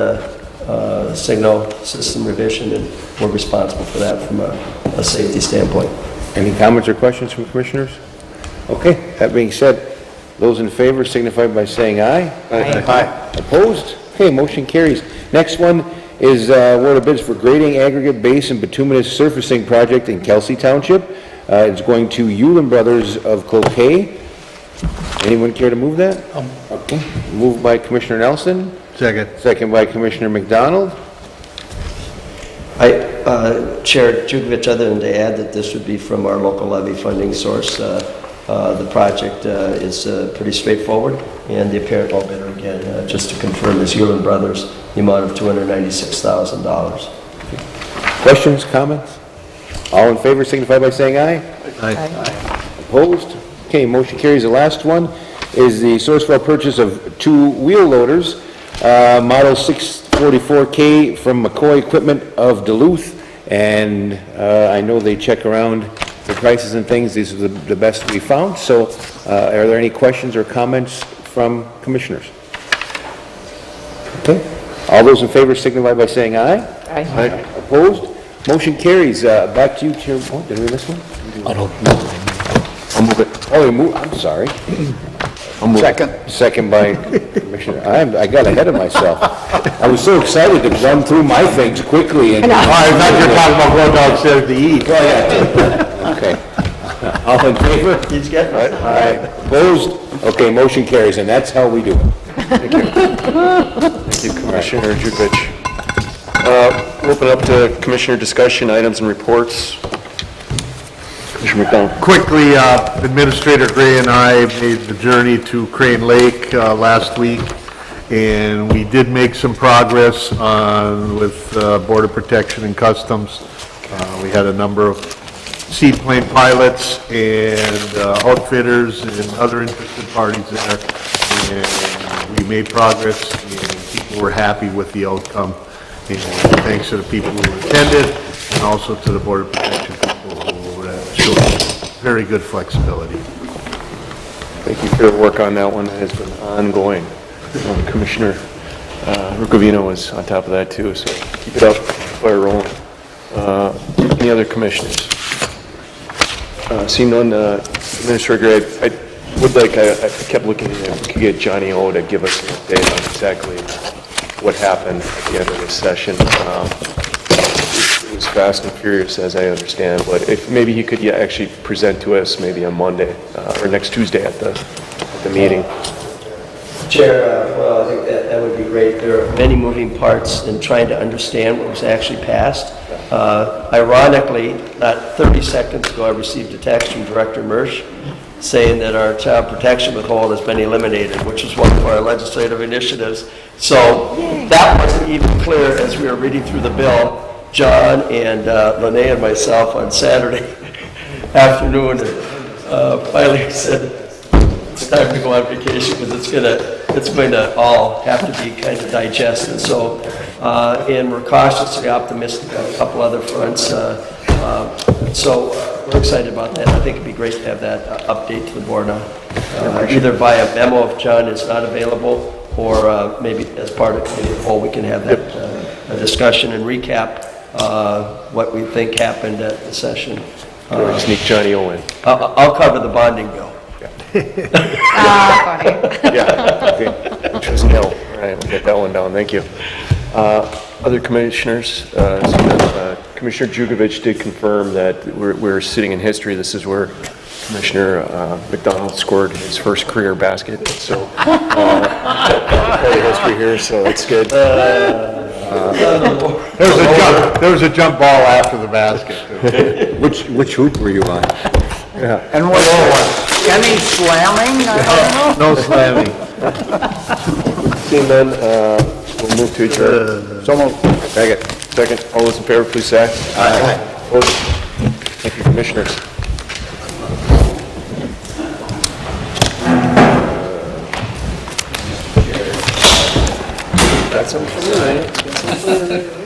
signal system revision, and we're responsible for that from a safety standpoint. Any comments or questions from commissioners? Okay, that being said, those in favor signify by saying aye. Aye. Opposed? Okay, motion carries. Next one is award of bids for grading aggregate base and bituminous surfacing project in Kelsey Township. It's going to Yulin Brothers of Cloquet. Anyone care to move that? Okay, moved by Commissioner Nelson. Second. Second by Commissioner McDonald. Chair Jugovich, other than to add that this would be from our local levy funding source, the project is pretty straightforward, and the apparent low bidder, again, just to confirm, is Yulin Brothers, the amount of $296,000. Questions, comments? All in favor signify by saying aye. Aye. Opposed? Okay, motion carries. The last one is the Sourcewell purchase of 2 wheel loaders, model 644K from McCoy Equipment of Duluth, and I know they check around the prices and things. These are the best we found. So are there any questions or comments from commissioners? Okay. All those in favor signify by saying aye. Aye. Opposed? Motion carries. Back to you, Chair. Oh, did we miss one? I'll move it. Oh, you move, I'm sorry. Second by Commissioner, I got ahead of myself. I was so excited to run through my things quickly and. Oh, I thought you were talking about going downstairs to eat. Go ahead. Okay. All in favor? He's getting it. All right. Opposed? Okay, motion carries, and that's how we do it. Thank you. Thank you, Commissioner Jugovich. We'll open up to commissioner discussion, items and reports. Commissioner McDonald. Quickly, Administrator Gray and I made the journey to Crane Lake last week, and we did make some progress with Border Protection and Customs. We had a number of seaplane pilots and outfitters and other interested parties there, and we made progress, and people were happy with the outcome. And thanks to the people who attended, and also to the Border Protection people who showed very good flexibility. Thank you for your work on that one. That has been ongoing. Commissioner Rugavino was on top of that too, so keep it up, fire rolling. Any other commissioners? Seeing none, Administrator Gray, I would like, I kept looking if we could get Johnny O to give us an update on exactly what happened at the end of this session. It was fast and furious, as I understand, but if maybe he could actually present to us maybe on Monday or next Tuesday at the meeting. Chair, well, I think that would be great. There are many moving parts in trying to understand what was actually passed. Ironically, not 30 seconds ago, I received a text from Director Mersch saying that our child protection withhold has been eliminated, which is one of our legislative initiatives. So that wasn't even clear as we were reading through the bill. John and Lene and myself on Saturday afternoon finally said it's time to go on vacation because it's going to all have to be kind of digested. So, and we're cautiously optimistic on a couple other fronts. So we're excited about that. I think it'd be great to have that update to the board on either via memo if John is not available, or maybe as part of the poll we can have that a discussion and recap what we think happened at the session. Sneak Johnny Owen. I'll cover the bonding bill. Funny. Yeah, okay. Which was nil. All right, we'll get that one down. Thank you. Other commissioners, Commissioner Jugovich did confirm that we're sitting in history. This is where Commissioner McDonald scored his first career basket. So, part of history here, so that's good. There was a jump ball after the basket. Which hoop were you on? Yeah. And what, any slamming? I don't know. No slamming. Seeing none, we'll move to adjourn. So moved. Second. All those in favor, please say aye. Opposed? Thank you, commissioners. Got something for me, right?